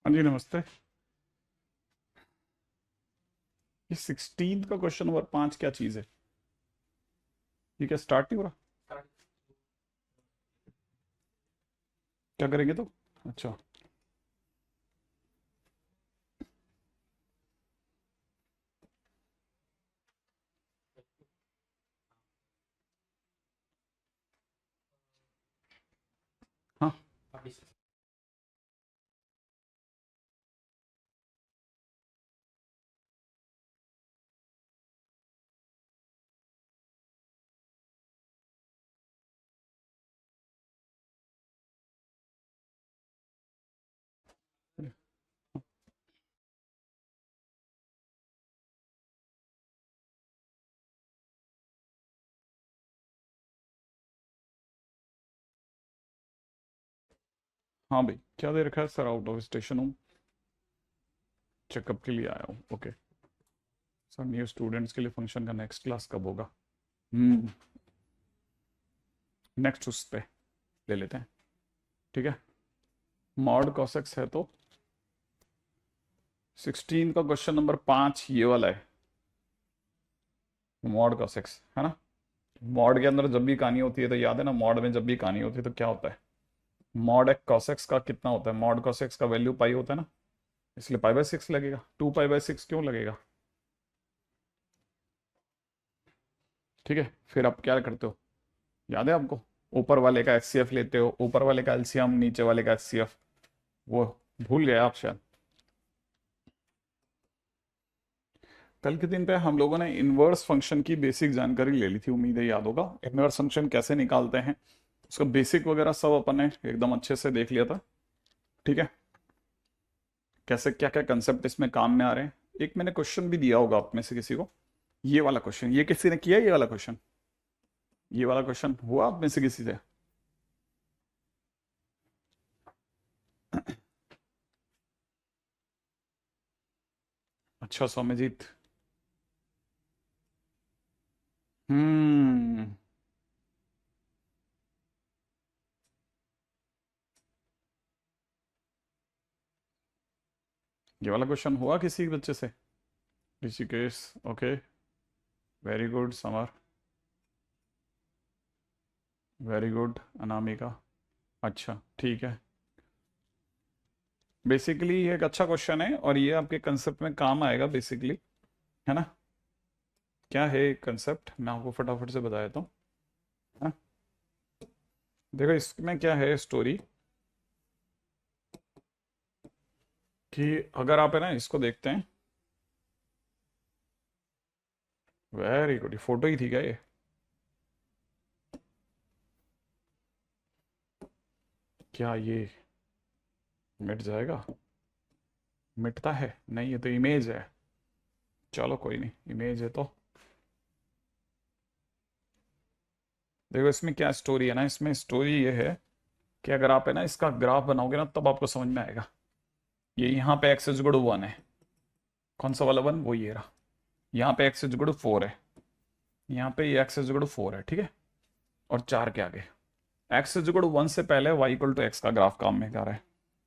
हाँ जी नमस्ते। ये 16 का क्वेश्चन नंबर 5 क्या चीज़ है? ये क्या स्टार्ट नहीं हो रहा? क्या करेंगे तो? अच्छा। हाँ हाँ भाई, क्या दे रखा है सर? आउट ऑफ स्टेशन हूँ, चेकअप के लिए आया हूँ। ओके सर, न्यू स्टूडेंट्स के लिए फंक्शन का नेक्स्ट क्लास कब होगा? नेक्स्ट उस पे ले लेते हैं, ठीक है। मॉड कॉसेक्स है तो 16 का क्वेश्चन नंबर 5 ये वाला है। मॉड कॉसेक्स है ना। मॉड के अंदर जब भी कहानी होती है तो याद है ना, मॉड में जब भी कहानी होती है तो क्या होता है? मॉड एक कॉसेक्स का कितना होता है? मॉड कॉसेक्स का वैल्यू पाई होता है ना, इसलिए पाई/6 लगेगा। 2 पाई/6 क्यों लगेगा? ठीक है, फिर आप क्या करते हो, याद है आपको? ऊपर वाले का एचसीएफ लेते हो, ऊपर वाले का एलसीएम, नीचे वाले का एचसीएफ। वो भूल गए आप शायद। कल के दिन पे हम लोगों ने इनवर्स फंक्शन की बेसिक जानकारी ले ली थी, उम्मीद है याद होगा। इनवर्स फंक्शन कैसे निकालते हैं, उसका बेसिक वगैरह सब अपन ने एकदम अच्छे से देख लिया था, ठीक है। कैसे क्या क्या कंसेप्ट इसमें काम में आ रहे हैं। एक मैंने क्वेश्चन भी दिया होगा आप में से किसी को, ये वाला क्वेश्चन। ये किसी ने किया ये वाला क्वेश्चन? ये वाला क्वेश्चन हुआ आप में से किसी से? अच्छा सौम्यजीत। हम्म। ये वाला क्वेश्चन हुआ किसी बच्चे से? Rishikesh, okay, very good. Summer, very good. Anamika, अच्छा ठीक है। बेसिकली ये एक अच्छा क्वेश्चन है और ये आपके कंसेप्ट में काम आएगा बेसिकली, है ना। क्या है कंसेप्ट, मैं आपको फटाफट से बता देता हूँ। हाँ? देखो इसमें क्या है स्टोरी, कि अगर आप है ना इसको देखते हैं। वेरी गुड, ये फोटो ही थी क्या ये? क्या ये मिट जाएगा? मिटता है नहीं, ये तो इमेज है। चलो कोई नहीं, इमेज है तो। देखो इसमें क्या स्टोरी है ना, इसमें स्टोरी ये है कि अगर आप है ना इसका ग्राफ बनाओगे ना तब आपको समझ में आएगा। ये यहाँ पे एक्स इज इक्वल टू 1 है। कौन सा वाला 1? वो ये रहा। यहाँ पे एक्स इज इक्वल टू 4 है। यहाँ पे ये एक्स इज इक्वल टू 4 है, ठीक है। और 4 के आगे एक्स इज इक्वल टू 1 से पहले वाई इक्वल टू एक्स का ग्राफ काम में आ रहा है।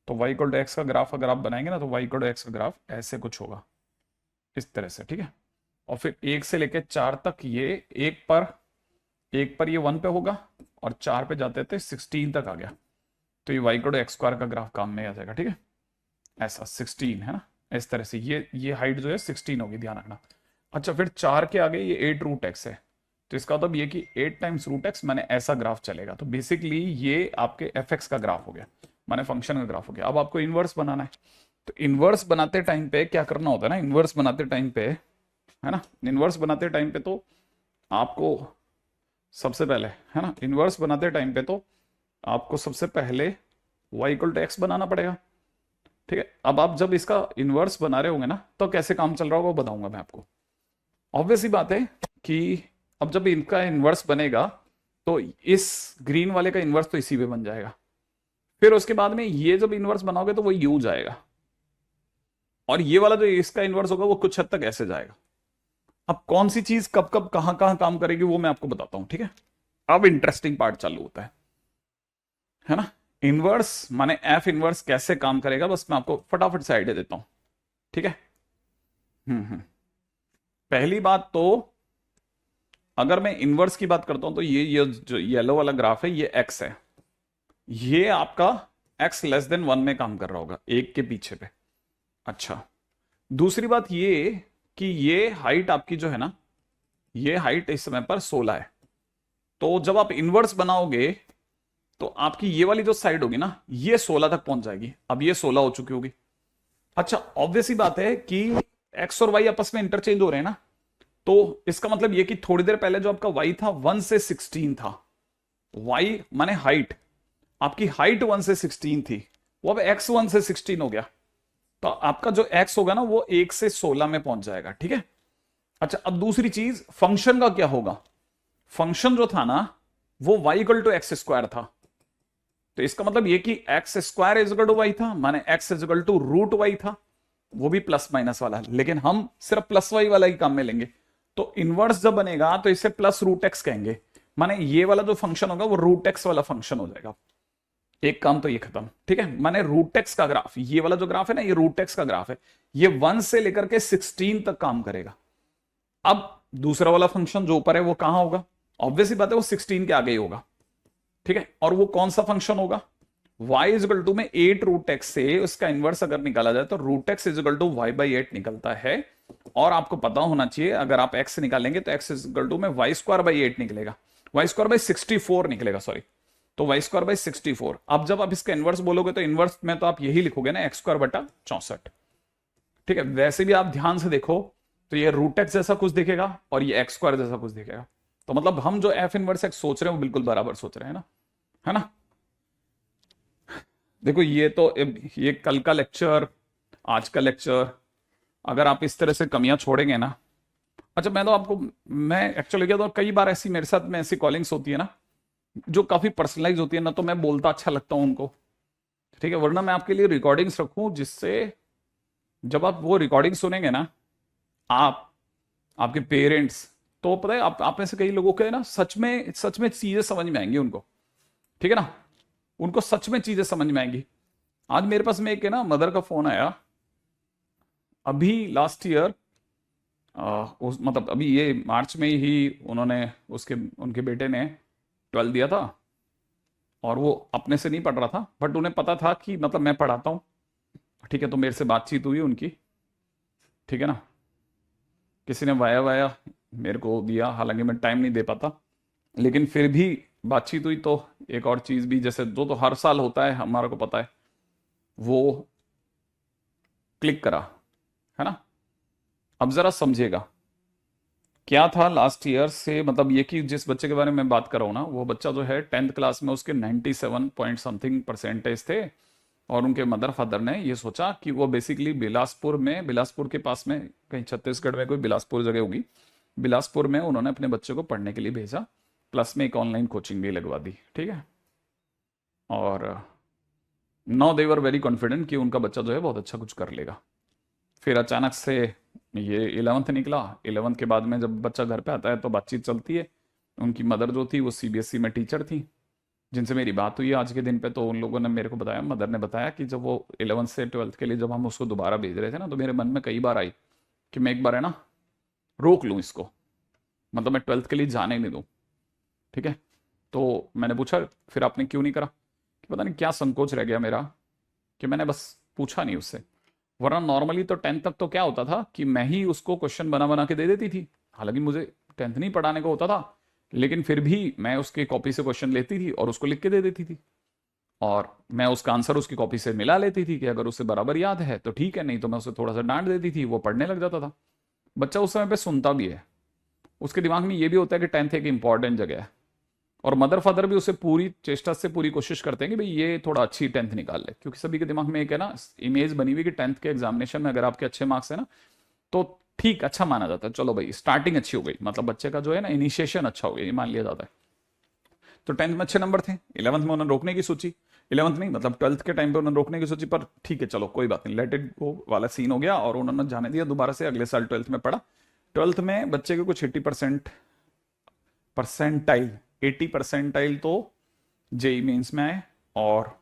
तो वाई इक्वल टू एक्स का ग्राफ अगर आप बनाएंगे ना तो वाई इक्वल टू एक्स का ग्राफ ऐसे कुछ होगा, इस तरह से, ठीक है। और फिर 1 से लेके 4 तक ये एक पर ये 1 पे होगा, और 4 पे जाते थे 16 तक आ गया। तो ये y equal to x square का ग्राफ काम में आ जाएगा, ठीक है। ऐसा 16 है ना, इस तरह से ये हाइट जो है 16 होगी, ध्यान रखना। अच्छा, फिर 4 के आगे ये 8 रूट एक्स है। तो इसका मतलब ये कि 8 टाइम्स रूट एक्स, मैंने ऐसा ग्राफ चलेगा। तो बेसिकली ये आपके एफ एक्स का ग्राफ हो गया, माने फंक्शन का ग्राफ हो गया। अब आपको इनवर्स बनाना है। तो इनवर्स बनाते टाइम पे क्या करना होता है ना, इनवर्स बनाते टाइम पे, है ना, इनवर्स बनाते टाइम पे तो आपको सबसे पहले, है ना, इनवर्स बनाते टाइम पे तो आपको सबसे पहले वाई इक्वल टू एक्स बनाना पड़ेगा, ठीक है। अब आप जब इसका इनवर्स बना रहे होंगे ना तो कैसे काम चल रहा होगा वो बताऊंगा मैं आपको। ऑब्वियस ही बात है कि अब जब इनका इनवर्स बनेगा तो इस ग्रीन वाले का इनवर्स तो इसी पे बन जाएगा। फिर उसके बाद में ये जब इनवर्स बनाओगे तो वो यू जाएगा, और ये वाला जो इसका इनवर्स होगा वो कुछ हद तक ऐसे जाएगा। अब कौन सी चीज कब कब कहां कहां काम करेगी वो मैं आपको बताता हूं, ठीक है। अब इंटरेस्टिंग पार्ट चालू होता है ना। इनवर्स माने एफ इनवर्स कैसे काम करेगा, बस मैं आपको फटाफट से आइडिया देता हूं, ठीक है। पहली बात तो अगर मैं इनवर्स की बात करता हूं तो ये जो येलो वाला ग्राफ है ये एक्स है, ये आपका एक्स लेस देन 1 में काम कर रहा होगा, एक के पीछे पे। अच्छा, दूसरी बात ये कि ये हाइट आपकी जो है ना, ये हाइट इस समय पर 16 है। तो जब आप इनवर्स बनाओगे तो आपकी ये वाली जो साइड होगी ना, ये 16 तक पहुंच जाएगी। अब ये 16 हो चुकी होगी। अच्छा, ऑब्वियस ही बात है कि एक्स और वाई आपस में इंटरचेंज हो रहे हैं ना, तो इसका मतलब ये कि थोड़ी देर पहले जो आपका वाई था 1 से 16 था, वाई माने हाइट, आपकी हाइट 1 से 16 थी, वो अब एक्स 1 से 16 हो गया, तो आपका जो एक्स होगा ना वो 1 से 16 में पहुंच जाएगा, ठीक है। अच्छा, अब दूसरी चीज फंक्शन का क्या होगा, फंक्शन जो था ना वो y equal to x square था, तो इसका मतलब ये कि x square is equal to y था, माने x is equal to root y था, वो भी प्लस माइनस वाला, लेकिन हम सिर्फ प्लस वाई वाला ही काम में लेंगे। तो इनवर्स जब बनेगा तो इसे प्लस रूट एक्स कहेंगे, माने ये वाला जो फंक्शन होगा वो रूट एक्स वाला फंक्शन हो जाएगा। एक काम तो ये खत्म, ठीक है। माने रूट एक्स का ग्राफ, ये वाला जो ग्राफ है ना, ये रूट एक्स का ग्राफ है, ये 1 से लेकर के 16 तक काम करेगा। अब दूसरा वाला फंक्शन जो ऊपर है वो कहां होगा, ऑब्वियसली बात है वो 16 के आगे ही होगा, ठीक है। और वो कौन सा फंक्शन होगा, y इज इक्वल टू में 8 रूट एक्स से उसका इनवर्स अगर निकाला जाए तो root x is equal to y by 8 निकलता है। और आपको पता होना चाहिए अगर आप x निकालेंगे तो x इज इक्वल टू में वाई स्क्वायर बाई 8 निकलेगा, वाई स्क्वायर बाई 64 निकलेगा, सॉरी, तो वाई स्क्वायर बाई 64। अब जब आप इसका इनवर्स बोलोगे तो इनवर्स में तो आप यही लिखोगे ना, एक्स स्क्वायर बटा 64, ठीक है। वैसे भी आप ध्यान से देखो तो ये रूट एक्स जैसा कुछ दिखेगा और ये एक्स स्क्वायर जैसा कुछ दिखेगा, तो मतलब हम जो एफ इनवर्स एक्स सोच रहे हैं वो बिल्कुल बराबर सोच रहे हैं ना, है ना। देखो ये तो ये कल का लेक्चर, आज का लेक्चर, अगर आप इस तरह से कमियां छोड़ेंगे ना। अच्छा, मैं तो आपको, मैं एक्चुअली क्या, तो कई बार ऐसी मेरे साथ में ऐसी कॉलिंग्स होती है ना जो काफी पर्सनलाइज होती है ना, तो मैं बोलता अच्छा लगता हूं उनको, ठीक है, वरना मैं आपके लिए रिकॉर्डिंग्स रखूं जिससे जब आप वो रिकॉर्डिंग सुनेंगे ना, आप, आपके पेरेंट्स, तो पता है आप में से कई लोगों के ना सच में चीजें समझ में आएंगी उनको, ठीक है ना, उनको सच में चीजें समझ में आएंगी। आज मेरे पास में एक है ना मदर का फोन आया, अभी लास्ट ईयर, उस मतलब अभी ये मार्च में ही उन्होंने, उसके उनके बेटे ने 12 दिया था, और वो अपने से नहीं पढ़ रहा था बट उन्हें पता था कि मतलब मैं पढ़ाता हूँ, ठीक है, तो मेरे से बातचीत हुई उनकी, ठीक है ना, किसी ने वाया वाया मेरे को दिया, हालांकि मैं टाइम नहीं दे पाता, लेकिन फिर भी बातचीत हुई। तो एक और चीज भी, जैसे जो तो हर साल होता है हमारा को पता है, वो क्लिक करा, है ना। अब जरा समझिएगा क्या था लास्ट ईयर से, मतलब ये कि जिस बच्चे के बारे में बात कर रहा हूं ना, वो बच्चा जो है 10th क्लास में उसके 97 पॉइंट समथिंग परसेंटेज थे, और उनके मदर फादर ने ये सोचा कि वो बेसिकली बिलासपुर में, बिलासपुर के पास में कहीं छत्तीसगढ़ में कोई बिलासपुर जगह होगी, बिलासपुर में उन्होंने अपने बच्चे को पढ़ने के लिए भेजा, प्लस में एक ऑनलाइन कोचिंग भी लगवा दी, ठीक है। और now they were very confident कि उनका बच्चा जो है बहुत अच्छा कुछ कर लेगा। फिर अचानक से ये 11th निकला, 11th के बाद में जब बच्चा घर पे आता है तो बातचीत चलती है। उनकी मदर जो थी वो सीबीएसई में टीचर थी, जिनसे मेरी बात हुई आज के दिन पे, तो उन लोगों ने मेरे को बताया, मदर ने बताया कि जब वो 11th से 12th के लिए जब हम उसको दोबारा भेज रहे थे ना, तो मेरे मन में कई बार आई कि मैं एक बार है ना रोक लूँ इसको, मतलब मैं 12th के लिए जाने नहीं दूँ, ठीक है। तो मैंने पूछा फिर आपने क्यों नहीं करा, कि पता नहीं क्या संकोच रह गया मेरा कि मैंने बस पूछा नहीं उससे, वरना नॉर्मली तो 10th तक तो क्या होता था कि मैं ही उसको क्वेश्चन बना बना के दे देती थी, हालांकि मुझे 10th नहीं पढ़ाने को होता था, लेकिन फिर भी मैं उसकी कॉपी से क्वेश्चन लेती थी और उसको लिख के दे देती थी, और मैं उसका आंसर उसकी कॉपी से मिला लेती थी कि अगर उसे बराबर याद है तो ठीक है, नहीं तो मैं उसे थोड़ा सा डांट देती थी, वो पढ़ने लग जाता था। बच्चा उस समय पे सुनता भी है, उसके दिमाग में ये भी होता है कि 10th एक इंपॉर्टेंट जगह है, और मदर फादर भी उसे पूरी चेष्टा से पूरी कोशिश करते हैं कि भाई ये थोड़ा अच्छी 10th निकाल ले, क्योंकि सभी के दिमाग में एक है ना इमेज बनी हुई कि 10th के एग्जामिनेशन में अगर आपके अच्छे मार्क्स है ना तो ठीक, अच्छा माना जाता है, चलो भाई स्टार्टिंग अच्छी हो गई, मतलब बच्चे का जो है ना इनिशिएशन अच्छा हो गया, ये मान लिया जाता है। तो 10th में अच्छे नंबर थे, 11th में उन्होंने रोकने की सोची, 11th नहीं मतलब 12th के टाइम पे उन्होंने रोकने की सोची, पर ठीक है चलो कोई बात नहीं, लेट इट गो वाला सीन हो गया, और उन्होंने जाने दिया, दोबारा से अगले साल 12th में पढ़ा। 12th में बच्चे के कुछ 80% परसेंटाइल, 80 परसेंटाइल तो जेई मेंस में आए, और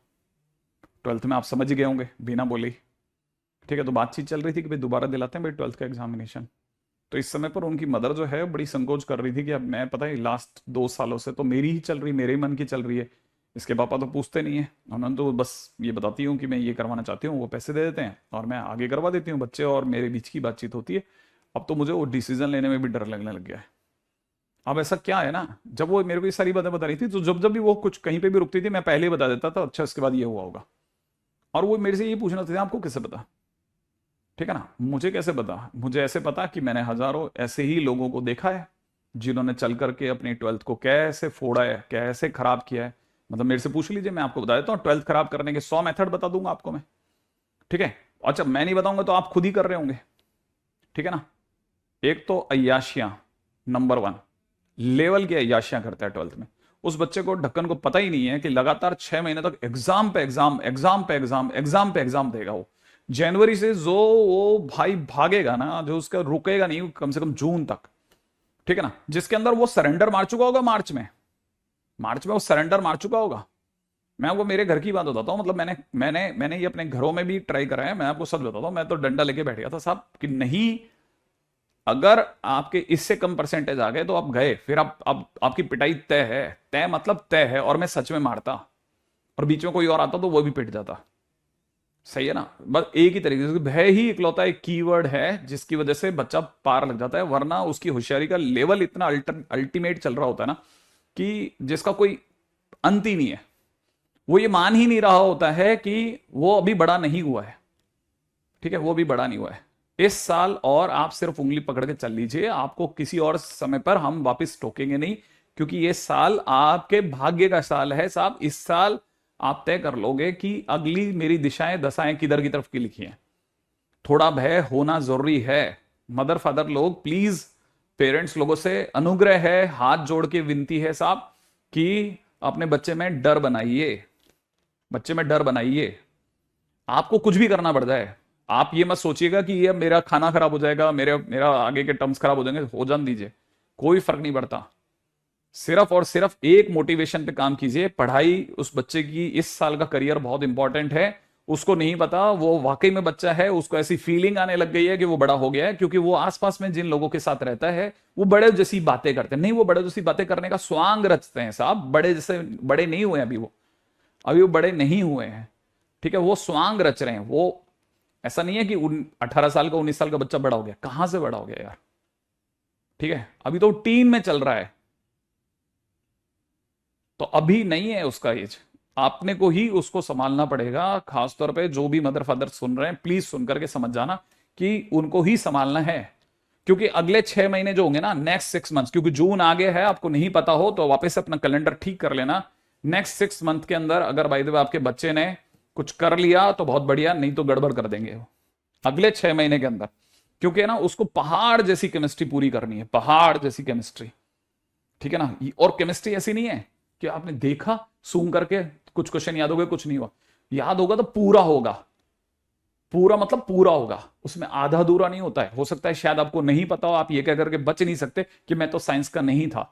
ट्वेल्थ में आप समझ गए होंगे बिना बोले ही। ठीक है, तो बातचीत चल रही थी कि भाई दोबारा दिलाते हैं भाई ट्वेल्थ का एग्जामिनेशन। तो इस समय पर उनकी मदर जो है बड़ी संकोच कर रही थी कि अब मैं, पता है, लास्ट 2 सालों से तो मेरी ही चल रही, मेरे ही मन की चल रही है। इसके पापा तो पूछते नहीं है, उन्होंने तो बस ये बताती हूँ कि मैं ये करवाना चाहती हूँ, वो पैसे दे देते हैं और मैं आगे करवा देती हूँ, बच्चे और मेरे बीच की बातचीत होती है। अब तो मुझे वो डिसीजन लेने में भी डर लगने लग गया है। अब ऐसा क्या है ना, जब वो मेरे को ये सारी बातें बता रही थी तो जब जब भी वो कुछ कहीं पे भी रुकती थी मैं पहले ही बता देता था, अच्छा इसके बाद ये हुआ होगा। और वो मेरे से ये पूछना था आपको कैसे पता। ठीक है ना, मुझे कैसे पता, मुझे ऐसे पता कि मैंने हजारों ऐसे ही लोगों को देखा है जिन्होंने चल करके अपनी ट्वेल्थ को कैसे फोड़ा है, कैसे खराब किया है। मतलब मेरे से पूछ लीजिए, मैं आपको बता देता हूँ, ट्वेल्थ खराब करने के 100 मेथड बता दूंगा आपको मैं। ठीक है, अच्छा मैं नहीं बताऊंगा तो आप खुद ही कर रहे होंगे। ठीक है ना, एक तो अय्याशियां, नंबर 1, लेवल की अय्याशियां करता है ट्वेल्थ में। उस बच्चे को ढक्कन को पता ही नहीं है कि लगातार 6 महीने तक एग्जाम पे एग्जाम, एग्जाम पे एग्जाम, एग्जाम पे एग्जाम देगा वो। जनवरी से जो वो भाई भागेगा ना, जो उसका रुकेगा नहीं कम से कम जून तक। ठीक है ना, जिसके अंदर वो सरेंडर मार चुका होगा मार्च में वो सरेंडर मार चुका होगा। मैं आपको मेरे घर की बात बताता हूँ, मतलब मैंने मैंने मैंने ये अपने घरों में भी ट्राई करा है। मैं आपको सच बताता हूँ, मैं तो डंडा लेके बैठ गया था साहब कि नहीं, अगर आपके इससे कम परसेंटेज आ गए तो आप गए, फिर आप अब आपकी पिटाई तय है। तय मतलब तय है, और मैं सच में मारता, और बीच में कोई और आता तो वो भी पिट जाता। सही है ना, बस एक ही तरीके से भय ही इकलौता एक कीवर्ड है जिसकी वजह से बच्चा पार लग जाता है, वरना उसकी होशियारी का लेवल इतना अल्टीमेट चल रहा होता है ना कि जिसका कोई अंत ही नहीं है। वो ये मान ही नहीं रहा होता है कि वो अभी बड़ा नहीं हुआ है। ठीक है, वो भी बड़ा नहीं हुआ है। इस साल और आप सिर्फ उंगली पकड़ के चल लीजिए, आपको किसी और समय पर हम वापस टोकेंगे नहीं, क्योंकि ये साल आपके भाग्य का साल है साहब। इस साल आप तय कर लोगे कि अगली मेरी दिशाएं दशाएं किधर की तरफ की लिखी हैं। थोड़ा भय होना जरूरी है। मदर फादर लोग प्लीज, पेरेंट्स लोगों से अनुग्रह है, हाथ जोड़ के विनती है साहब कि अपने बच्चे में डर बनाइए, बच्चे में डर बनाइए। आपको कुछ भी करना पड़ जाए, आप ये मत सोचिएगा कि ये मेरा खाना खराब हो जाएगा, मेरा मेरा आगे के टर्म्स खराब हो जाएंगे, हो जाने दीजिए, कोई फर्क नहीं पड़ता। सिर्फ और सिर्फ एक मोटिवेशन पे काम कीजिए, पढ़ाई उस बच्चे की, इस साल का करियर बहुत इंपॉर्टेंट है। उसको नहीं पता वो वाकई में बच्चा है, उसको ऐसी फीलिंग आने लग गई है कि वो बड़ा हो गया है, क्योंकि वो आसपास में जिन लोगों के साथ रहता है वो बड़े जैसी बातें करते हैं। नहीं, वो बड़े जैसी बातें करने का स्वांग रचते हैं साहब, बड़े जैसे बड़े नहीं हुए अभी वो बड़े नहीं हुए हैं। ठीक है, वो स्वांग रच रहे हैं। वो ऐसा नहीं है कि 18 साल का 19 साल का बच्चा बड़ा हो गया, कहां से बड़ा हो गया यार। ठीक है, अभी तो टीन में चल रहा है, तो अभी नहीं है उसका एज। आपने को ही उसको संभालना पड़ेगा। खासतौर पे जो भी मदर फादर सुन रहे हैं, प्लीज सुन करके समझ जाना कि उनको ही संभालना है, क्योंकि अगले 6 महीने जो होंगे ना, नेक्स्ट 6 मंथ्स, क्योंकि जून आगे है, आपको नहीं पता हो तो वापस अपना कैलेंडर ठीक कर लेना। नेक्स्ट 6 मंथ के अंदर अगर बाय द वे आपके बच्चे ने कुछ कर लिया तो बहुत बढ़िया, नहीं तो गड़बड़ कर देंगे वो अगले 6 महीने के अंदर। क्योंकि ना उसको पहाड़ जैसी केमिस्ट्री पूरी करनी है, पहाड़ जैसी केमिस्ट्री। ठीक है ना, और केमिस्ट्री ऐसी नहीं है कि आपने देखा सूम करके कुछ क्वेश्चन याद हो गए, कुछ नहीं हुआ। याद होगा तो पूरा होगा, पूरा मतलब पूरा होगा, उसमें आधा अधूरा नहीं होता है। हो सकता है शायद आपको नहीं पता हो, आप ये कह करके बच नहीं सकते कि मैं तो साइंस का नहीं था।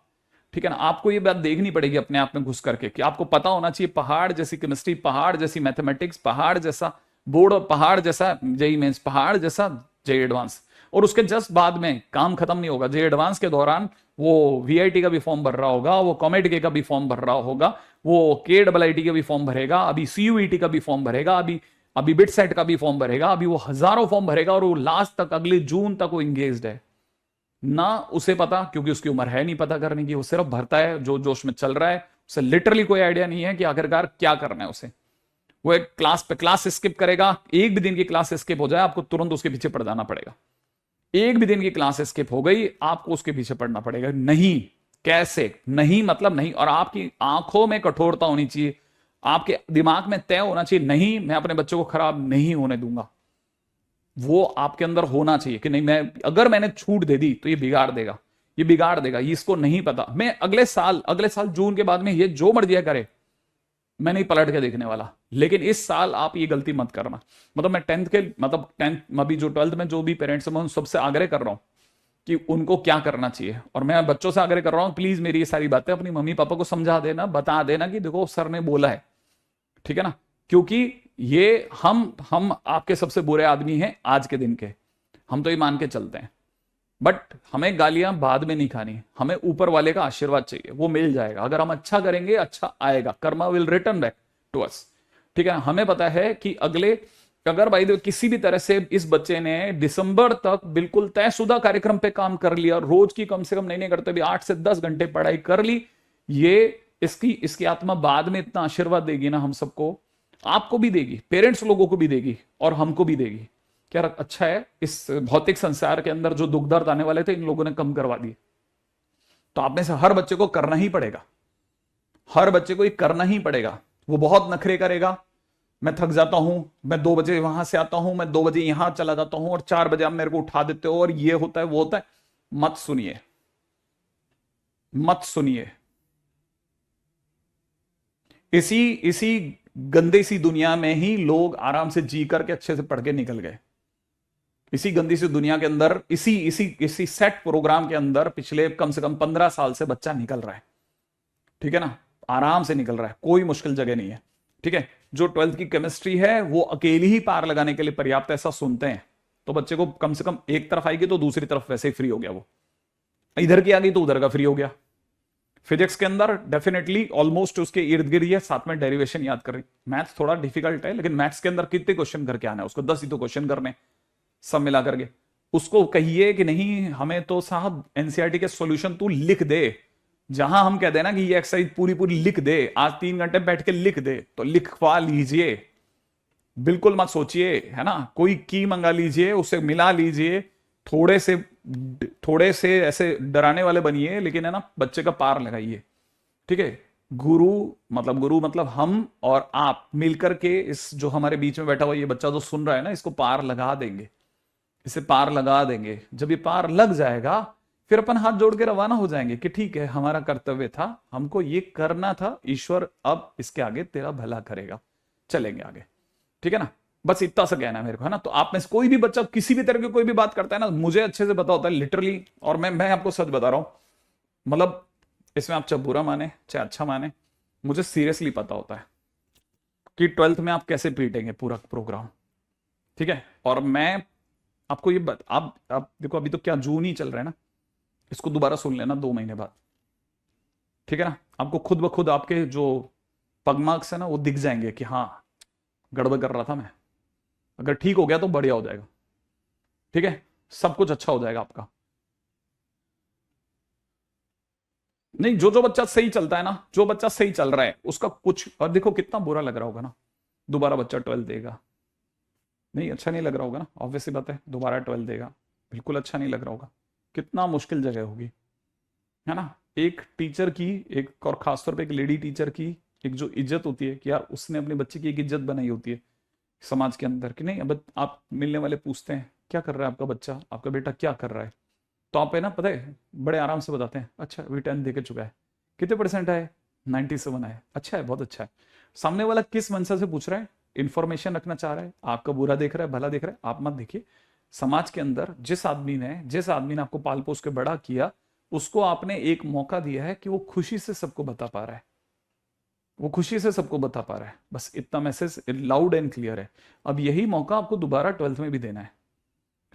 ठीक है ना, आपको ये बात देखनी पड़ेगी अपने आप में घुस करके कि आपको पता होना चाहिए पहाड़ जैसी केमिस्ट्री, पहाड़ जैसी मैथमेटिक्स, पहाड़ जैसा बोर्ड, पहाड़ जैसा जेई मेंस, पहाड़ जैसा जेई एडवांस। और उसके जस्ट बाद में काम खत्म नहीं होगा। जेई एडवांस के दौरान वो वीआईटी का भी फॉर्म भर रहा होगा, वो कॉमेड के का भी फॉर्म भर रहा होगा, वो के डबल आई टी का भी फॉर्म भरेगा, अभी सीयूईटी का भी फॉर्म भरेगा, अभी अभी बिट सेट का भी फॉर्म भरेगा, अभी वो हजारों फॉर्म भरेगा, और वो लास्ट तक अगले जून तक वो इंगेज्ड है ना। उसे पता, क्योंकि उसकी उम्र है नहीं पता करने की, वो सिर्फ भरता है जो जोश में चल रहा है। उसे लिटरली कोई आइडिया नहीं है कि आखिरकार क्या करना है उसे। वो एक क्लास पे क्लास स्किप करेगा, एक भी दिन की क्लास स्किप हो जाए आपको तुरंत उसके पीछे पड़ जाना पड़ेगा। एक भी दिन की क्लास स्किप हो गई आपको उसके पीछे पड़ना पड़ेगा। नहीं, कैसे नहीं, मतलब नहीं। और आपकी आंखों में कठोरता होनी चाहिए, आपके दिमाग में तय होना चाहिए, नहीं मैं अपने बच्चों को खराब नहीं होने दूंगा। वो आपके अंदर होना चाहिए कि नहीं, मैं अगर मैंने छूट दे दी तो ये बिगाड़ देगा, ये बिगाड़ देगा, ये इसको नहीं पता। मैं अगले साल जून के बाद में ये जो मर्जी करे, मैं नहीं पलट के देखने वाला। लेकिन इस साल आप ये गलती मत करना। मतलब मैं टेंथ अभी जो 12th में जो भी पेरेंट्स हैं मैं उन सबसे आग्रह कर रहा हूं कि उनको क्या करना चाहिए। और मैं बच्चों से आग्रह कर रहा हूं, प्लीज मेरी ये सारी बातें अपनी मम्मी पापा को समझा देना, बता देना कि देखो सर ने बोला है। ठीक है ना, क्योंकि ये हम आपके सबसे बुरे आदमी हैं आज के दिन के, हम तो ये मान के चलते हैं। बट हमें गालियां बाद में नहीं खानी, हमें ऊपर वाले का आशीर्वाद चाहिए, वो मिल जाएगा। अगर हम अच्छा करेंगे अच्छा आएगा, karma will return back to us. ठीक है, हमें पता है कि अगले, अगर भाई किसी भी तरह से इस बच्चे ने दिसंबर तक बिल्कुल तयशुदा कार्यक्रम पे काम कर लिया, रोज की कम से कम नहीं करते भी 8 से 10 घंटे पढ़ाई कर ली, ये इसकी इसकी आत्मा बाद में इतना आशीर्वाद देगी ना हम सबको, आपको भी देगी, पेरेंट्स लोगों को भी देगी और हमको भी देगी। क्या अच्छा है, इस भौतिक संसार के अंदर जो दुख दर्द आने वाले थे इन लोगों ने कम करवा दिए। तो आप में से हर बच्चे को करना ही पड़ेगा, हर बच्चे को ये करना ही पड़ेगा। वो बहुत नखरे करेगा, मैं थक जाता हूं, मैं 2 बजे वहां से आता हूं, मैं 2 बजे यहां चला जाता हूं और 4 बजे आप मेरे को उठा देते हो और ये होता है वो होता है। मत सुनिए, मत सुनिए। इसी इसी गंदी सी दुनिया में ही लोग आराम से जी करके अच्छे से पढ़ के निकल गए। इसी गंदी सी दुनिया के अंदर, इसी इसी इसी सेट प्रोग्राम के अंदर पिछले कम से कम 15 साल से बच्चा निकल रहा है। ठीक है ना, आराम से निकल रहा है, कोई मुश्किल जगह नहीं है। ठीक है, जो 12th की केमिस्ट्री है वो अकेली ही पार लगाने के लिए पर्याप्त, ऐसा सुनते हैं। तो बच्चे को कम से कम एक तरफ आएगी तो दूसरी तरफ वैसे ही फ्री हो गया, वो इधर की आ गई तो उधर का फ्री हो गया। फिजिक्स के अंदर डेफिनेटली ऑलमोस्ट उसके इर्द गिर्द ही है, साथ में डेरिवेशन याद कर रही। मैथ्स थोड़ा डिफिकल्ट है, लेकिन मैथ्स के अंदर कितने क्वेश्चन करके आना है उसको, 10 ही तो क्वेश्चन करने सब मिला करके। उसको कहिए कि नहीं हमें तो साहब एनसीईआरटी के सॉल्यूशन तू लिख दे, जहां हम कहते हैं ना कि ये एक्सरसाइज पूरी पूरी लिख दे, आज 3 घंटे बैठ के लिख दे, तो लिखवा लीजिए। बिल्कुल मत सोचिए, है ना, कोई की मंगा लीजिए, उसे मिला लीजिए, थोड़े से ऐसे डराने वाले बनिए, लेकिन है ना बच्चे का पार लगाइए। ठीक है, गुरु मतलब हम और आप मिलकर के इस जो हमारे बीच में बैठा हुआ ये बच्चा जो सुन रहा है ना, इसको पार लगा देंगे, इसे पार लगा देंगे। जब ये पार लग जाएगा फिर अपन हाथ जोड़ के रवाना हो जाएंगे कि ठीक है हमारा कर्तव्य था, हमको ये करना था, ईश्वर अब इसके आगे तेरा भला करेगा, चलेंगे आगे। ठीक है ना, बस इतना सा कहना है मेरे को, है ना। तो आप में से कोई भी बच्चा किसी भी तरह की कोई भी बात करता है ना, मुझे अच्छे से पता होता है लिटरली, और मैं आपको सच बता रहा हूं, मतलब इसमें आप चाहे बुरा माने चाहे अच्छा माने, मुझे सीरियसली पता होता है कि 12th में आप कैसे पीटेंगे पूरा प्रोग्राम। ठीक है, और मैं आपको ये आप देखो, अभी तो क्या जून ही चल रहा है ना, इसको दोबारा सुन लेना 2 महीने बाद। ठीक है ना, आपको खुद ब खुद आपके जो पगमार्क्स है ना वो दिख जाएंगे कि हाँ गड़बड़ कर रहा था मैं, अगर ठीक हो गया तो बढ़िया हो जाएगा। ठीक है, सब कुछ अच्छा हो जाएगा आपका। नहीं, जो जो बच्चा सही चलता है ना, जो बच्चा सही चल रहा है उसका कुछ, और देखो कितना बुरा लग रहा होगा ना दोबारा बच्चा 12 देगा, नहीं अच्छा नहीं लग रहा होगा ना, ऑब्वियस सी बात है, दोबारा 12 देगा, बिल्कुल अच्छा नहीं लग रहा होगा। कितना मुश्किल जगह होगी, है ना। एक टीचर की, एक और खासतौर पे एक लेडी टीचर की एक जो इज्जत होती है कि यार उसने अपने बच्चे की एक इज्जत बनाई होती है समाज के अंदर, कि नहीं अब आप मिलने वाले पूछते हैं क्या कर रहा है आपका बच्चा, आपका बेटा क्या कर रहा है, तो आप है ना पता है बड़े आराम से बताते हैं, अच्छा अभी 10 दे के चुका है, कितने परसेंट आए, 97 आए, अच्छा है बहुत अच्छा है। सामने वाला किस मंशा से पूछ रहा है, इंफॉर्मेशन रखना चाह रहा है, आपका बुरा देख रहा है भला देख रहा है, आप मत देखिए। समाज के अंदर जिस आदमी ने आपको पाल पोस के बड़ा किया, उसको आपने एक मौका दिया है कि वो खुशी से सबको बता पा रहा है, वो खुशी से सबको बता पा रहा है, बस इतना मैसेज लाउड एंड क्लियर है। अब यही मौका आपको दोबारा 12th में भी देना है।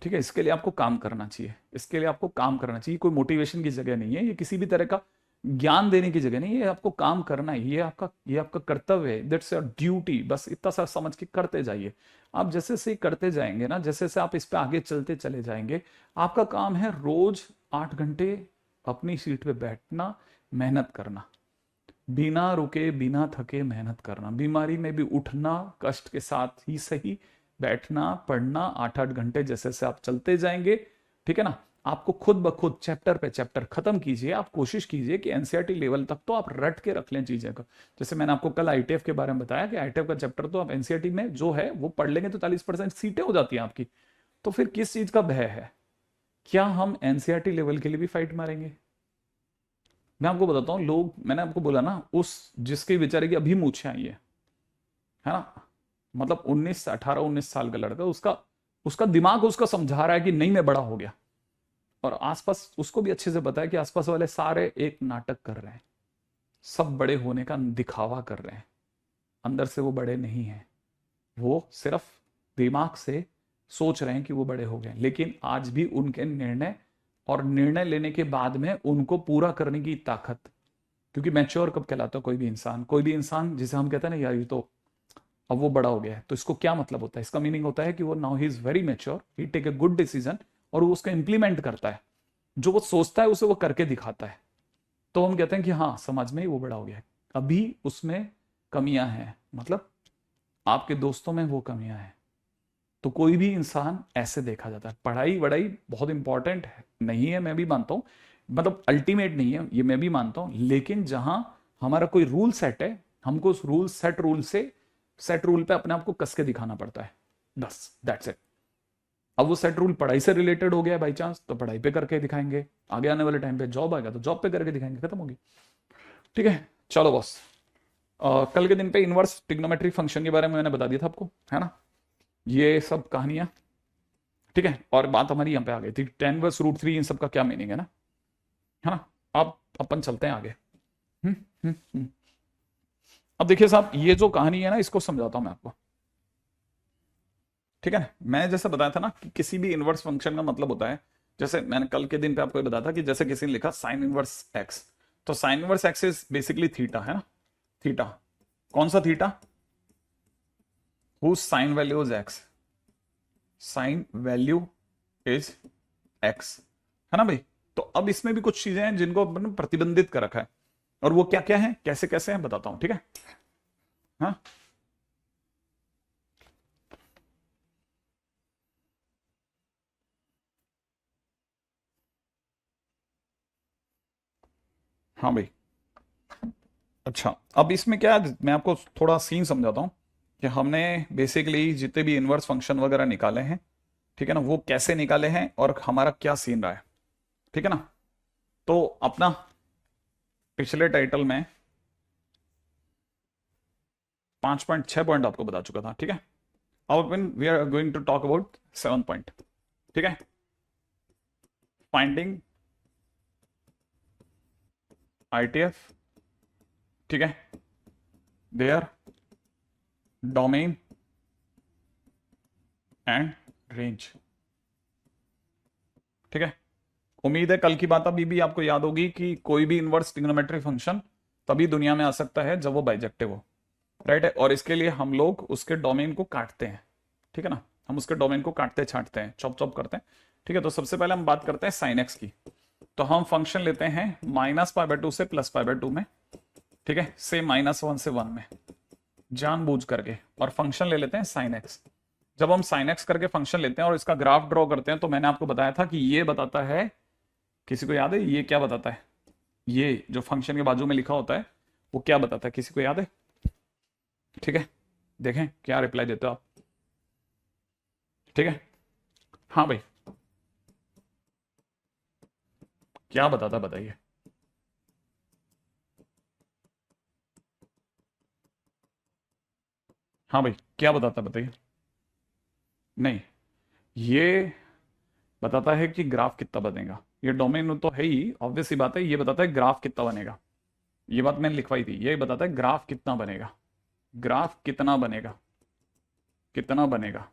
ठीक है, इसके लिए आपको काम करना चाहिए, इसके लिए आपको काम करना चाहिए, कोई मोटिवेशन की जगह नहीं है, ये किसी भी तरह का ज्ञान देने की जगह नहीं है, ये आपको काम करना है, ये आपका कर्तव्य है, दैट्स योर ड्यूटी। बस इतना सा समझ के करते जाइए। आप जैसे से करते जाएंगे ना, जैसे से आप इस पे आगे चलते चले जाएंगे, आपका काम है रोज 8 घंटे अपनी सीट पे बैठना, मेहनत करना, बिना रुके बिना थके मेहनत करना, बीमारी में भी उठना, कष्ट के साथ ही सही बैठना, पढ़ना, 8-8 घंटे जैसे से आप चलते जाएंगे। ठीक है ना, आपको खुद ब खुद चैप्टर पे चैप्टर खत्म कीजिए। आप कोशिश कीजिए कि एनसीईआरटी लेवल तक तो आप रट के रख लें चीजें को। जैसे मैंने आपको कल आईटीएफ के बारे में बताया कि आईटीएफ का चैप्टर तो आप एनसीईआरटी में जो है वो पढ़ लेंगे तो 40% सीटें हो जाती हैं आपकी। तो फिर किस चीज का भय है, क्या हम एनसीईआरटी लेवल के लिए भी फाइट मारेंगे? मैं आपको बताता हूँ, लोग, मैंने आपको बोला ना, उस जिसके बेचारे की अभी मूछें आई है ना, मतलब 19 साल का लड़का, उसका उसका दिमाग उसका समझा रहा है कि नहीं मैं बड़ा हो गया, और आसपास उसको भी अच्छे से पता है कि आसपास वाले सारे एक नाटक कर रहे हैं, सब बड़े होने का दिखावा कर रहे हैं, अंदर से वो बड़े नहीं हैं। वो सिर्फ दिमाग से सोच रहे हैं कि वो बड़े हो गए, लेकिन आज भी उनके निर्णय और निर्णय लेने के बाद में उनको पूरा करने की ताकत, क्योंकि मैच्योर कब कहलाता है कोई भी इंसान जिसे हम कहते हैं ना यार ये तो अब वो बड़ा हो गया है, तो इसको क्या मतलब होता है, इसका मीनिंग होता है कि वो now he is very mature, he take a good decision और वो उसको इंप्लीमेंट करता है, जो वो सोचता है उसे वो करके दिखाता है। तो हम कहते हैं कि हाँ समाज में ही वो बड़ा हो गया है। अभी उसमें कमियां हैं, मतलब आपके दोस्तों में वो कमियां हैं। तो कोई भी इंसान ऐसे देखा जाता है। पढ़ाई वढ़ाई बहुत इंपॉर्टेंट है, नहीं है, मैं भी मानता हूं, मतलब अल्टीमेट नहीं है ये, मैं भी मानता हूं, लेकिन जहां हमारा कोई रूल सेट है, हमको उस सेट रूल पे अपने आप को कस के दिखाना पड़ता है, बस दैट्स इट। अब वो सेट रूल पढ़ाई से रिलेटेड हो गया बाई चांस, तो पढ़ाई पे करके दिखाएंगे, आगे आने वाले टाइम पे जॉब आएगा तो जॉब पे करके दिखाएंगे, खत्म होगी। ठीक है, चलो बॉस, कल के दिन पे इनवर्स ट्रिग्नोमेट्री फंक्शन के बारे में मैंने बता दिया था आपको, है ना, ये सब कहानियां। ठीक है, और बात हमारी यहाँ पे आ गई थी टेन वर्स रूट थ्री, इन सब का क्या मीनिंग है ना। अब अपन चलते हैं आगे। हम्म हम्म हम्म। अब देखिए साहब, ये जो कहानी है ना, इसको समझाता हूं मैं आपको। ठीक है ना, मैं जैसे बताया था ना कि किसी भी इनवर्स फंक्शन का मतलब होता है, जैसे मैंने कल के दिन पे आपको बताया था कि जैसे किसी ने लिखा साइन इनवर्स एक्स, तो sine inverse x is basically theta, है ना, थीटा, कौन सा theta, whose sine value is x, sine value is x, है ना भाई। तो अब इसमें भी कुछ चीजें हैं जिनको अपन ने प्रतिबंधित कर रखा है, और वो क्या क्या है, कैसे कैसे हैं, बताता हूं, ठीक है। हाँ हाँ भाई। अच्छा, अब इसमें क्या है, मैं आपको थोड़ा सीन समझाता हूँ कि हमने बेसिकली जितने भी इनवर्स फंक्शन वगैरह निकाले हैं, ठीक है ना, वो कैसे निकाले हैं और हमारा क्या सीन रहा है, ठीक है ना। तो अपना पिछले टाइटल में 5.6 पॉइंट आपको बता चुका था, ठीक है। अब अपन we are going to talk about 7 point, ठीक है। फाइंडिंग ITF, ठीक है, देयर डोमेन एंड रेंज, ठीक है। उम्मीद है कल की बात अभी भी आपको याद होगी कि कोई भी इनवर्स ट्रिग्नोमेट्रिक फंक्शन तभी दुनिया में आ सकता है जब वो बाइजेक्टिव हो, राइट है, और इसके लिए हम लोग उसके डोमेन को काटते हैं, ठीक है ना, हम उसके डोमेन को काटते छांटते हैं, चॉप चॉप करते हैं, ठीक है। तो सबसे पहले हम बात करते हैं साइन एक्स की। तो हम फंक्शन लेते हैं -π/2 से +π/2 में, ठीक है, से -1 से 1 में जानबूझ करके, और फंक्शन ले लेते हैं साइन एक्स। जब हम साइन एक्स करके फंक्शन लेते हैं और इसका ग्राफ ड्रॉ करते हैं, तो मैंने आपको बताया था कि ये बताता है, किसी को याद है ये क्या बताता है, ये जो फंक्शन के बाजू में लिखा होता है वो क्या बताता है, किसी को याद है, ठीक है, देखें क्या रिप्लाई देते हो आप, ठीक है। हाँ भाई, क्या बताता बताइए। हाँ भाई, क्या बताता बताइए। नहीं, ये बताता है कि ग्राफ कितना बनेगा, ये डोमेन तो है ही, ऑब्वियस सी बात है, ये बताता है ग्राफ कितना बनेगा, ये बात मैंने लिखवाई थी, ये बताता है ग्राफ कितना बनेगा, ग्राफ कितना बनेगा, कितना बनेगा,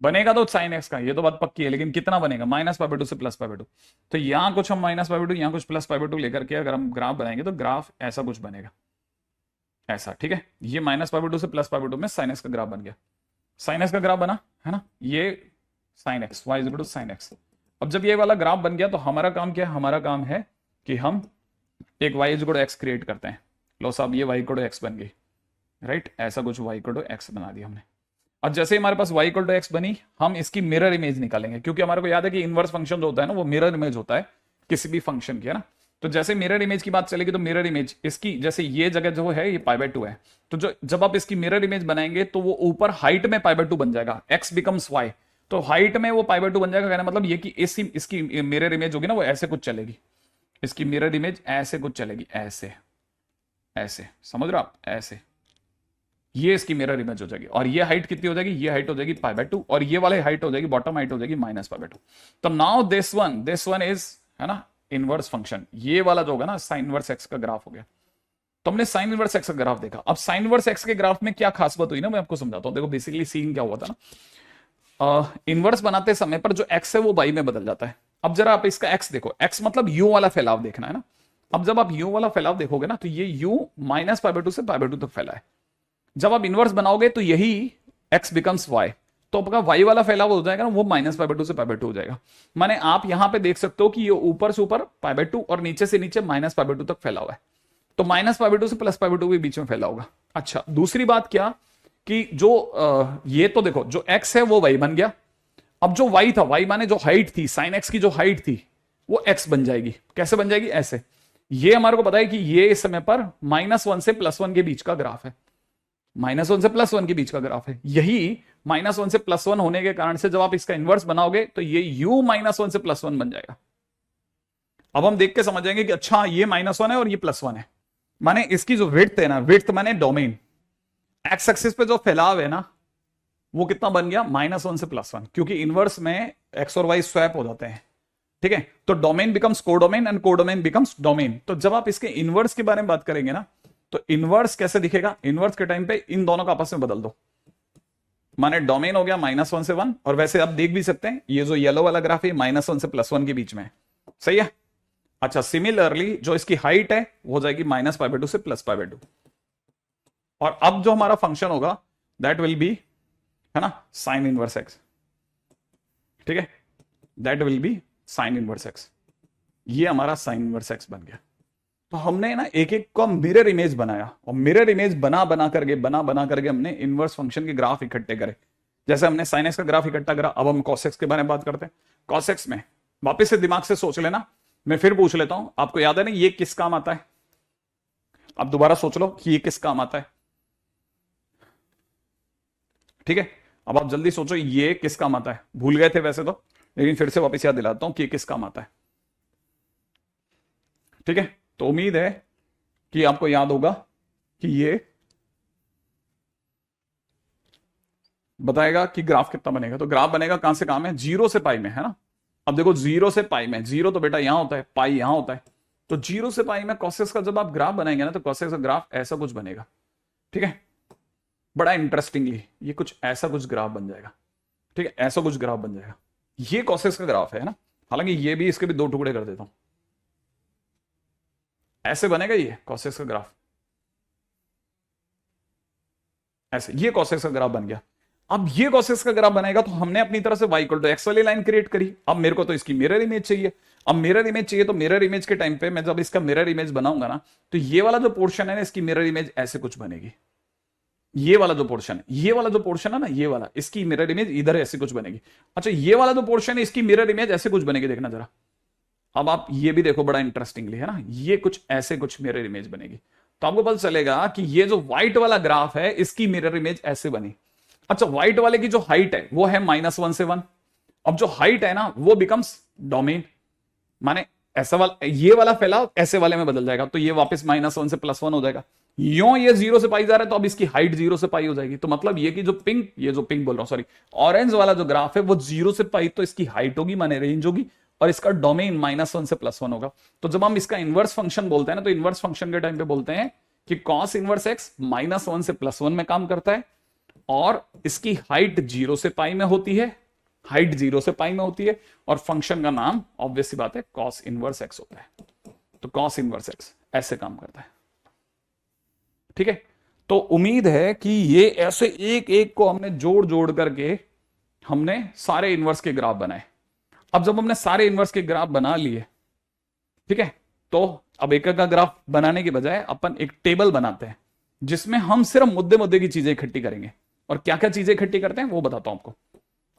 बनेगा तो साइन एक्स का, ये तो बात पक्की है, लेकिन कितना बनेगा, -π/2 से +π/2। तो यहां कुछ हम -π/2, यहां कुछ +π/2 लेकर के अगर हम ग्राफ बनाएंगे तो ग्राफ ऐसा कुछ बनेगा, ऐसा, ठीक है। ये -π/2 से +π/2 में साइन एक्स का ग्राफ बन गया, साइन एक्स का ग्राफ बना, है ना, ये sine x, y is sine x. अब जब ये वाला ग्राफ बन गया तो हमारा काम क्या है, हमारा काम है कि हम एक y इज x क्रिएट करते हैं। लो साहब, ये y इक्वल टू x बन गई, राइट, ऐसा कुछ y इक्वल टू x बना दिया हमने। अब जैसे ही हमारे पास y इक्वल टू x बनी, हम इसकी मिरर इमेज निकालेंगे, क्योंकि हमारे को याद है कि इनवर्स फंक्शन जो होता है ना वो मिरर इमेज होता है किसी भी फंक्शन की, है ना। तो जैसे मिरर इमेज की बात चलेगी, तो मिरर इमेज इसकी, जैसे ये जगह जो है ये π/2 है, तो जो जब आप इसकी मिरर इमेज बनाएंगे तो वो ऊपर हाइट में π/2 बन जाएगा, x बिकम्स y, तो हाइट में वो π/2 बन जाएगा। कहना मतलब ये कि इसकी मिरर इमेज होगी ना वो ऐसे कुछ चलेगी, इसकी मिरर इमेज ऐसे कुछ चलेगी, ऐसे ऐसे, समझ रहे हो आप, ऐसे, ये इसकी मिरर इमेज हो जाएगी। और ये हाइट कितनी हो जाएगी, ये हाइट हो जाएगी π/2, और ये वाली हाइट हो जाएगी, बॉटम हाइट हो जाएगी -π/2। तो नाउ दिस वन इज, है ना, इनवर्स फंक्शन, ये वाला जो होगा ना साइन इनवर्स एक्स का ग्राफ हो गया। तो हमने साइन इनवर्स एक्स का ग्राफ देखा। अब साइन इनवर्स एक्स के ग्राफ में क्या खास बात हुई ना, मैं आपको समझाता हूं। देखो बेसिकली सीन क्या हुआ था ना, इनवर्स बनाते समय पर जो एक्स है वो वाई में बदल जाता है। अब जरा आप इसका एक्स देखो, एक्स मतलब यू वाला फैलाव देखना है ना। अब जब आप यू वाला फैलाव देखोगे ना, तो ये यू माइनस पाई बाय 2 से पाई बाय 2 तक फैला है। जब आप इनवर्स बनाओगे तो यही एक्स बिकम्स वाई, तो आपका वाई वाला फैलाव हो जाएगा ना, वो माइनस पाई बाय 2 से पाई बाय 2 हो जाएगा। माने आप यहां पे देख सकते हो कि ये ऊपर से ऊपर पाई बाय 2 और नीचे से नीचे माइनस पाई बाय 2 तक फैला हुआ है। तो माइनस पाई बाय 2 से प्लस पाई बाय 2 के बीच में फैला होगा। अच्छा, दूसरी बात क्या कि जो ये तो देखो जो एक्स है वो वाई बन गया। अब जो वाई था, वाई माने जो हाइट थी, साइन एक्स की जो हाइट थी वो एक्स बन जाएगी। कैसे बन जाएगी? ऐसे। ये हमारे को पता है कि ये इस समय पर -1 से +1 के बीच का ग्राफ है। -1 से +1 के बीच का ग्राफ है। यही -1 से +1 होने के कारण से जब आप इसका इनवर्स बनाओगे तो ये u -1 से +1 बन जाएगा। अब हम देख के समझ जाएंगे कि अच्छा ये -1 है और ये +1 है। माने इसकी जो विड्थ है ना, विड्थ माने डोमेन, एक्स एक्सिस पे जो फैलाव है ना, वो कितना बन गया? -1 से +1, क्योंकि इनवर्स में एक्स और वाई स्वैप हो जाते हैं। ठीक है, तो domain becomes codomain and codomain becomes domain. तो जब आप इसके इनवर्स के बारे में बात करेंगे ना, तो इनवर्स कैसे दिखेगा? इनवर्स के टाइम पे इन दोनों का आपस में बदल दो, माने डोमेन हो गया -1 से 1। और वैसे आप देख भी सकते हैं ये जो येलो वाला ग्राफ है -1 से +1 के बीच में है। सही है। अच्छा, सिमिलरली जो इसकी हाइट है वो हो जाएगी -π/2 से +π/2। और अब जो हमारा फंक्शन होगा दैट विल बी, है ना, साइन इनवर्स एक्स। ठीक है, that will be sign inverse x. ये हमारा साइन इनवर्स एक्स बन गया। तो हमने ना एक एक को मिरर इमेज बनाया, और मिरर इमेज बना बना करके हमने इनवर्स फंक्शन के ग्राफ इकट्ठे करे। जैसे हमने साइन एक्स का ग्राफ इकट्ठा करा, अब हम कॉस एक्स के बारे में बात करते हैं। कॉस एक्स में वापस से दिमाग से सोच लेना, मैं फिर पूछ लेता हूं, आपको याद है ना ये किस काम आता है? आप दोबारा सोच लो कि ये किस काम आता है। ठीक है, अब आप जल्दी सोचो ये किस काम आता है। भूल गए थे वैसे तो, लेकिन फिर से वापस याद दिलाता हूं कि ये किस काम आता है। ठीक है, तो उम्मीद है कि आपको याद होगा कि ये बताएगा कि ग्राफ कितना बनेगा। तो ग्राफ बनेगा कहां से कहां में? 0 से पाई में, है ना। अब देखो 0 से पाई में, 0 तो बेटा यहां होता है, पाई यहां होता है। तो 0 से पाई में कॉसेक्स का जब आप ग्राफ बनाएंगे ना, तो कॉसेक्स का ग्राफ ऐसा कुछ बनेगा। ठीक है, बड़ा इंटरेस्टिंगली ये कुछ ऐसा कुछ ग्राफ बन जाएगा। ठीक है, ऐसा कुछ ग्राफ बन जाएगा। ये कॉसेक्स का ग्राफ है ना। हालांकि ये भी, इसके भी दो टुकड़े कर देता हूं, ऐसे बनेगा ये कॉसेक्स का ग्राफ। ऐसे ये कॉसेक्स का ग्राफ बन गया। अब ये कॉसेक्स का ग्राफ बनेगा तो हमने अपनी तरह से y इक्वल टू एक्स वाली लाइन क्रिएट करी। अब मेरे को तो इसकी मिरर इमेज चाहिए। अब मिरर इमेज चाहिए तो मिरर इमेज के टाइम पे मैं जब इसका मिरर इमेज बनाऊंगा ना, तो ये वाला जो पोर्शन है ना, इसकी मिरर इमेज ऐसे कुछ बनेगी। ये वाला जो पोर्शन है, ये वाला जो पोर्शन है ना, ये वाला, इसकी मिरर इमेज इधर ऐसे कुछ बनेगी। अच्छा, ये वाला जो पोर्शन है इसकी मिरर इमेज ऐसे कुछ बनेगी, देखना जरा। अब आप ये भी देखो बड़ा इंटरेस्टिंगली, है ना, ये कुछ ऐसे कुछ मिरर इमेज बनेगी। तो आपको पता चलेगा कि ये जो व्हाइट वाला ग्राफ है इसकी मिरर इमेज ऐसे बनी। अच्छा, व्हाइट वाले की जो हाइट है वो है -1 से 1। अब जो हाइट है ना वो बिकम्स डोमेन, माने ऐसा वाला, ये वाला फैलाव ऐसे वाले में बदल जाएगा। तो ये वापस -1 से +1 हो जाएगा। यो ये 0 से पाई जा रहा है तो अब इसकी हाइट 0 से पाई हो जाएगी। तो मतलब ये कि जो पिंक, ये जो पिंक बोल रहा हूं सॉरी, ऑरेंज वाला जो ग्राफ है वो 0 से पाई, तो इसकी हाइट होगी माने रेंज होगी, और इसका डोमेन -1 से +1 होगा। तो जब हम इसका इनवर्स फंक्शन बोलते हैं ना, तो इनवर्स फंक्शन के टाइम पे बोलते हैं कि कॉस इनवर्स एक्स -1 से +1 में काम करता है, और इसकी हाइट 0 से पाई में होती है, हाइट 0 से पाई में होती है, और फंक्शन का नाम ऑब्वियस सी बात है कॉस इनवर्स एक्स होता है। तो कॉस इनवर्स एक्स ऐसे काम करता है। ठीक है, तो उम्मीद है कि ये ऐसे एक एक को हमने जोड़ जोड़ करके हमने सारे इनवर्स के ग्राफ बनाए। अब जब हमने सारे इनवर्स के ग्राफ बना लिए, ठीक है, तो अब एक का ग्राफ बनाने के बजाय अपन एक टेबल बनाते हैं जिसमें हम सिर्फ मुद्दे मुद्दे की चीजें इकट्ठी करेंगे। और क्या क्या चीजें इकट्ठी करते हैं वो बताता हूं आपको।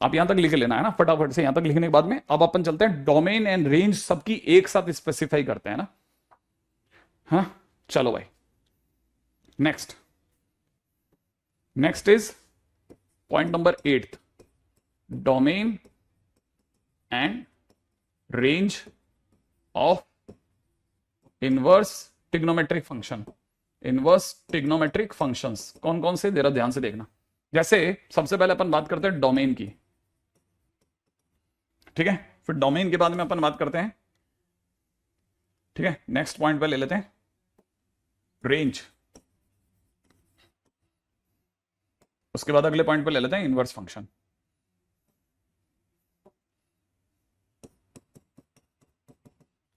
आप यहां तक लिख लेना है ना फटाफट से। यहां तक लिखने के बाद में अब अपन चलते हैं डोमेन एंड रेंज सबकी एक साथ स्पेसिफाई करते हैं ना। हाँ चलो भाई, next is point number 8, domain and range of inverse trigonometric function. Inverse trigonometric functions कौन कौन से, जरा ध्यान से देखना। जैसे सबसे पहले अपन बात करते हैं डोमेन की, ठीक है, फिर डोमेन के बाद में अपन बात करते हैं, ठीक है, नेक्स्ट पॉइंट पे ले लेते हैं रेंज। उसके बाद अगले पॉइंट पे ले लेते हैं इनवर्स फंक्शन।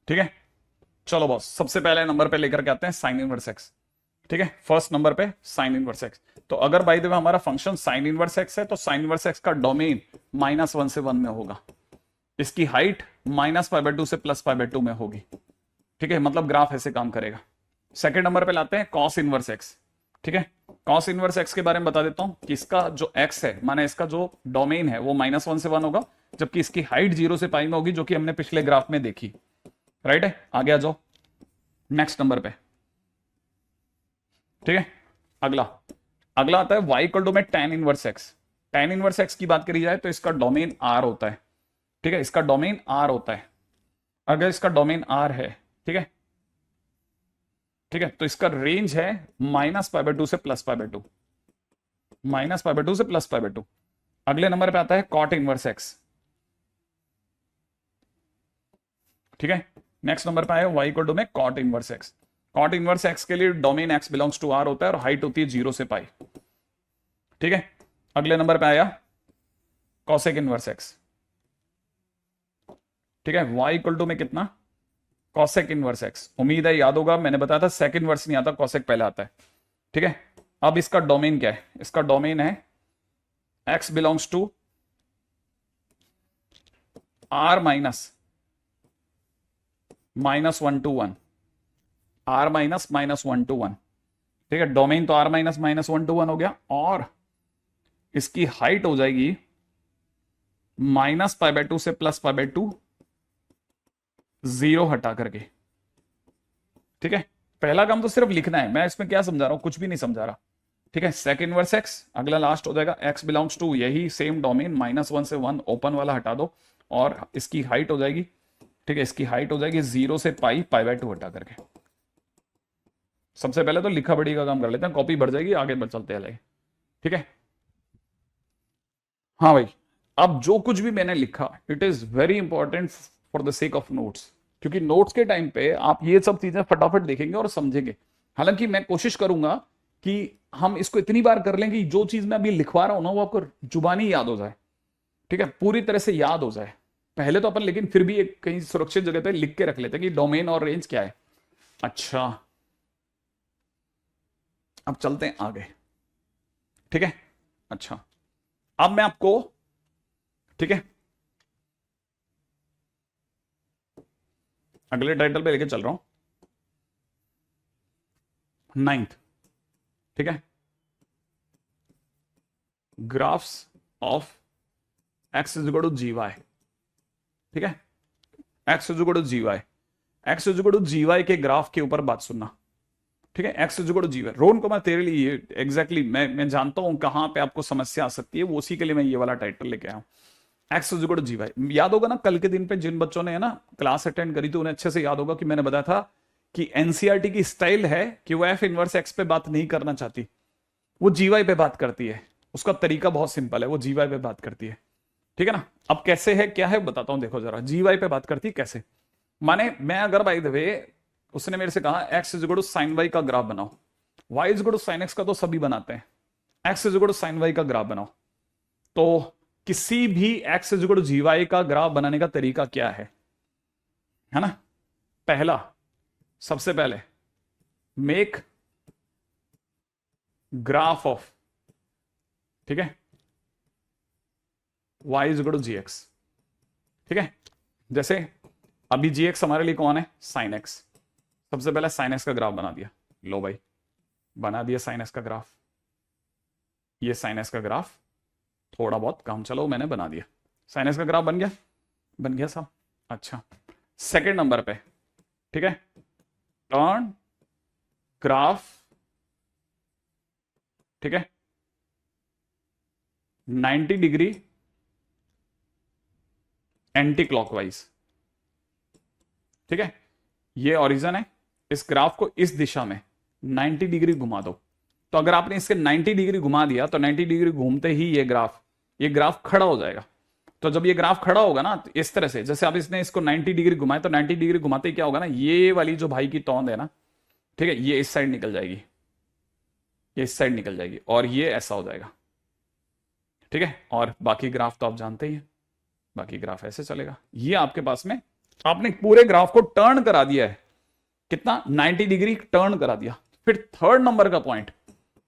ठीक है, चलो बॉस, सबसे पहले नंबर पे लेकर के आते हैं साइन इनवर्स एक्स। ठीक है, फर्स्ट नंबर पे साइन इनवर्स एक्स। तो अगर बाय द वे हमारा फंक्शन साइन इनवर्स एक्स है तो साइन इनवर्स एक्स का डोमेन -1 से 1 में होगा, इसकी हाइट -π/2 से +π/2 में होगी। ठीक है, मतलब ग्राफ ऐसे काम करेगा। सेकंड नंबर पे लाते हैं कॉस इनवर्स एक्स। ठीक है, कॉस इनवर्स एक्स के बारे में बता देता हूं कि इसका जो एक्स है, माने इसका जो डोमेन है वो -1 से 1 होगा, जबकि इसकी हाइट 0 से पाई में होगी, जो कि हमने पिछले ग्राफ में देखी। राइट है, आगे आ जाओ नेक्स्ट नंबर पे। ठीक है, अगला आता है y इक्वल टू में tan inverse x. tan inverse x की बात करी जाए तो इसका डोमेन r होता है। ठीक है, इसका डोमेन r होता है। अगर इसका डोमेन r है, ठीक है, तो इसका रेंज है -π/2 से +π/2, -π/2 से +π/2। अगले नंबर पे आता है cot इनवर्स एक्स। ठीक है, नेक्स्ट नंबर पे आया y इक्वल टू में cot inverse x. cot inverse x के लिए domain x belongs to r होता है और हाइट होती है 0 से पाई। ठीक है, अगले नंबर पे आया cosec इनवर्स एक्स। ठीक है, y इक्वल टू में कितना, cosec इनवर्स एक्स। उम्मीद है याद होगा, मैंने बताया था सेक इनवर्स नहीं आता, cosec पहले आता है। ठीक है, अब इसका डोमेन क्या है, इसका डोमेन है x belongs to r -1 to 1, r -1 to 1। ठीक है, डोमेन तो r -1 to 1 हो गया, और इसकी हाइट हो जाएगी -π/2 से +π/2, 0 हटा करके। ठीक है, पहला काम तो सिर्फ लिखना है, मैं इसमें क्या समझा रहा हूं, कुछ भी नहीं समझा रहा। ठीक है, सेक इनवर्स एक्स, अगला लास्ट हो जाएगा x बिलोंग्स टू यही सेम डोमेन -1 से 1, ओपन वाला हटा दो, और इसकी हाइट हो जाएगी, ठीक है, इसकी हाइट हो जाएगी 0 से π/2 हटा करके। सबसे पहले तो लिखा पढ़ी का काम कर लेते हैं, कॉपी भर जाएगी, आगे बढ़ चलते हैं। ठीक है, हाँ भाई, अब जो कुछ भी मैंने लिखा it is very important for the sake of notes, क्योंकि नोट्स के टाइम पे आप ये सब चीजें फटाफट देखेंगे और समझेंगे। हालांकि मैं कोशिश करूंगा कि हम इसको इतनी बार कर लें कि जो चीज मैं अभी लिखवा रहा हूं ना वो आपको जुबानी याद हो जाए। ठीक है, पूरी तरह से याद हो जाए। पहले तो अपन लेकिन फिर भी एक कहीं सुरक्षित जगह पे लिख के रख लेते हैं कि डोमेन और रेंज क्या है। अच्छा, अब चलते हैं आगे। ठीक है, अच्छा, अब मैं आपको, ठीक है, अगले टाइटल पे लेके चल रहा हूं, 9th। ठीक है, graphs of x is equal to g y. ठीक है, x is equal to g y, x is equal to g y के ग्राफ के ऊपर बात सुनना। ठीक है, x is equal to g y. Rohan Kumar तेरे लिए एग्जैक्टली मैं जानता हूं कहां पे आपको समस्या आ सकती है, वो उसी के लिए मैं ये वाला टाइटल लेके आया हूं, x is equal to g y. याद होगा ना, कल के दिन पे जिन बच्चों ने है ना क्लास अटेंड करी थी उन्हें अच्छे से याद होगा कि मैंने बताया था कि एनसीईआरटी की स्टाइल है कि वो एफ इनवर्स एक्स पे बात नहीं करना चाहती, वो जीवाई पे बात करती है। उसका तरीका बहुत सिंपल है, वो जीवाई पे बात करती है। ठीक है ना, अब कैसे है क्या है बताता हूं, देखो जरा, जीवाई पे बात करती है कैसे। माने मैं अगर बाय द वे उसने मेरे से कहा x is equal to sine y का ग्राफ बनाओ, y is equal to sine x का तो सभी बनाते हैं, x is equal to sine y का ग्राफ बनाओ, तो किसी भी x is equal to g y का ग्राफ बनाने का तरीका क्या है ना। पहला, सबसे पहले मेक ग्राफ ऑफ, ठीक है, y is equal to g x. ठीक है, जैसे अभी जी एक्स हमारे लिए कौन है, साइन एक्स। सबसे पहले साइन एक्स का ग्राफ बना दिया, लो भाई बना दिया साइन एक्स का ग्राफ, ये साइन एक्स का ग्राफ, थोड़ा बहुत काम चलो मैंने बना दिया, साइन एक्स का ग्राफ बन गया साहब। अच्छा, सेकंड नंबर पे, ठीक है, टर्न ग्राफ, ठीक है, 90 डिग्री एंटी क्लॉकवाइज। ठीक है, ये ओरिजिन है, इस ग्राफ को इस दिशा में 90 डिग्री घुमा दो। तो अगर आपने इसके 90 डिग्री घुमा दिया तो 90 डिग्री घूमते ही ये ग्राफ खड़ा हो जाएगा। तो जब ये ग्राफ खड़ा होगा ना, तो इस तरह से जैसे आप इसने इसको 90 डिग्री घुमाए, तो 90 डिग्री घुमाते ही क्या होगा ना, ये वाली जो भाई की तौंद है ना, ठीक है, ये इस साइड निकल जाएगी, ये इस साइड निकल जाएगी, और ये ऐसा हो जाएगा। ठीक है, और बाकी ग्राफ तो आप जानते ही हैं, बाकी ग्राफ ऐसे चलेगा। ये आपके पास में आपने पूरे ग्राफ को टर्न करा दिया है, कितना 90 डिग्री टर्न करा दिया। फिर थर्ड नंबर का पॉइंट,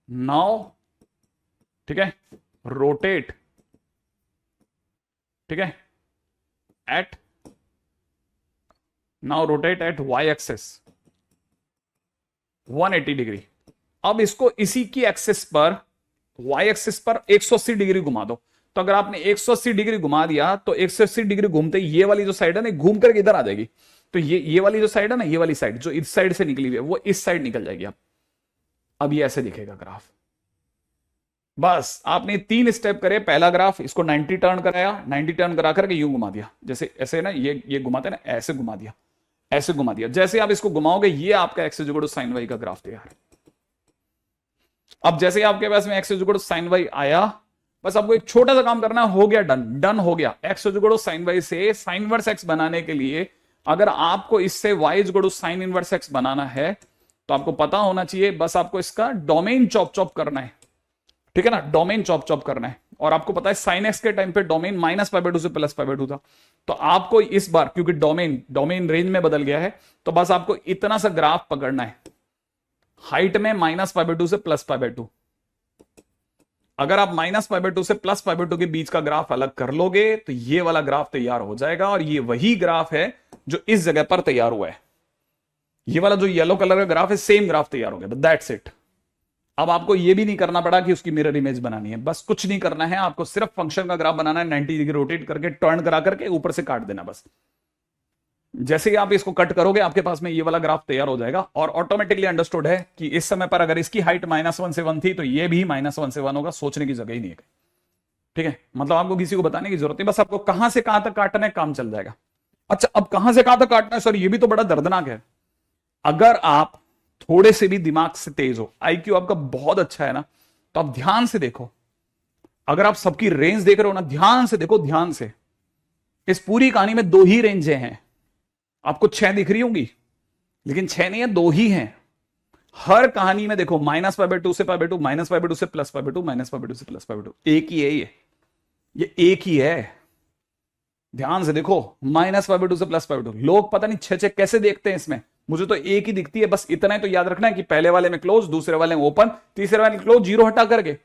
नाउ ठीक है रोटेट, ठीक है at, now rotate at y axis 180 degree. अब इसको इसी की एक्सेस पर, वाई एक्सेस पर 180 डिग्री घुमा दो। तो अगर आपने 180 डिग्री घुमा दिया तो 180 डिग्री घूमते ये वाली जो साइड है ना घूम करके इधर आ जाएगी। तो ये वाली जो साइड है ना, ये वाली साइड जो इस साइड से निकली हुई है वो इस साइड निकल जाएगी। अब ये ऐसे दिखेगा ग्राफ। बस आपने 3 स्टेप करे। पहला ग्राफ, इसको 90 टर्न कराया, 90 टर्न करा करके यूं घुमा दिया, जैसे ऐसे ना ये घुमाते ना, ऐसे घुमा दिया, ऐसे घुमा दिया। जैसे आप इसको घुमाओगे ये आपका x is equal to sine y का ग्राफ तैयार है। अब जैसे आपके पास में x is equal to sine y आया, बस आपको एक छोटा सा काम करना है, हो गया, डन हो गया। X is equal to sine Y से साइन इनवर्स एक्स बनाने के लिए अगर आपको इससे Y is equal to sine inverse X बनाना है तो आपको पता होना चाहिए, बस आपको इसका डोमेन चॉप चॉप करना है। ठीक है ना, डोमेन चॉप चॉप करना है। और आपको पता है साइन एक्स के टाइम पे डोमेन -π/2 से +π/2 था। तो आपको इस बार क्योंकि डोमेन रेंज में बदल गया है, तो बस आपको इतना सा ग्राफ पकड़ना है, हाइट में -π/2 से +π/2। अगर आप -π/2 से +π/2 के बीच का ग्राफ अलग कर लोगे तो ये वाला ग्राफ तैयार हो जाएगा। और ये वही ग्राफ है जो इस जगह पर तैयार हुआ है। ये वाला जो येलो कलर का ग्राफ है, सेम ग्राफ तैयार हो गया। That's it. अब आपको ये भी नहीं करना पड़ा कि उसकी मिरर इमेज बनानी है, बस कुछ नहीं करना है, आपको सिर्फ फंक्शन का ग्राफ बनाना है, 90 डिग्री रोटेट करके टर्न करा करके ऊपर से काट देना बस। जैसे ही आप इसको कट करोगे आपके पास में ये वाला ग्राफ तैयार हो जाएगा। और ऑटोमेटिकली अंडरस्टूड है कि इस समय पर अगर इसकी हाइट -1 से 1 थी तो ये भी -1 से 1 होगा, सोचने की जगह ही नहीं है। ठीक है, मतलब आपको किसी को बताने की जरूरत नहीं, बस आपको कहां से कहां तक काटना है, काम चल जाएगा। अच्छा, अब कहां से कहां तक काटना है, सर ये भी तो बड़ा दर्दनाक है। अगर आप थोड़े से भी दिमाग से तेज हो, आईक्यू आपका बहुत अच्छा है ना, तो आप ध्यान से देखो। अगर आप सबकी रेंज देख रहे हो ना, ध्यान से देखो, ध्यान से। इस पूरी कहानी में 2 ही रेंजें हैं। आपको 6 दिख रही होंगी, लेकिन 6 नहीं है, 2 ही हैं। हर कहानी में देखो -π/2 से π/2, -π/2 से +π/2, -π/2 से +π/2, एक ही है ये एक ही है। ध्यान से देखो, -π/2 से +π/2। लोग पता नहीं 6 कैसे देखते हैं इसमें, मुझे तो एक ही दिखती है। बस इतना ही तो याद रखना है कि पहले वाले में क्लोज, दूसरे वाले में ओपन, तीसरे वाले में क्लोज, 0 हटा करके।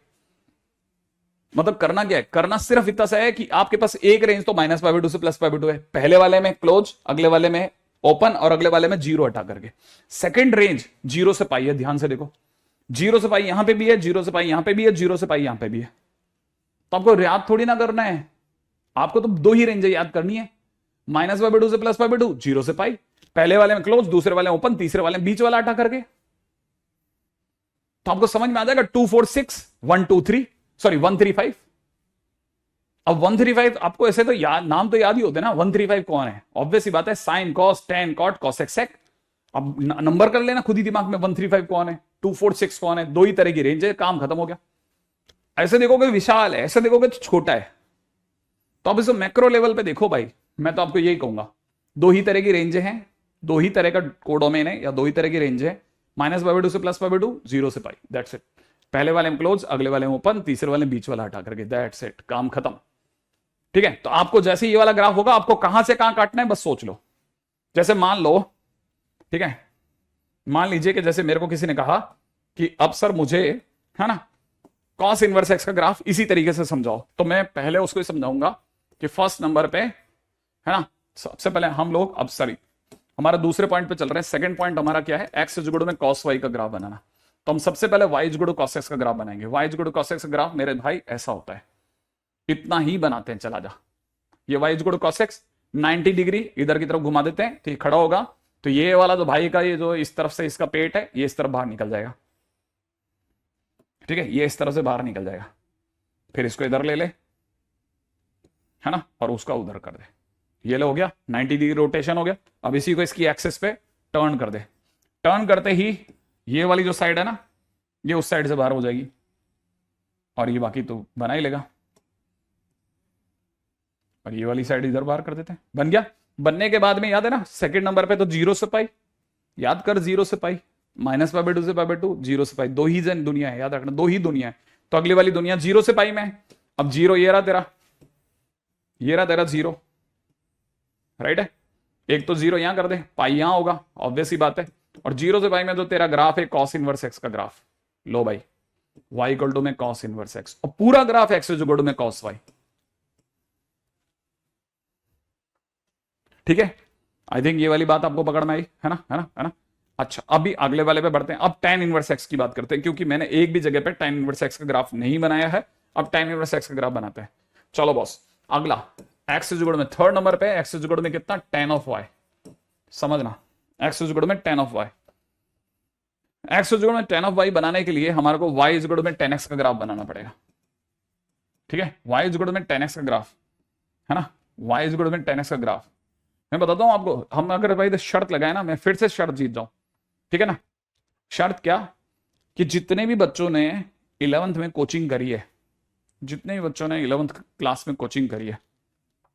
मतलब करना क्या है, करना सिर्फ इतना सा है कि आपके पास एक रेंज तो -π/2 से +π/2 है, पहले वाले में क्लोज, अगले वाले में ओपन, और अगले वाले में 0 हटा करके। सेकंड रेंज 0 से पाई है, ध्यान से देखो, 0 से पाई यहां पे भी है, 0 से पाई यहां पे भी है, 0 से पाई यहां पे भी है। तो आपको याद थोड़ी ना करना है, आपको तो 2 ही रेंज याद करनी है, -π/2 से +π/2, 0 से पाई, पहले वाले में क्लोज, दूसरे वाले में ओपन, तीसरे वाले में बीच वाला हटा करके। तो आपको समझ में आ जाएगा 2 4 6 1 2 3 सॉरी 135। अब 135 आपको ऐसे तो याद, नाम तो याद ही होते ना। 135 कौन है, ऑब्वियस ही बात है, sine cos tan cot cosec sec. अब नंबर कर लेना खुद ही दिमाग में, 135 कौन है, 2 4 6 कौन है। 2 ही तरह की रेंज है, काम खत्म हो गया। ऐसे देखोगे विशाल है, ऐसे देखोगे तो छोटा है। तो अब इसे मैक्रो लेवल पे देखो भाई, मैं तो आपको यही कहूंगा, 2 ही तरह की रेंज हैं, 2 ही तरह का कोडोमेन है, या 2 ही तरह की रेंज है, -π/2 से +π/2, 0 से पाई, दैट्स इट। पहले वाले में क्लोज, अगले वाले में ओपन, तीसरे वाले में बीच वाला हटा करके, दैट्स इट, काम खत्म। ठीक है, तो आपको जैसे ये वाला ग्राफ होगा, आपको कहां से कहां काटना है बस सोच लो। जैसे मान लो, ठीक है, मान लीजिए कि जैसे मेरे को किसी ने कहा कि अब सर मुझे, है ना, कॉस इनवर्स एक्स का ग्राफ इसी तरीके से समझाओ, तो मैं पहले उसको ही समझाऊंगा कि फर्स्ट नंबर पे, है ना, सबसे पहले हम लोग, अब सॉरी हमारा दूसरे पॉइंट पे चल रहे हैं। सेकंड पॉइंट हमारा क्या है, एक्स इज इक्वल टू में कॉस वाई का ग्राफ बनाना। तो हम सबसे पहले y is equal to cos x का ग्राफ बनाएंगे। Y is equal to cos x का ग्राफ मेरे भाई ऐसा होता है, इतना ही बनाते हैं, चला जा। ये y is equal to cos x 90 degree इधर की तरफ घुमा देते हैं, तो ये खड़ा होगा, तो ये वाला जो भाई का ये जो इस तरफ से इसका पेट है, ये इस तरफ बाहर निकल जाएगा। ठीक है, ये इस तरफ से बाहर निकल जाएगा। फिर इसको इधर ले ले, है ना, और उसका उधर कर दे। ये ले हो गया, 90 डिग्री रोटेशन हो गया। अब इसी को इसकी एक्सेस पे टर्न कर दे। टर्न करते ही ये वाली जो साइड है ना, ये उस साइड से बाहर हो जाएगी, और ये बाकी तो बना ही लेगा। और ये वाली साइड इधर बाहर कर देते हैं, बन गया। बनने के बाद में याद है ना, सेकंड नंबर पे तो 0 से पाई, याद कर 0 से पाई, -π/2 से π/2, 0 से पाई, दो ही जन दुनिया है, याद रखना, दो ही दुनिया है। तो अगली वाली दुनिया 0 से पाई में है। अब 0 ये रहा तेरा, ये रहा तेरा 0, राइट है। एक तो 0 यहां कर दे, पाई यहां होगा, ऑब्वियस ही बात है। और 0 से पाई में जो तेरा ग्राफ है कॉस इनवर्स एक्स का ग्राफ, लो भाई, y इक्वल टू में कॉस इनवर्स एक्स, और पूरा ग्राफ एक्स इक्वल टू में कॉस वाई। ठीक है, आई थिंक ये वाली बात आपको पकड़ में आई है ना, है ना, है ना। अच्छा, अभी अगले वाले पे बढ़ते हैं। अब tan इनवर्स एक्स की बात करते हैं, क्योंकि मैंने एक भी जगह पे tan इनवर्स एक्स का ग्राफ नहीं बनाया है। अब tan इनवर्स एक्स का ग्राफ बनाते हैं। चलो बॉस, अगला एक्स इज इक्वल में थर्ड नंबर पे एक्स इज इक्वल में कितना, tan ऑफ वाई। समझना, एक्स इज इक्वल में tan of y, x is equal में tan ऑफ वाई बनाने के लिए हमारे को y इज इक्वल में tan x का ग्राफ बनाना पड़ेगा। ठीक है, y इज इक्वल में tan x का ग्राफ, है ना, y इज इक्वल में tan x का ग्राफ। मैं बताता हूं आपको, हम अगर भाई शर्त लगाए ना, मैं फिर से शर्त जीत जाऊं, ठीक है ना। शर्त क्या, कि जितने भी बच्चों ने 11th में कोचिंग करी है, जितने भी बच्चों ने 11th क्लास में कोचिंग करी है,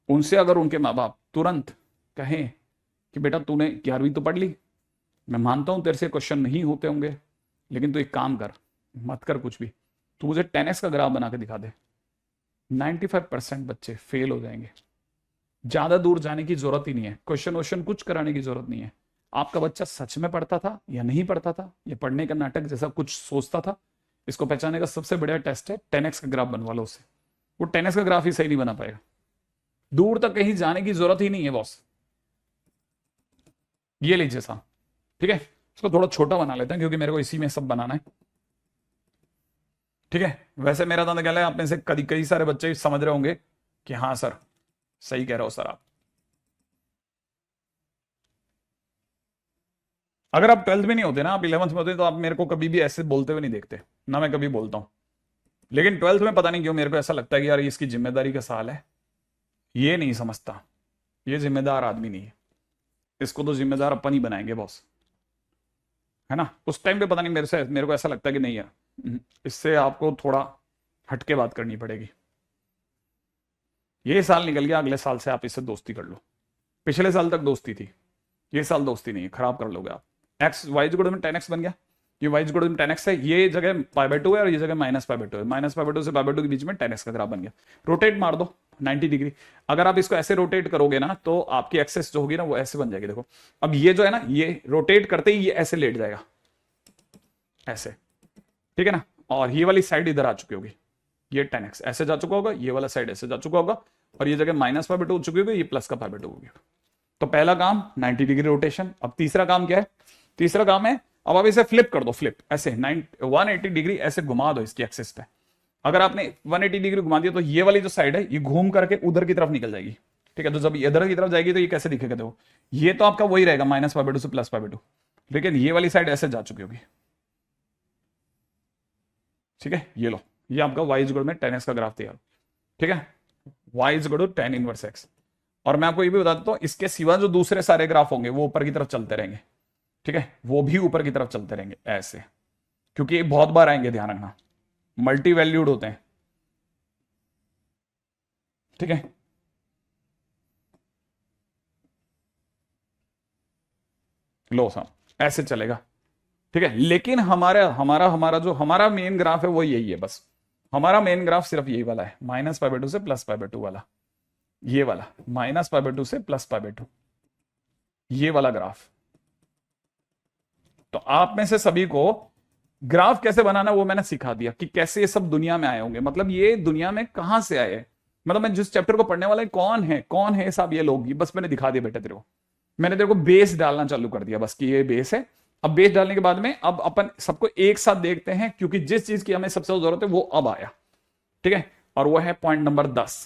उनसे अगर उनके माँ बाप तुरंत कहें कि बेटा तूने 11वीं तो पढ़ ली, मैं मानता हूं तेरे से क्वेश्चन नहीं होते होंगे, लेकिन तू एक काम कर, मत कर कुछ भी, तू मुझे 10x का ग्राफ बना के दिखा दे, 95% बच्चे फेल हो जाएंगे। ज्यादा दूर जाने की जरूरत ही नहीं है, क्वेश्चन वोश्चन कुछ कराने की जरूरत नहीं है। आपका बच्चा सच में पढ़ता था या नहीं पढ़ता था, या पढ़ने का नाटक जैसा कुछ सोचता था, इसको पहचानने का सबसे बढ़िया टेस्ट है 10x का ग्राफ बनवा लो उसे। वो 10x का ग्राफ ही सही नहीं बना पाएगा, दूर तक कहीं जाने की जरूरत ही नहीं है बॉस। ये लीजिए साहब, ठीक है, इसको थोड़ा छोटा बना लेते हैं क्योंकि मेरे को इसी में सब बनाना है। ठीक है, वैसे मेरा तो ख्याल है आप में से कई कई सारे बच्चे समझ रहे होंगे कि हाँ सर, सही कह रहे हो सर आप। अगर आप 12th में नहीं होते ना, आप 11th में होते, तो आप मेरे को कभी भी ऐसे बोलते हुए नहीं देखते ना, मैं कभी बोलता हूं। लेकिन 12th में पता नहीं क्यों मेरे को ऐसा लगता है कि यार ये इसकी जिम्मेदारी का साल है, ये नहीं समझता, ये जिम्मेदार आदमी नहीं है, इसको तो जिम्मेदार अपन ही बनाएंगे बॉस, है ना। उस टाइम पे पता नहीं मेरे को ऐसा लगता है कि नहीं यार, इससे आपको थोड़ा हटके बात करनी पड़ेगी। ये साल निकल गया, अगले साल से आप इससे दोस्ती कर लो। पिछले साल तक दोस्ती थी, ये साल दोस्ती नहीं है, खराब कर लोगे आप। एक्स वाई गुड में 10x बन गया, ये वाई गुड में 10x है, ये जगह π/2 है और ये जगह -π/2 है, -π/2 से π/2 के बीच में 10x का ग्राफ बन गया। रोटेट मार दो 90 डिग्री। अगर आप इसको ऐसे रोटेट करोगे ना, तो आपकी एक्सेस जो होगी ना वो ऐसे बन जाएगी। देखो अब ये जो है ना, ये रोटेट करते ही ये ऐसे लेट जाएगा, ऐसे, ठीक है ना। और ये वाली साइड इधर आ चुकी होगी, ये 10x ऐसे जा चुका होगा, ये वाला साइड ऐसे जा चुका होगा, और ये जगह -π/2 हो चुकी होगी, ये प्लस का π/2 होगी। तो पहला काम 90 डिग्री रोटेशन। अब तीसरा काम क्या है, तीसरा काम है, अब आप इसे फ्लिप कर दो, फ्लिप ऐसे 180 डिग्री ऐसे घुमा दो इसकी एक्सिस पे। अगर आपने 180 डिग्री घुमा दिया तो ये वाली जो साइड है ये घूम करके उधर की तरफ निकल जाएगी। ठीक है, तो जब इधर की तरफ जाएगी तो ये कैसे दिखेगा, देखो ये तो आपका वही रहेगा -π/2 से +π/2, लेकिन ये वाली साइड ऐसे जा चुकी होगी। ठीक है, ये लो, ये आपका y इज इक्वल में 10x का ग्राफ तैयार। ठीक है, y is equal to tan inverse x। और मैं आपको ये भी बता देता हूं, इसके सिवा जो दूसरे सारे ग्राफ होंगे वो ऊपर की तरफ चलते रहेंगे। ठीक है, वो भी ऊपर की तरफ चलते रहेंगे ऐसे, क्योंकि ये बहुत बार आएंगे, ध्यान रखना, मल्टी वैल्यूड होते हैं। ठीक है, लो साहब, ऐसे चलेगा। ठीक है, लेकिन हमारा हमारा हमारा जो हमारा मेन ग्राफ है वो यही है बस। हमारा मेन ग्राफ सिर्फ यही वाला है, -π/2 से +π/2 वाला, ये वाला -π/2 से +π/2, ये वाला ग्राफ। तो आप में से सभी को ग्राफ कैसे बनाना वो मैंने सिखा दिया, कि कैसे ये सब दुनिया में आए होंगे, मतलब ये दुनिया में कहां से आए, मतलब मैं जिस चैप्टर को पढ़ने वाला है कौन है साहब ये लोग, ये बस मैंने दिखा दिया बेटा तेरे को। मैंने तेरे को बेस डालना चालू कर दिया बस, कि ये बेस है। अब बेस डालने के बाद में अब अपन सबको एक साथ देखते हैं, क्योंकि जिस चीज की हमें सबसे ज्यादा जरूरत है वो अब आया। ठीक है, और वो है पॉइंट नंबर 10।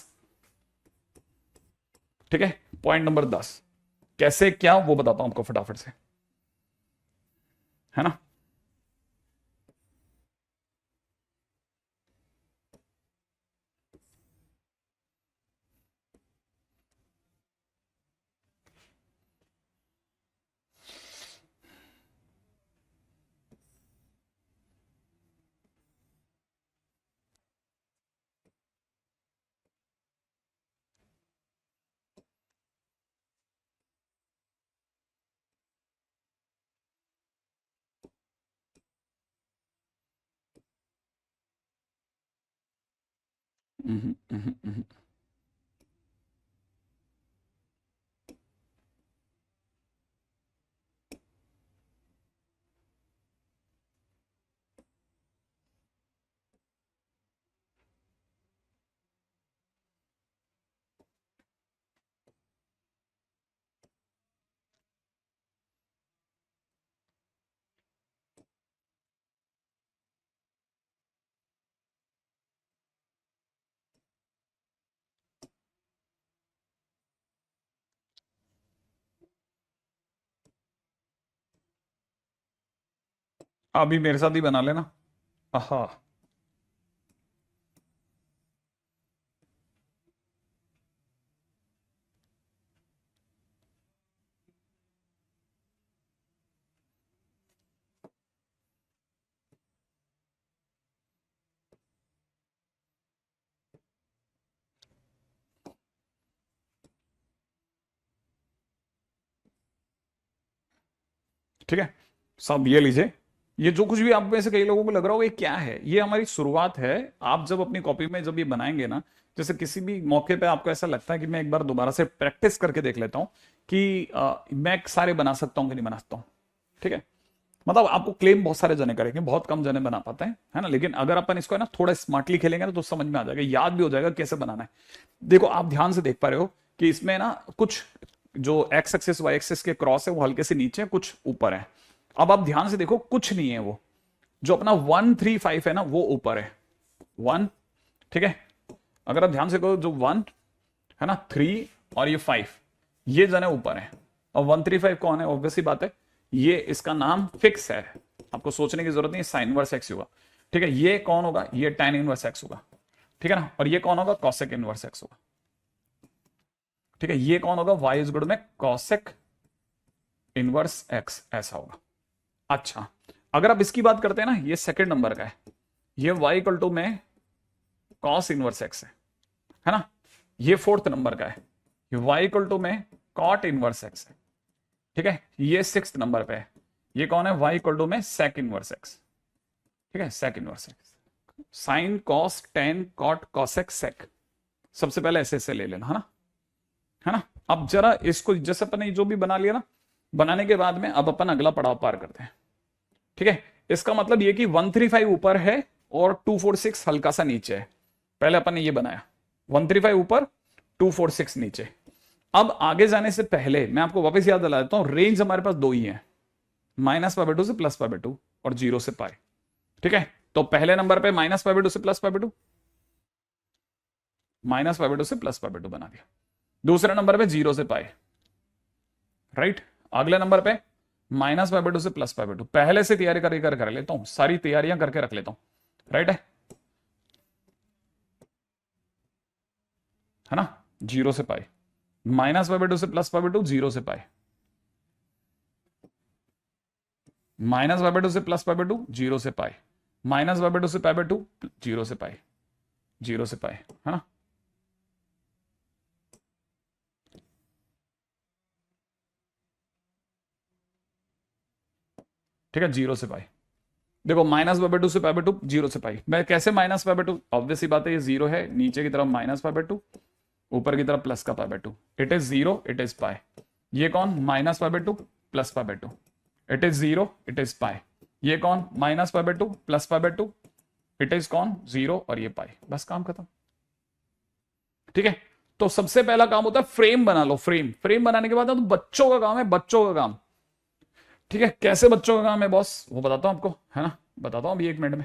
ठीक है, पॉइंट नंबर 10 कैसे क्या वो बताता हूं आपको फटाफट से, है ना। हम्म, हम्म, हम्म। अभी मेरे साथ ही बना लेना। हाँ, ठीक है। सब ये लीजिए। ये जो कुछ भी आप में से कई लोगों को लग रहा होगा ये क्या है, ये हमारी शुरुआत है। आप जब अपनी कॉपी में जब ये बनाएंगे ना, जैसे किसी भी मौके पे आपको ऐसा लगता है कि मैं एक बार दोबारा से प्रैक्टिस करके देख लेता हूं कि मैं सारे बना सकता हूं कि नहीं बना सकता हूं। ठीक है। मतलब आपको क्लेम बहुत सारे जने करेंगे, बहुत कम जने बना पाते हैं, है ना। लेकिन अगर अपन इसको है ना थोड़ा स्मार्टली खेलेंगे ना तो समझ में आ जाएगा, याद भी हो जाएगा कैसे बनाना है। देखो आप ध्यान से देख पा रहे हो कि इसमें ना कुछ जो एक्स एक्सिस वाई एक्सिस के क्रॉस है वो हल्के से नीचे, कुछ ऊपर है। अब आप ध्यान से देखो, कुछ नहीं है वो। जो अपना 1 3 5 है ना वो ऊपर है। 1, ठीक है। अगर आप ध्यान से देखो, जो 1 है ना, 3 और ये 5, ये जने ऊपर है। और 1 3 5 कौन है? ऑब्वियसली बात है, ये इसका नाम फिक्स है, आपको सोचने की जरूरत नहीं, साइन इनवर्स एक्स होगा। ठीक है। ये कौन होगा? ये tan इनवर्स एक्स होगा। ठीक है ना। और ये कौन होगा? कॉसेक इनवर्स एक्स होगा। ठीक है। ये कौन होगा? y इज गुड में कॉसेक इनवर्स एक्स, ऐसा होगा। अच्छा, अगर आप इसकी बात करते हैं ना, ये सेकंड नंबर का है, ये y इक्वल टू में कॉस इनवर्स एक्स है ना। ये फोर्थ नंबर का है, ये y इक्वल टू में कॉट इनवर्स एक्स है। ठीक है। ये सिक्स्थ नंबर पे है, ये कौन है? y इक्वल टू में सेक इनवर्स एक्स। ठीक है, sec inverse x. Sine cos tan cot cosec sec, सबसे पहले ऐसे ले लेना, है ना। है ना। अब जरा इसको जैसे अपन ने जो भी बना लिया ना, बनाने के बाद में अब अपन अगला पड़ाव पार करते हैं। ठीक है। इसका मतलब ये कि 1 3 5 ऊपर है और 2 4 6 हल्का सा नीचे है। पहले अपन ने ये बनाया, 1 3 5 ऊपर, 2 4 6 नीचे। अब आगे जाने से पहले मैं आपको वापस याद दिला देता हूं, रेंज हमारे पास दो ही है, -π/2 से +π/2 और 0 से पाई। ठीक है। तो पहले नंबर पे -π/2 से +π/2, -π/2 से +π/2 बना दिया। दूसरे नंबर पे 0 से पाई, राइट। अगले नंबर पे -π/2 से +π/2। पहले से तैयारी कर लेता हूं, सारी तैयारियां करके रख लेता हूं, राइट है ना। 0 से पाई, -π/2 से +π/2, 0 से पाई, -π/2 से +π/2, 0 से पाई, -π/2 से π/2, 0 से पाई, 0 से पाई, है ना। ठीक है। 0 से पाई। देखो -π/2 से π/2, 0 से पाई। मैं कैसे -π/2? ऑब्वियसली बात है, ये 0 है, नीचे की तरफ -π/2, ऊपर की तरफ प्लस का π/2। It is 0, it is pi. ये कौन? -π/2 +π/2। It is 0, it is pi. ये कौन? -π/2 +π/2। इट इज कौन? 0 और ये पाई। बस काम खत्म। ठीक है। तो सबसे पहला काम होता है फ्रेम बना लो। फ्रेम बनाने के बाद तो बच्चों का काम है, बच्चों का काम। ठीक है। कैसे बच्चों का काम है बॉस, वो बताता हूं आपको, है ना। बताता हूं अभी 1 मिनट में,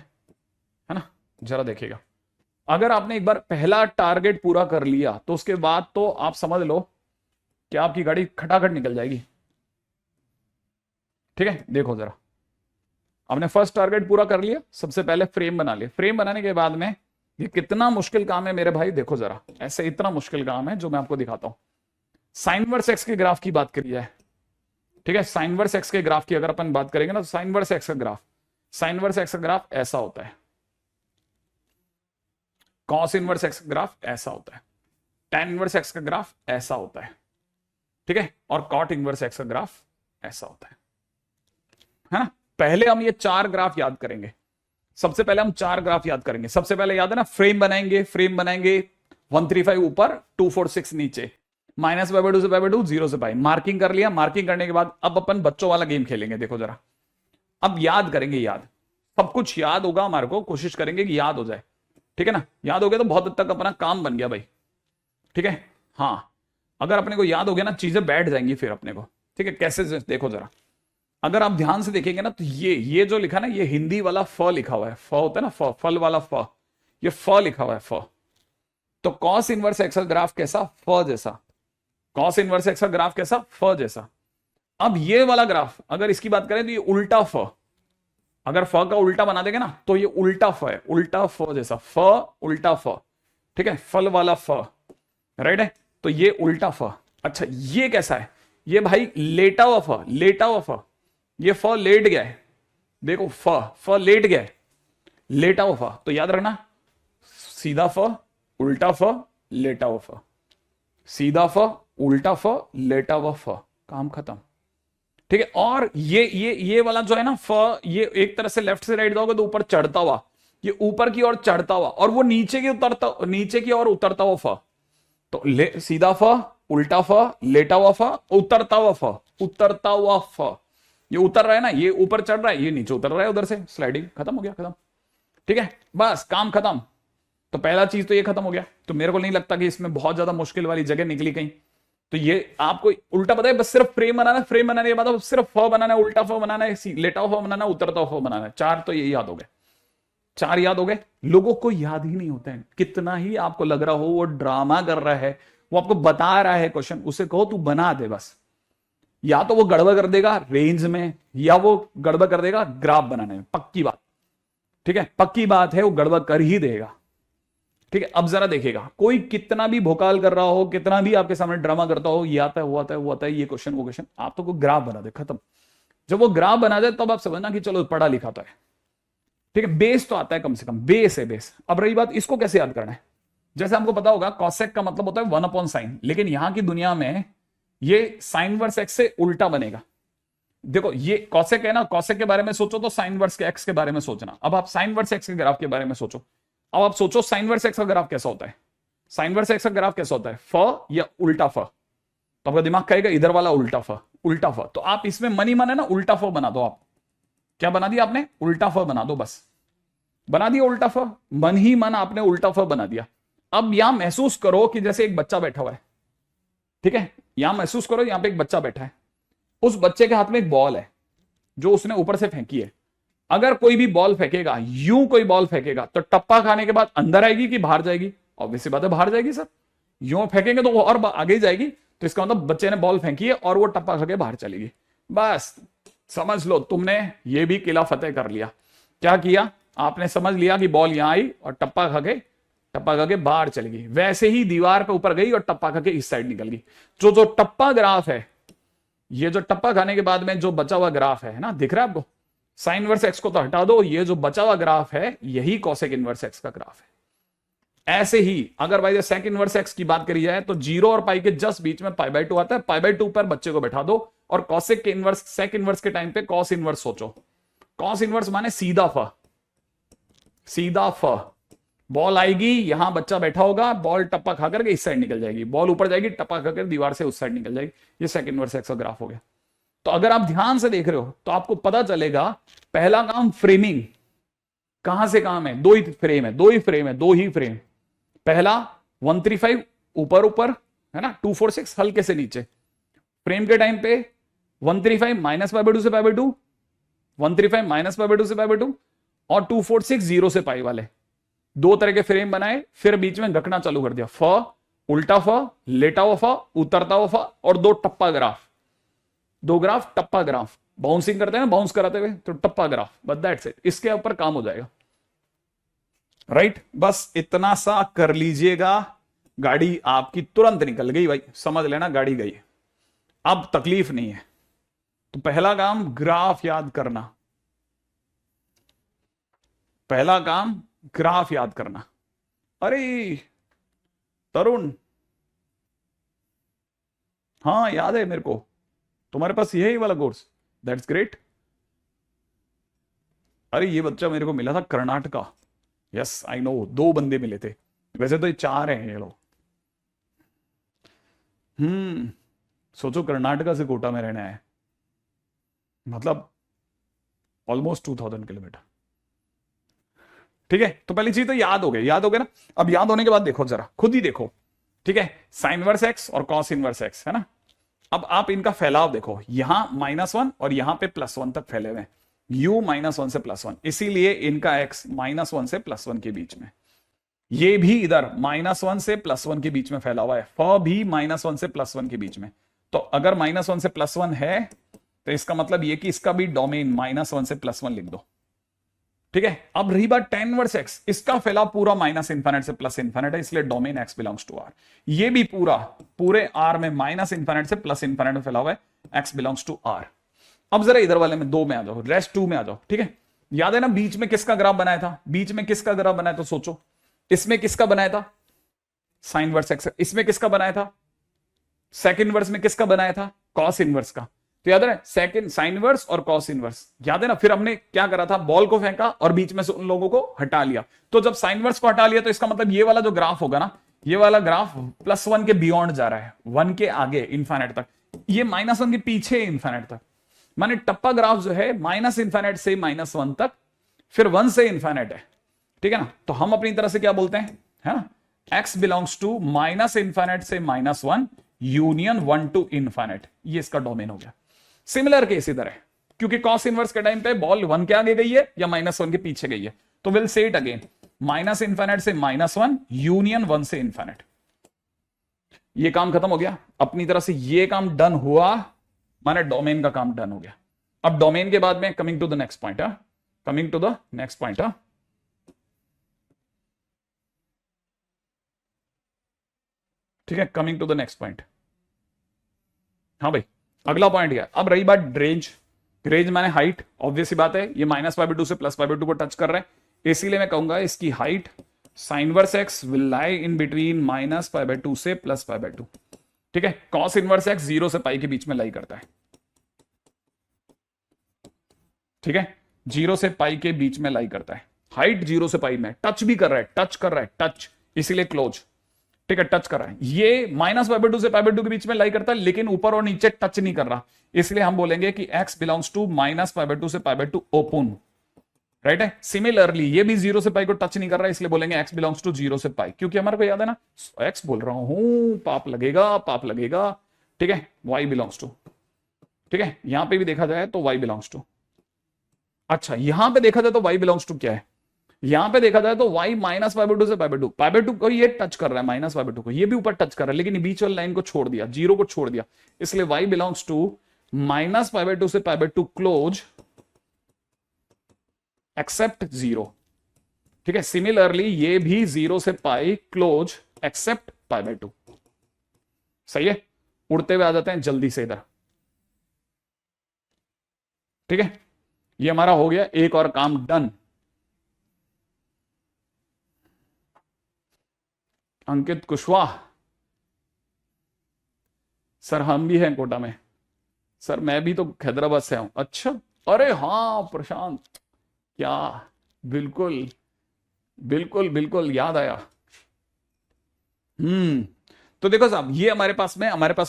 है ना। जरा देखिएगा, अगर आपने एक बार पहला टारगेट पूरा कर लिया तो उसके बाद तो आप समझ लो कि आपकी गाड़ी खटाखट निकल जाएगी। ठीक है। देखो जरा, आपने फर्स्ट टारगेट पूरा कर लिया, सबसे पहले फ्रेम बना लिया। फ्रेम बनाने के बाद में ये कितना मुश्किल काम है मेरे भाई, देखो जरा, ऐसे इतना मुश्किल काम है जो मैं आपको दिखाता हूं। साइन वर्स एक्स के ग्राफ की बात करी जाए, ठीक है। साइन वर्स एक्स के ग्राफ की अगर अपन बात करेंगे ना, तो साइन वर्स एक्स का ग्राफ, साइन वर्स एक्स का ग्राफ ऐसा होता है, कॉस इनवर्स एक्स का ग्राफ ऐसा होता है, tan इनवर्स एक्स का ग्राफ ऐसा होता है, ठीक है। और कॉट इनवर्स एक्स का ग्राफ ऐसा होता है ना। पहले हम ये चार ग्राफ याद करेंगे। सबसे पहले हम 4 ग्राफ याद करेंगे। सबसे पहले याद है ना, फ्रेम बनाएंगे, फ्रेम बनाएंगे 135 ऊपर, 246 नीचे, माइनस पाई बाय 2 से पाई बाय 2, 0 से पाई, मार्किंग कर लिया। मार्किंग करने के बाद अब अपन बच्चों वाला गेम खेलेंगे। देखो जरा, अब याद करेंगे, याद सब कुछ याद होगा हमारे को, कोशिश करेंगे कि याद हो जाए। ठीक है ना, याद हो गया तो बहुत हद तक अपना काम बन गया भाई। ठीक है, हाँ, अगर अपने को याद हो गया ना, चीजें बैठ जाएंगी फिर अपने को। ठीक है, कैसे, देखो जरा, अगर आप ध्यान से देखेंगे ना, तो ये जो लिखा ना, ये हिंदी वाला फ लिखा हुआ है। फ होता है ना, फ, फल वाला फ, ये फ लिखा हुआ है, फ। तो कॉस इनवर्स एक्स का ग्राफ कैसा, फ जैसा। कॉस इनवर्स एक्स का ग्राफ कैसा, फ जैसा। अब ये वाला ग्राफ अगर इसकी बात करें तो ये उल्टा फ, अगर फ का उल्टा बना देंगे ना तो ये उल्टा फ है, उल्टा फ जैसा, फ उल्टा फ। ठीक है, फल वाला फ, राइट है, तो ये उल्टा फ। अच्छा, ये कैसा है, ये भाई लेटा हुआ फ, लेटा हुआ फ, ये फ लेट गया है। देखो फ लेट गया है, लेटा हुआ फ। तो याद रखना, सीधा फ, उल्टा फ, लेटा हुआ फ, सीधा फ, उल्टा फ, लेटा हुआ फ, काम खत्म। ठीक है, और ये वाला जो है ना फ, ये एक तरह से लेफ्ट से राइट जाओगे तो ऊपर चढ़ता हुआ, ये ऊपर की ओर चढ़ता हुआ, और वो नीचे की उतरता, नीचे की ओर उतरता हुआ फ। तो सीधा फ, उल्टा फ, लेटा हुआ फ, उतरता हुआ फ, उतरता हुआ फ। ये उतर रहा है ना, ये ऊपर चढ़ रहा है, ये नीचे उतर रहा है, उधर से स्लाइडिंग, खत्म हो गया, खत्म। ठीक है, बस काम खत्म। तो पहला चीज तो ये खत्म हो गया। तो मेरे को नहीं लगता कि इसमें बहुत ज्यादा मुश्किल वाली जगह निकली कहीं। तो ये आपको उल्टा पता है, बस सिर्फ फ्रेम बनाना, फ्रेम बनाने के बाद सिर्फ फ बनाना है, उल्टा फ बनाना है, लेटा हुआ फ बनाना है, उतरता हुआ फ बनाना है। 4 तो ये याद हो गए, 4 याद हो गए। लोगों को याद ही नहीं होते हैं, कितना ही आपको लग रहा हो वो ड्रामा कर रहा है, वो आपको बता रहा है क्वेश्चन, उसे कहो तू बना दे बस। या तो वो गड़बड़ कर देगा रेंज में, या वो गड़बड़ कर देगा ग्राफ बनाने में, पक्की बात। ठीक है, पक्की बात है, वो गड़बड़ कर ही देगा। ठीक है, अब जरा देखिएगा, कोई कितना भी भोकाल कर रहा हो, कितना भी आपके सामने ड्रामा करता हो, ये आता है, वो आता है, वो आता है, ये क्वेश्चन, वो क्वेश्चन, आप तो कोई ग्राफ बना दे, खत्म। जब वो ग्राफ बना दे तब आप समझना कि चलो पढ़ा लिखा तो है। ठीक है, बेस तो आता है, कम से कम बेस है, बेस। अब रही बात, इसको कैसे याद करना है। जैसे हमको पता होगा कॉसेक का मतलब होता है 1/sin, लेकिन यहां की दुनिया में ये साइन वर्स एक्स से उल्टा बनेगा। देखो ये कॉसेक है ना, कॉसेक के बारे में सोचो तो साइन वर्स के एक्स के बारे में सोचना। अब आप साइन वर्स एक्स के ग्राफ के बारे में सोचो। अब आप सोचो साइन वर्स एक्स का ग्राफ कैसा होता है, साइन वर्स एक्स का ग्राफ कैसा होता है, फ या उल्टा फ। तो आपका दिमाग कहेगा इधर वाला उल्टा फ, उल्टा फ। तो आप इसमें मन ही मन है ना, उल्टा फ बना दो। आप क्या बना दिया आपने, उल्टा फ बना दो, बस बना दिया उल्टा फ, मन ही मन आपने उल्टा फ बना दिया। अब यहां महसूस करो कि जैसे एक बच्चा बैठा हुआ है। ठीक है, यहां महसूस करो, यहां पे एक बच्चा बैठा है, उस बच्चे के हाथ में एक बॉल है जो उसने ऊपर से फेंकी है। अगर कोई भी बॉल फेंकेगा, यूं कोई बॉल फेंकेगा, तो टप्पा खाने के बाद अंदर आएगी कि बाहर जाएगी, ऑब्वियसली बात है बाहर जाएगी सर। यूं फेंकेंगे तो वो और आगे ही जाएगी, तो इसका मतलब बच्चे ने बॉल फेंकी है और वो टप्पा खा के बाहर चलेगी। बस समझ लो, तुमने ये भी किला फतेह कर लिया। क्या किया आपने, समझ लिया कि बॉल यहां आई और टप्पा खा के बाहर चली गई। वैसे ही दीवार पे ऊपर गई और टप्पा खा के इस साइड निकल गई। जो टप्पा ग्राफ है, ये जो टप्पा खाने के बाद में जो बचा हुआ ग्राफ है ना, दिख रहा है आपको, साइन इनवर्स एक्स को तो हटा दो, ये जो बचा हुआ ग्राफ है यही कॉसेक इनवर्स एक्स का ग्राफ है। ऐसे ही अगर भाई सेक इनवर्स एक्स की बात करी जाए तो 0 और पाई के जस्ट बीच में पाई बाय 2 आता है, पाई बाय 2 पर बच्चे को बैठा दो और कॉसेक के इनवर्स, सेक इनवर्स के टाइम पे कॉस इनवर्स सोचो। कॉस इनवर्स माने सीधा फ, सीधा फ। बॉल आएगी, यहां बच्चा बैठा होगा, बॉल टप्पा खा करके इस साइड निकल जाएगी, बॉल ऊपर जाएगी, टप्पा खाकर दीवार से उस साइड निकल जाएगी। ये सेक इनवर्स एक्स का ग्राफ हो गया। तो अगर आप ध्यान से देख रहे हो तो आपको पता चलेगा, पहला काम फ्रेमिंग, कहां से काम है, दो ही फ्रेम है, दो ही फ्रेम है, दो ही फ्रेम। पहला 135 ऊपर ऊपर है ना, 246 हल्के से नीचे। फ्रेम के टाइम पे 135 माइनस पाई बाय 2 से pi by 2, 135 minus pi by 2 से पाई बाय 2, और 246 0 से पाई वाले। दो तरह के फ्रेम बनाए, फिर बीच में रखना चालू कर दिया, फ उल्टा फ, लेटा हुआ फ, उतरता हुआ फ, और दो टप्पा ग्राफ, दो ग्राफ टप्पा ग्राफ, बाउंसिंग करते हैं ना, बाउंस कराते हुए, तो टप्पा ग्राफ, बस दैट्स इट। इसके ऊपर काम हो जाएगा, राइट। बस इतना सा कर लीजिएगा, गाड़ी आपकी तुरंत निकल गई भाई, समझ लेना गाड़ी गई, अब तकलीफ नहीं है। तो पहला काम ग्राफ याद करना, पहला काम ग्राफ याद करना। अरे तरुण, हाँ याद है मेरे को, तुम्हारे पास यही वाला कोर्स, दैट्स ग्रेट। अरे ये बच्चा मेरे को मिला था कर्नाटका। यस आई नो, 2 बंदे मिले थे, वैसे तो ये 4 हैं ये लोग। सोचो कर्नाटका से कोटा में रहना है, मतलब ऑलमोस्ट 2000 किलोमीटर। ठीक है, तो पहली चीज तो याद हो गई, याद हो गया ना। अब याद होने के बाद देखो जरा, खुद ही देखो। ठीक है, साइन इनवर्स एक्स और कॉस इनवर्स एक्स है ना। अब आप इनका फैलाव देखो, यहां -1 और यहां पे +1 तक फैले हुए हैं। u -1 से +1, इसीलिए इनका x -1 से +1 के बीच में। ये भी इधर -1 से +1 के बीच में फैला हुआ है, फ भी -1 से +1 के बीच में। तो अगर -1 से +1 है तो इसका मतलब ये कि इसका भी डोमेन -1 से +1 लिख दो। ठीक है, अब रही बात tan इनवर्स x, इसका फैलाव पूरा -∞ से +∞ है, इसलिए domain x belongs to r। ये भी पूरे r में -∞ से +∞ में फैला हुआ है, x बिलोंग्स टू r। अब जरा इधर वाले में 2 में आ जाओ, रेस्ट 2 में आ जाओ। ठीक है, याद है ना बीच में किसका ग्राफ बनाया था, बीच में किसका ग्राफ बनाया, तो सोचो इसमें किसका बनाया था, साइन इनवर्स एक्स। इसमें किसका बनाया था, सेकंड इनवर्स में किसका बनाया था, कॉस इनवर्स का। तो याद है सेकंड साइन इनवर्स और कॉस इनवर्स, याद है ना। फिर हमने क्या करा था, बॉल को फेंका और बीच में से उन लोगों को हटा लिया। तो जब साइन इनवर्स को हटा लिया तो इसका मतलब ये वाला जो ग्राफ होगा ना, ये वाला ग्राफ +1 के बियॉन्ड जा रहा है, 1 के आगे इन्फाइनाइट तक, ये -1 के पीछे इन्फाइनाइट तक। माने टप्पा ग्राफ जो है -∞ से -1 तक, फिर 1 से इन्फाइनाइट है। ठीक है ना, तो हम अपनी तरह से क्या बोलते हैं, है ना, x बिलोंग्स टू -∞ से -1 यूनियन 1 टू इन्फाइनाइट, ये इसका डोमेन हो गया। सिमिलर केस इधर है, क्योंकि कॉस इनवर्स के टाइम पे बॉल 1 के आगे गई है या -1 के पीछे गई है। तो विल से इट अगेन, -∞ से -1 यूनियन 1 से इन्फाइनाइट। ये काम खत्म हो गया अपनी तरह से, ये काम डन हुआ, माने डोमेन का काम डन हो गया। अब डोमेन के बाद में coming to the next point, coming to the next point. ठीक है, coming to the next point. हाँ भाई, अगला पॉइंट क्या, अब रही बात रेंज। रेंज माने हाइट, ऑब्वियस सी बात है, ये -π/2 से +π/2 को टच कर रहे हैं, इसीलिए मैं कहूंगा इसकी height sine inverse X will lie in between -π/2 से +π/2। ठीक है, कॉस इनवर्स एक्स 0 से पाई के बीच में लाई करता है। ठीक है, 0 से पाई के बीच में लाई करता है, हाइट 0 से पाई में, टच भी कर रहा है, टच कर रहा है, टच, इसीलिए क्लोज। ठीक है, टच कर रहा है, ये -π/2 से π/2 के बीच में लाई करता है, लेकिन ऊपर और नीचे टच नहीं कर रहा, इसलिए हम बोलेंगे कि x बिलोंग्स टू -π/2 से π/2 ओपन। राइट है, सिमिलरली ये भी 0 से पाई को टच नहीं कर रहा है, इसलिए बोलेंगे x बिलोंग्स टू 0 से पाई, क्योंकि हमारे को याद है ना, x बोल रहा हूं, पाप लगेगा, पाप लगेगा। ठीक है, y बिलोंग्स टू, ठीक है, यहां पे भी देखा जाए तो y बिलोंग्स टू, अच्छा यहां पे देखा जाए तो y बिलोंग्स टू क्या है, यहां पे देखा जाए तो y -π/2 से π/2 को ये टच कर रहा है, -π/2 को ये भी ऊपर टच कर रहा है, लेकिन बीच वाली लाइन को छोड़ दिया, 0 को छोड़ दिया, इसलिए y बिलोंग्स टू -π/2 से π/2 क्लोज एक्सेप्ट 0। ठीक है, सिमिलरली ये भी 0 से पाई क्लोज एक्सेप्ट π/2। सही है, उड़ते हुए आ जाते हैं जल्दी से इधर। ठीक है, ये हमारा हो गया, एक और काम डन। अंकित कुशवाहा, सर हम भी हैं कोटा में, सर मैं भी तो हैदराबाद से हूं। अच्छा, अरे हाँ प्रशांत, क्या, बिल्कुल बिल्कुल बिल्कुल याद आया। तो देखो साहब, ये हमारे पास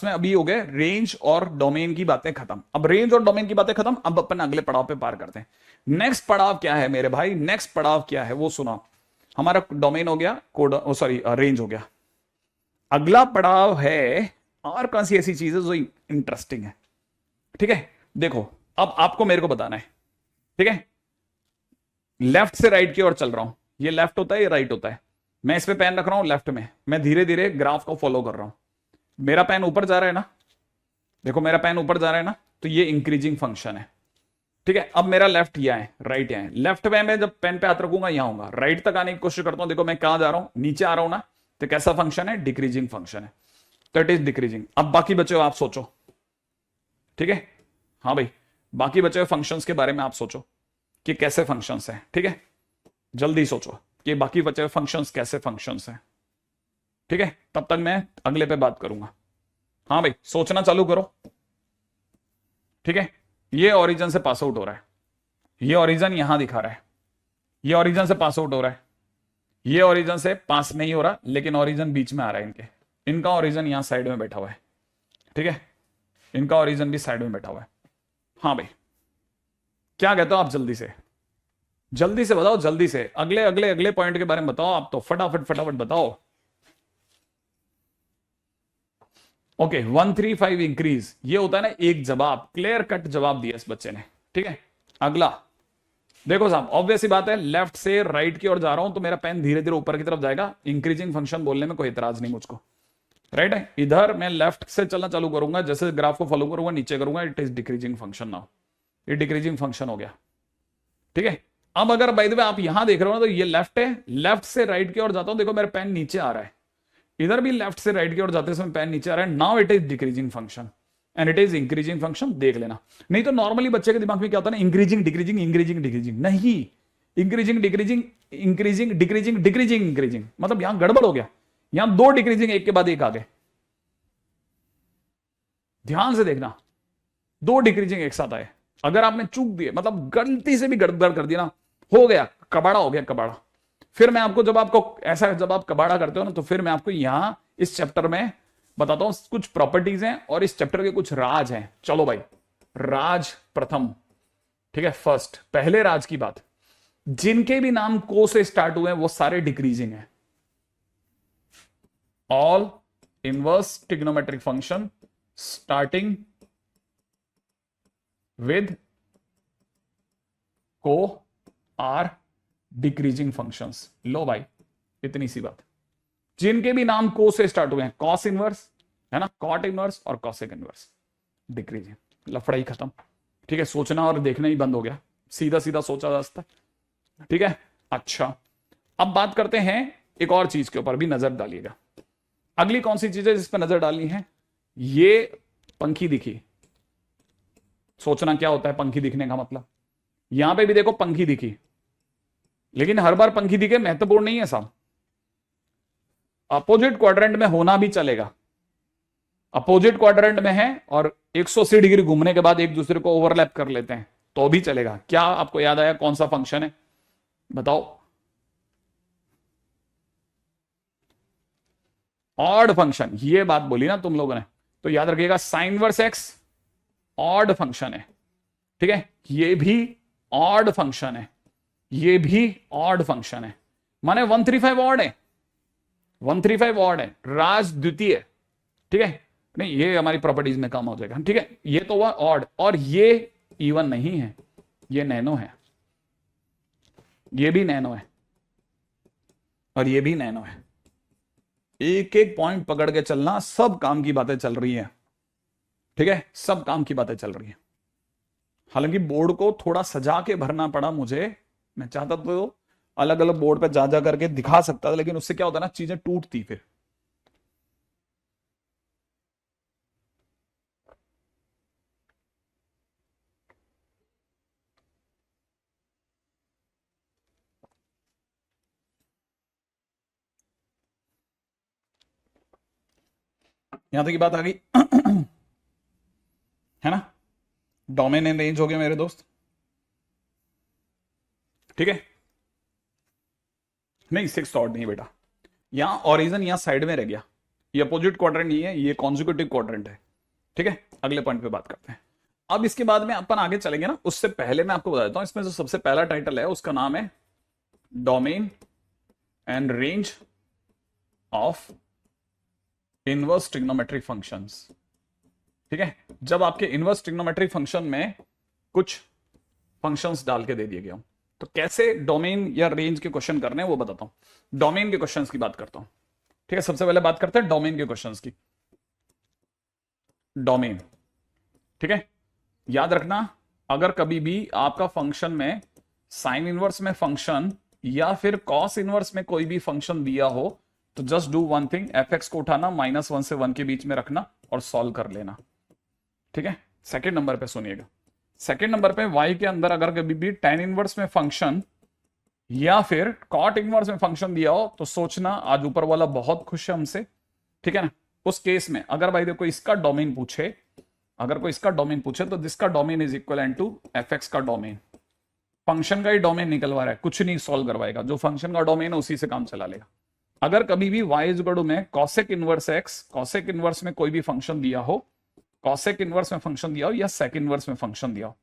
में अभी हो गए रेंज और डोमेन की बातें खत्म। अब रेंज और डोमेन की बातें खत्म, अब अपन अगले पड़ाव पे पार करते हैं। नेक्स्ट पड़ाव क्या है मेरे भाई, नेक्स्ट पड़ाव क्या है वो सुना। हमारा डोमेन हो गया, कोड सॉरी रेंज हो गया, अगला पड़ाव है और कौन सी ऐसी चीजें जो इंटरेस्टिंग है। ठीक है, देखो अब आपको मेरे को बताना है। ठीक है, लेफ्ट से राइट की ओर चल रहा हूं, ये लेफ्ट होता है, ये राइट होता है, मैं इस पे पेन रख रहा हूं लेफ्ट में, मैं धीरे धीरे ग्राफ को फॉलो कर रहा हूं। मेरा पेन ऊपर जा रहा है ना, देखो मेरा पेन ऊपर जा रहा है ना, तो ये इंक्रीजिंग फंक्शन है। ठीक है, अब मेरा लेफ्ट यहां है, राइट यहां है, लेफ्ट में मैं जब पेन पे हाथ रखूंगा यहां होगा, राइट तक आने की कोशिश करता हूं, देखो मैं कहां जा रहा हूं, नीचे आ रहा हूं ना, तो कैसा फंक्शन है, डिक्रीजिंग फंक्शन है, तो इट इज डिक्रीजिंग। अब बाकी बचे हुए आप सोचो। ठीक है, हाँ भाई, बाकी बचे हुए फंक्शंस के बारे में आप सोचो कि कैसे फंक्शंस हैं। ठीक है, जल्दी सोचो कि बाकी बचे हुए फंक्शंस कैसे फंक्शंस हैं। ठीक है, तब तक मैं अगले पे बात करूंगा। हाँ भाई, सोचना चालू करो। ठीक है, ये ओरिजिन से पास आउट हो रहा है, ये ओरिजिन यहां दिखा रहा है, ये ओरिजिन से पास आउट हो रहा है, ये ओरिजिन से पास नहीं हो रहा, लेकिन ओरिजिन बीच में आ रहा है इनके, इनका ओरिजिन यहां साइड में बैठा हुआ है, ठीक है, इनका ओरिजिन भी साइड में बैठा हुआ है। हाँ भाई, क्या कहते हो आप? जल्दी से बताओ, जल्दी से अगले अगले अगले पॉइंट के बारे में बताओ आप, तो फटाफट फटाफट बताओ। ओके, 135 इंक्रीज, ये होता है ना एक जवाब, क्लियर कट जवाब दिया इस बच्चे ने, ठीक है। अगला देखो साहब, ऑब्वियस ही बात है, लेफ्ट से राइट की ओर जा रहा हूं तो मेरा पेन धीरे धीरे ऊपर की तरफ जाएगा, इंक्रीजिंग फंक्शन बोलने में कोई इतराज नहीं मुझको, राइट है। इधर मैं लेफ्ट से चलना चालू करूंगा, जैसे ग्राफ को फॉलो करूंगा नीचे करूंगा, it is decreasing function now, ये डिक्रीजिंग फंक्शन हो गया, ठीक है। अब अगर बाय द वे आप यहां देख रहे हो ना, तो ये लेफ्ट है, लेफ्ट से राइट की ओर जाता हूं, देखो मेरा पेन नीचे आ रहा है, इधर भी लेफ्ट से राइट की ओर जाते समय पेन नीचे आ रहा है, now it is decreasing function and it is increasing function, देख लेना। नहीं तो नॉर्मली बच्चे के दिमाग में क्या होता है ना, इंक्रीजिंग डिक्रीजिंग इंक्रीजिंग डिक्रीजिंग, नहीं, increasing decreasing increasing decreasing decreasing increasing, मतलब यहां गड़बड़ हो गया, यहां दो डिक्रीजिंग एक के बाद एक आ गए, ध्यान से देखना, दो डिक्रीजिंग एक साथ आए। अगर आपने चूक दिए, मतलब गलती से भी गड़बड़ कर दिया ना, हो गया कबाड़ा, हो गया कबाड़ा। फिर मैं आपको, जब आपको ऐसा, जब आप कबाड़ा करते हो ना, तो फिर मैं आपको यहां इस चैप्टर में बताता हूं कुछ प्रॉपर्टीज हैं और इस चैप्टर के कुछ राज हैं। चलो भाई, राज प्रथम, ठीक है, फर्स्ट, पहले राज की बात, जिनके भी नाम को से स्टार्ट हुए हैं वो सारे डिक्रीजिंग हैं। All inverse trigonometric function starting with को आर डिक्रीजिंग फंक्शंस। लो भाई, इतनी सी बात, जिनके भी नाम को से स्टार्ट हुए हैं, कॉस इनवर्स है ना, कॉट इनवर्स और कॉसेक इनवर्स, डिक्रीजिंग, लफड़ा ही खत्म, ठीक है। सोचना और देखना ही बंद हो गया, सीधा सीधा सोचा जा सकता है, ठीक है। अच्छा, अब बात करते हैं एक और चीज के ऊपर भी नजर डालिएगा। अगली कौन सी चीज है जिस पर नजर डालनी है? ये पंखी दिखी, सोचना क्या होता है पंखी दिखने का मतलब। यहां पे भी देखो पंखी दिखी, लेकिन हर बार पंखी दिखे महत्वपूर्ण नहीं है साहब, अपोजिट क्वाड्रेंट में होना भी चलेगा, अपोजिट क्वाड्रेंट में है और 180 डिग्री घूमने के बाद एक दूसरे को ओवरलैप कर लेते हैं तो भी चलेगा। क्या आपको याद आया कौन सा फंक्शन है? बताओ। ऑड फंक्शन, ये बात बोली ना तुम लोगों ने, तो याद रखिएगा sign inverse x odd function है, ठीक है। ये भी ऑड फंक्शन है, ये भी ऑड फंक्शन है, माने 135 ऑड है, 135 ऑड है, राज द्वितीय, ठीक है। नहीं, ये हमारी प्रॉपर्टीज में काम हो जाएगा, ठीक है। ये तो हुआ ऑड, और ये इवन नहीं है, ये नैनो है, ये भी नैनो है और ये भी नैनो है। एक एक पॉइंट पकड़ के चलना, सब काम की बातें चल रही है, ठीक है, सब काम की बातें चल रही है। हालांकि बोर्ड को थोड़ा सजा के भरना पड़ा मुझे, मैं चाहता तो अलग अलग बोर्ड पे जा जा करके दिखा सकता था, लेकिन उससे क्या होता ना, चीजें टूटती फिर। यहां तक की बात आ गई है ना, डोमेन एंड रेंज हो गया मेरे दोस्त, ठीक है। नहीं, सिक्स ऑर्डर नहीं बेटा, यहां ओरिजिन यहां साइड में रह गया, ये अपोजिट क्वाड्रेंट नहीं है, ये कॉन्जिक्यूटिव क्वाड्रेंट है, ठीक है। अगले पॉइंट पे बात करते हैं। अब इसके बाद में अपन आगे चलेंगे ना, उससे पहले मैं आपको बता देता हूं, इसमें जो सबसे पहला टाइटल है उसका नाम है domain and range of inverse trigonometric functions, ठीक है। जब आपके इनवर्स ट्रिग्नोमेट्रिक फंक्शन में कुछ फंक्शंस डाल के दे दिए गए हो, तो कैसे डोमेन या रेंज के क्वेश्चन करने हैं वो बताता हूं। डोमेन के क्वेश्चंस की बात करता हूं, ठीक है। सबसे पहले बात करते हैं डोमेन के क्वेश्चंस की। डोमेन, ठीक है, याद रखना, अगर कभी भी आपका फंक्शन में साइन इनवर्स में फंक्शन या फिर कॉस इनवर्स में कोई भी फंक्शन दिया हो, तो just do one thing, F x को उठाना, -1 से 1 के बीच में रखना और सॉल्व कर लेना, ठीक है। सेकेंड नंबर पे सुनिएगा, सेकेंड नंबर पे y के अंदर अगर कभी भी tan इनवर्स में फंक्शन या फिर cot इनवर्स में फंक्शन दिया हो, तो सोचना आज ऊपर वाला बहुत खुश है हमसे, ठीक है ना। उस केस में अगर भाई देखो इसका डोमेन पूछे, अगर कोई इसका डोमेन पूछे, तो दिस का domain is equal to f x का डोमेन, फंक्शन का ही डोमेन निकलवा रहा है, कुछ नहीं सॉल्व करवाएगा, जो फंक्शन का डोमेन है उसी से काम चला लेगा। अगर कभी भी y इज इक्वल टू में cosec inverse x, cosec inverse में कोई भी फंक्शन दिया हो, कॉसेक इनवर्स में फंक्शन दिया हो या सेक इनवर्स में फंक्शन दिया हो,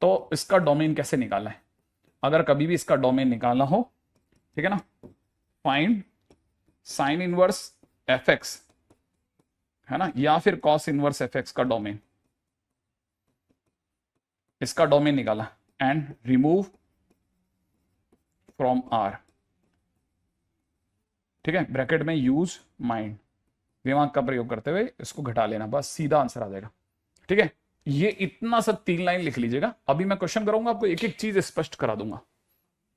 तो इसका डोमेन कैसे निकालना है? अगर कभी भी इसका डोमेन निकालना हो, ठीक है ना, find sine inverse F x, है ना, या फिर कॉस इनवर्स एफ एक्स का डोमेन, इसका डोमेन निकाला एंड रिमूव फ्रॉम आर, ठीक है, ब्रैकेट में यूज माइंड, दिमाग का प्रयोग करते हुए इसको घटा लेना, बस सीधा आंसर आ जाएगा। ठीक है, ये इतना सा 3 लाइन लिख लीजिएगा। अभी मैं क्वेश्चन करूंगा, आपको एक एक चीज स्पष्ट करा दूंगा।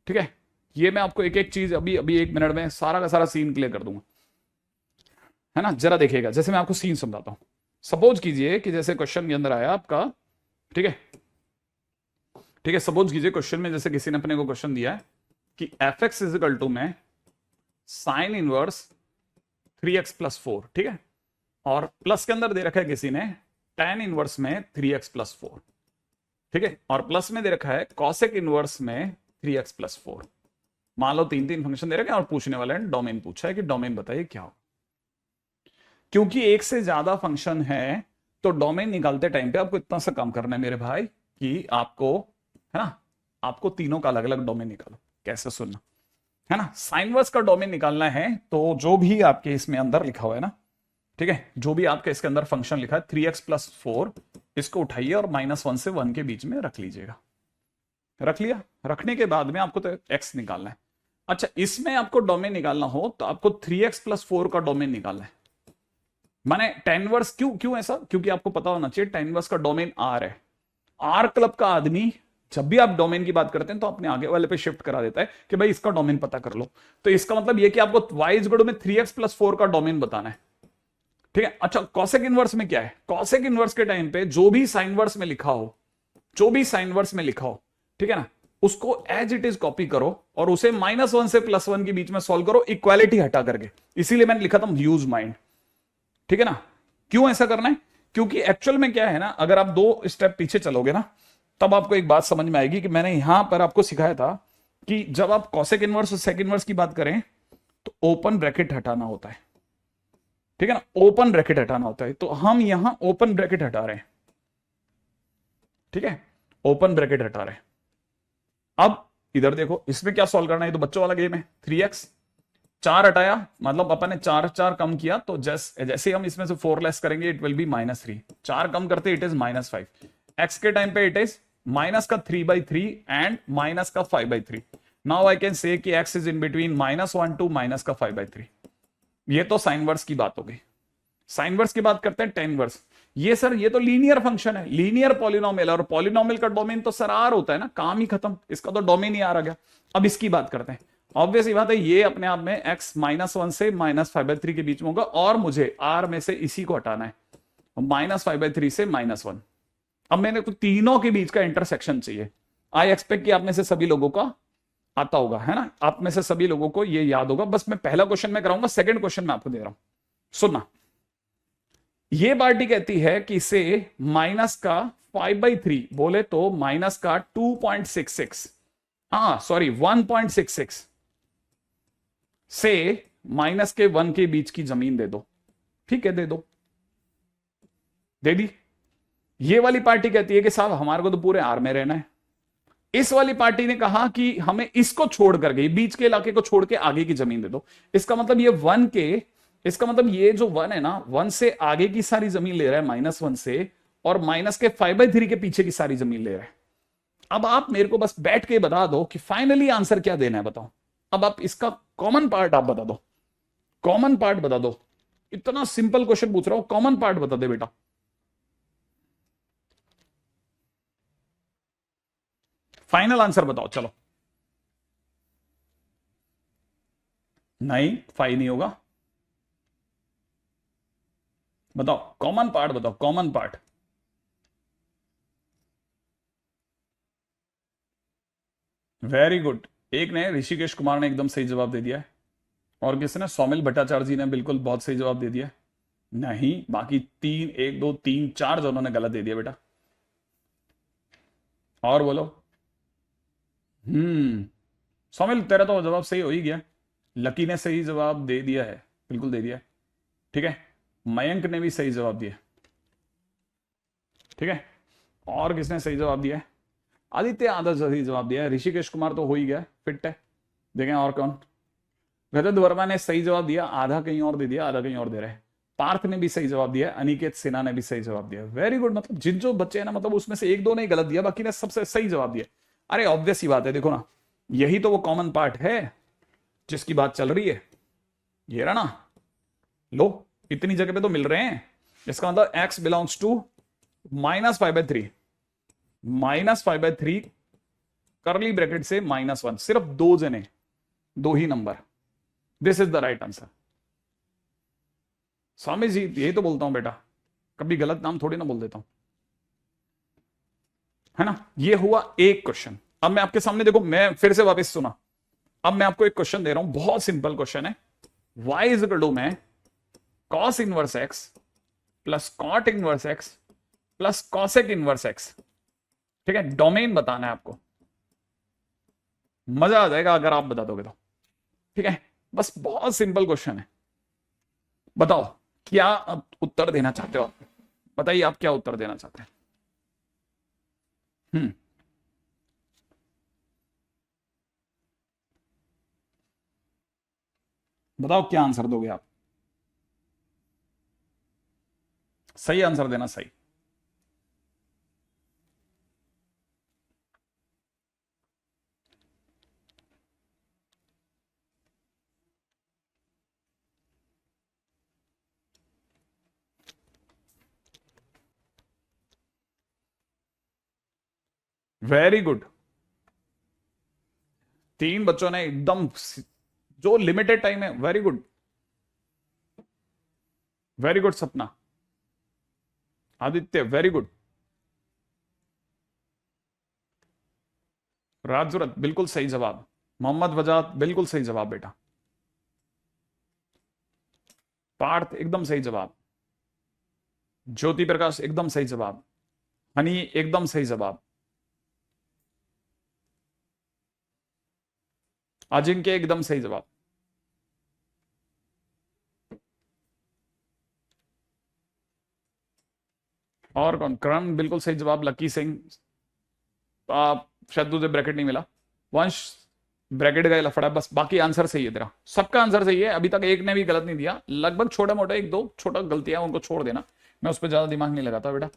ठीक है, ये मैं आपको एक एक चीज अभी अभी 1 मिनट में सारा का सारा सीन क्लियर कर दूंगा, है ना। जरा देखिएगा, जैसे मैं आपको सीन समझाता हूं। सपोज कीजिए कि जैसे क्वेश्चन के अंदर आया आपका, ठीक है, ठीक है, सपोज कीजिए क्वेश्चन में जैसे किसी ने अपने को क्वेश्चन दिया है कि f x is equal to में साइन इनवर्स 3x प्लस 4, ठीक है, और प्लस के अंदर दे रखा है किसी ने tan इनवर्स में 3x प्लस 4, ठीक है, और प्लस में दे रखा है कॉसेक इनवर्स में 3x प्लस 4। मान लो 3 फंक्शन दे रखे हैं और पूछने वाले ने डोमेन पूछा है कि डोमेन बताइए क्या हो। क्योंकि एक से ज्यादा फंक्शन है तो डोमेन निकालते टाइम पे आपको इतना सा काम करना है मेरे भाई कि आपको, है ना, आपको तीनों का अलग अलग डोमेन निकालो। कैसे, सुनना, है ना। साइनवर्स का डोमेन निकालना है तो जो भी आपके इसमें अंदर लिखा हुआ है ना, ठीक है, जो भी आपके इसके अंदर फंक्शन लिखा है 3x प्लस 4, इसको उठाइए और -1 से 1 के बीच में रख लीजिएगा। रख लिया, रखने के बाद में आपको तो x निकालना है। अच्छा, इसमें आपको डोमेन निकालना हो तो आपको 3x प्लस 4 का डोमेन निकालना है। माने tan वर्स, क्यों ऐसा? क्योंकि आपको पता होना चाहिए tan वर्स का डोमेन r है। r क्लब का आदमी जब भी आप डोमेन की बात करते हैं तो अपने आगे वाले पे शिफ्ट करा देता है कि भाई इसका डोमेन पता कर लो। तो इसका मतलब ये कि आपको y इज इक्वल टू में 3x प्लस 4 का डोमेन बताना है। ठीक है, अच्छा, कॉसेक इनवर्स में क्या है? कॉसेक इनवर्स के टाइम पे जो भी साइन वर्स में लिखा हो, जो भी साइन वर्स में लिखा हो, ठीक है ना, उसको एज इट इज कॉपी करो और उसे -1 से +1 के बीच में सॉल्व करो, इक्वालिटी हटा करके। इसीलिए मैंने लिखा था यूज माइंड। ठीक है ना, क्यों ऐसा करना है? क्योंकि एक्चुअल में क्या है ना, अगर आप 2 स्टेप पीछे चलोगे ना, तब आपको एक बात समझ में आएगी कि मैंने यहां पर आपको सिखाया था कि जब आप कॉसेक इनवर्स और सेक इनवर्स की बात करें तो ओपन ब्रैकेट हटाना होता है। ठीक है ना, ओपन ब्रैकेट हटाना होता है। तो हम यहां ओपन ब्रैकेट हटा रहे हैं। ठीक है, ओपन ब्रैकेट हटा रहे हैं। अब इधर देखो, इसमें क्या सॉल्व करना है? तो बच्चों वाला गेम है। 3x 4 हटाया, मतलब अपन ने 4 कम किया, तो जैसे हम इसमें से 4 लेस करेंगे इट विल बी -3। 4 कम करते इट इज -5। x के टाइम पे इट इज माइनस का 3/3 एंड माइनस का 5/3। नाउ आई कैन से कि x is in between -1 to minus का 5/3। ये तो साइन वर्स की बात हो गई। साइन वर्स की बात करते हैं tan वर्स। ये सर, ये तो लीनियर फंक्शन है, लीनियर पॉलिनोमियल, और पॉलिनोमियल का डोमेन तो सर आर होता है ना, काम ही खत्म, इसका तो डोमेन ही आर आ गया। अब इसकी बात करते हैं। ऑब्वियस बात है, ये अपने आप में x -1 से -5/3 के बीच में होगा और मुझे r में से इसी को हटाना है, -5/3 से -1। अब मैंने तो तीनों के बीच का इंटरसेक्शन चाहिए। आई एक्सपेक्ट कि आप में से सभी लोगों का आता होगा, है ना, आप में से सभी लोगों को ये याद होगा। बस मैं पहला क्वेश्चन में कराऊंगा, सेकंड क्वेश्चन मैं आपको दे रहा हूं, सुनना। ये पार्टी कहती है कि इसे माइनस का 5/3 बोले तो माइनस का 2.66, हाँ सॉरी 1.66 से माइनस के 1 के बीच की जमीन दे दो। ठीक है, दे दो, दे दी। ये वाली पार्टी कहती है कि साहब हमारे को तो पूरे आर में रहना है। इस वाली पार्टी ने कहा कि हमें इसको छोड़ करके, बीच के इलाके को छोड़ के आगे की जमीन दे दो। इसका मतलब ये 1 के, इसका मतलब ये जो 1 है ना, 1 से आगे की सारी जमीन ले रहा है -1 से, और माइनस के 5/3 के पीछे की सारी जमीन ले रहा है। अब आप मेरे को बस बैठ के बता दो कि फाइनली आंसर क्या देना है, बताओ। अब आप इसका कॉमन पार्ट आप बता दो, कॉमन पार्ट बता दो। इतना सिंपल क्वेश्चन पूछ रहा हूं, कॉमन पार्ट बता दे बेटा। फाइनल आंसर बताओ, चलो। नहीं, 5 नहीं होगा। बताओ कॉमन पार्ट, बताओ कॉमन पार्ट। वेरी गुड, एक ने ऋषिकेश कुमार ने एकदम सही जवाब दे दिया है, और किसने? सौमिल भट्टाचार्य जी ने बिल्कुल बहुत सही जवाब दे दिया है। नहीं, बाकी 1 2 3 4 जनों ने गलत दे दिया बेटा। और बोलो, सौमिल तेरा तो जवाब सही हो ही गया। लकी ने सही जवाब दे दिया है, बिल्कुल दे दिया है। ठीक है, मयंक ने भी सही जवाब दिया। ठीक है, और किसने सही जवाब दिया है? आदित्य आधा सही जवाब दिया है। ऋषिकेश कुमार तो हो ही गया, फिट है। देखें और कौन। रजत वर्मा ने सही जवाब दिया, आधा कहीं और दे दिया, आधा कहीं और दे रहे हैं। पार्थ ने भी सही जवाब दिया, अनिकेत सिन्हा ने भी सही जवाब दिया। Very good. मतलब जिन जो बच्चे हैं ना, मतलब उसमें से एक दो ने गलत दिया, बाकी ने सबसे सही जवाब दिया। अरे ऑब्वियस ही बात है, देखो ना, यही तो वो कॉमन पार्ट है जिसकी बात चल रही है। ये रहा ना, लो इतनी जगह पे तो मिल रहे हैं। इसका मतलब x बिलोंग्स टू -5/3, -5/3 करली ब्रैकेट से -1। सिर्फ दो जने, दो ही number. This is the right answer. Swami ji यही तो बोलता हूं बेटा, कभी गलत नाम थोड़ी ना बोल देता हूं, है ना। ये हुआ एक क्वेश्चन। अब मैं आपके सामने, देखो मैं फिर से वापस सुना। अब मैं आपको एक क्वेश्चन दे रहा हूं, बहुत सिंपल क्वेश्चन है। y इज इक्वल टू में cos inverse x plus cot inverse x plus cosec inverse x। ठीक है, डोमेन बताना है आपको। मजा आ जाएगा अगर आप बता दोगे तो। ठीक है, बस बहुत सिंपल क्वेश्चन है। बताओ क्या उत्तर देना चाहते हो आप? बताइए आप क्या उत्तर देना चाहते हैं। हम्म, बताओ क्या आंसर दोगे आप? सही आंसर देना, सही। Very good. तीन बच्चों ने एकदम जो लिमिटेड टाइम है। वेरी गुड, वेरी गुड सपना। Aditya very good. राजूरत बिल्कुल सही जवाब। मोहम्मद वजाद बिल्कुल सही जवाब बेटा। पार्थ एकदम सही जवाब। ज्योति प्रकाश एकदम सही जवाब। हनी एकदम सही जवाब। अजिंक्य एकदम सही जवाब। और कौन? करण बिल्कुल सही जवाब। लकी सिंह, शायद तुझे ब्रैकेट नहीं मिला। वंश ब्रैकेट का लफड़ा, बस बाकी आंसर सही है तेरा। सबका आंसर सही है, अभी तक एक ने भी गलत नहीं दिया। लगभग छोटे मोटे एक दो छोटा गलतियां उनको छोड़ देना, मैं उस पर ज्यादा दिमाग नहीं लगाता बेटा।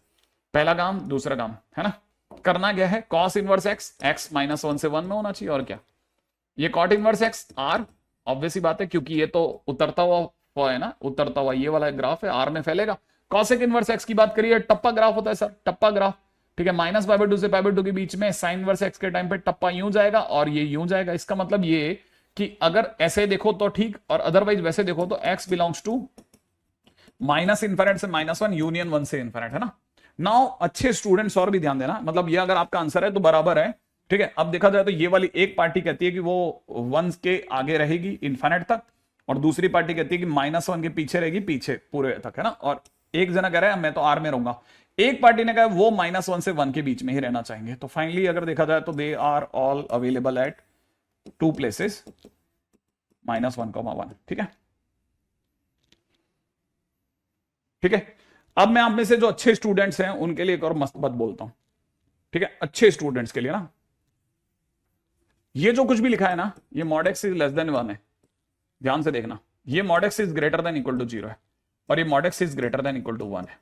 पहला काम दूसरा काम, है ना। करना क्या है, कॉस इनवर्स एक्स, एक्स -1 से 1 में होना चाहिए, और क्या। ये cot inverse X R, obvious ही बात है, क्योंकि ये तो उतरता हुआ है ना, उतरता हुआ ये वाला ग्राफ है, आर में फैलेगा। कॉसेक इनवर्स एक्स की बात करिए, टप्पा ग्राफ होता है सर, टप्पा ग्राफ। ठीक है, -π/2 से π/2 के बीच में साइन इनवर्स एक्स के टाइम पे टप्पा यूं जाएगा और ये यूं जाएगा। इसका मतलब ये कि अगर ऐसे देखो तो ठीक, और अदरवाइज वैसे देखो तो x बिलोंग्स टू -∞ से -1 यूनियन 1 से इन्फिनिट, है ना। नाउ अच्छे स्टूडेंट्स और भी ध्यान देना, मतलब ये अगर आपका आंसर है तो बराबर है। ठीक है, अब देखा जाए तो ये वाली एक पार्टी कहती है कि वो 1 के आगे रहेगी इन्फिनिट तक, और दूसरी पार्टी कहती है कि -1 के पीछे रहेगी, पीछे पूरे तक, है ना। और एक जना कह रहा है मैं तो आर में रहूंगा। एक पार्टी ने कहा वो -1 से 1 के बीच में ही रहना चाहेंगे। तो फाइनली अगर देखा जाए तो they are all available at 2 places, -1, 1। ठीक है, ठीक है। अब मैं आप में से जो अच्छे स्टूडेंट्स हैं उनके लिए एक और मस्त बात बोलता हूं। ठीक है, अच्छे स्टूडेंट्स के लिए ना, ये जो कुछ भी लिखा है ना, ये mod x is less than 1 है। ध्यान से देखना, ये mod x is greater than equal to 0 है, और ये mod x is greater than equal to 1 है।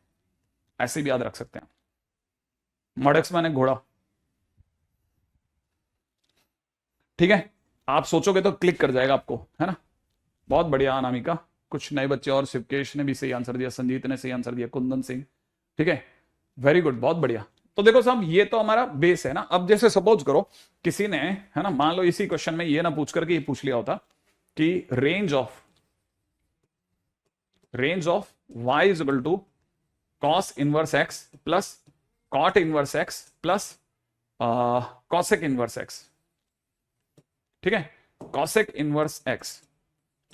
ऐसे भी याद रख सकते हैं। mod x माने घोड़ा। ठीक है, आप सोचोगे तो क्लिक कर जाएगा आपको, है ना। बहुत बढ़िया अनामिका, कुछ नए बच्चे और, शिवकेश ने भी सही आंसर दिया, संजीत ने सही आंसर दिया, कुंदन सिंह। ठीक है, वेरी गुड, बहुत बढ़िया। तो देखो साहब, ये तो हमारा बेस है ना। अब जैसे सपोज करो किसी ने, है ना, मान लो इसी क्वेश्चन में ये ना पूछ करके ये पूछ लिया होता कि range of y is equal to cos inverse x plus cot inverse x plus cosec inverse x। ठीक है, cosec इनवर्स x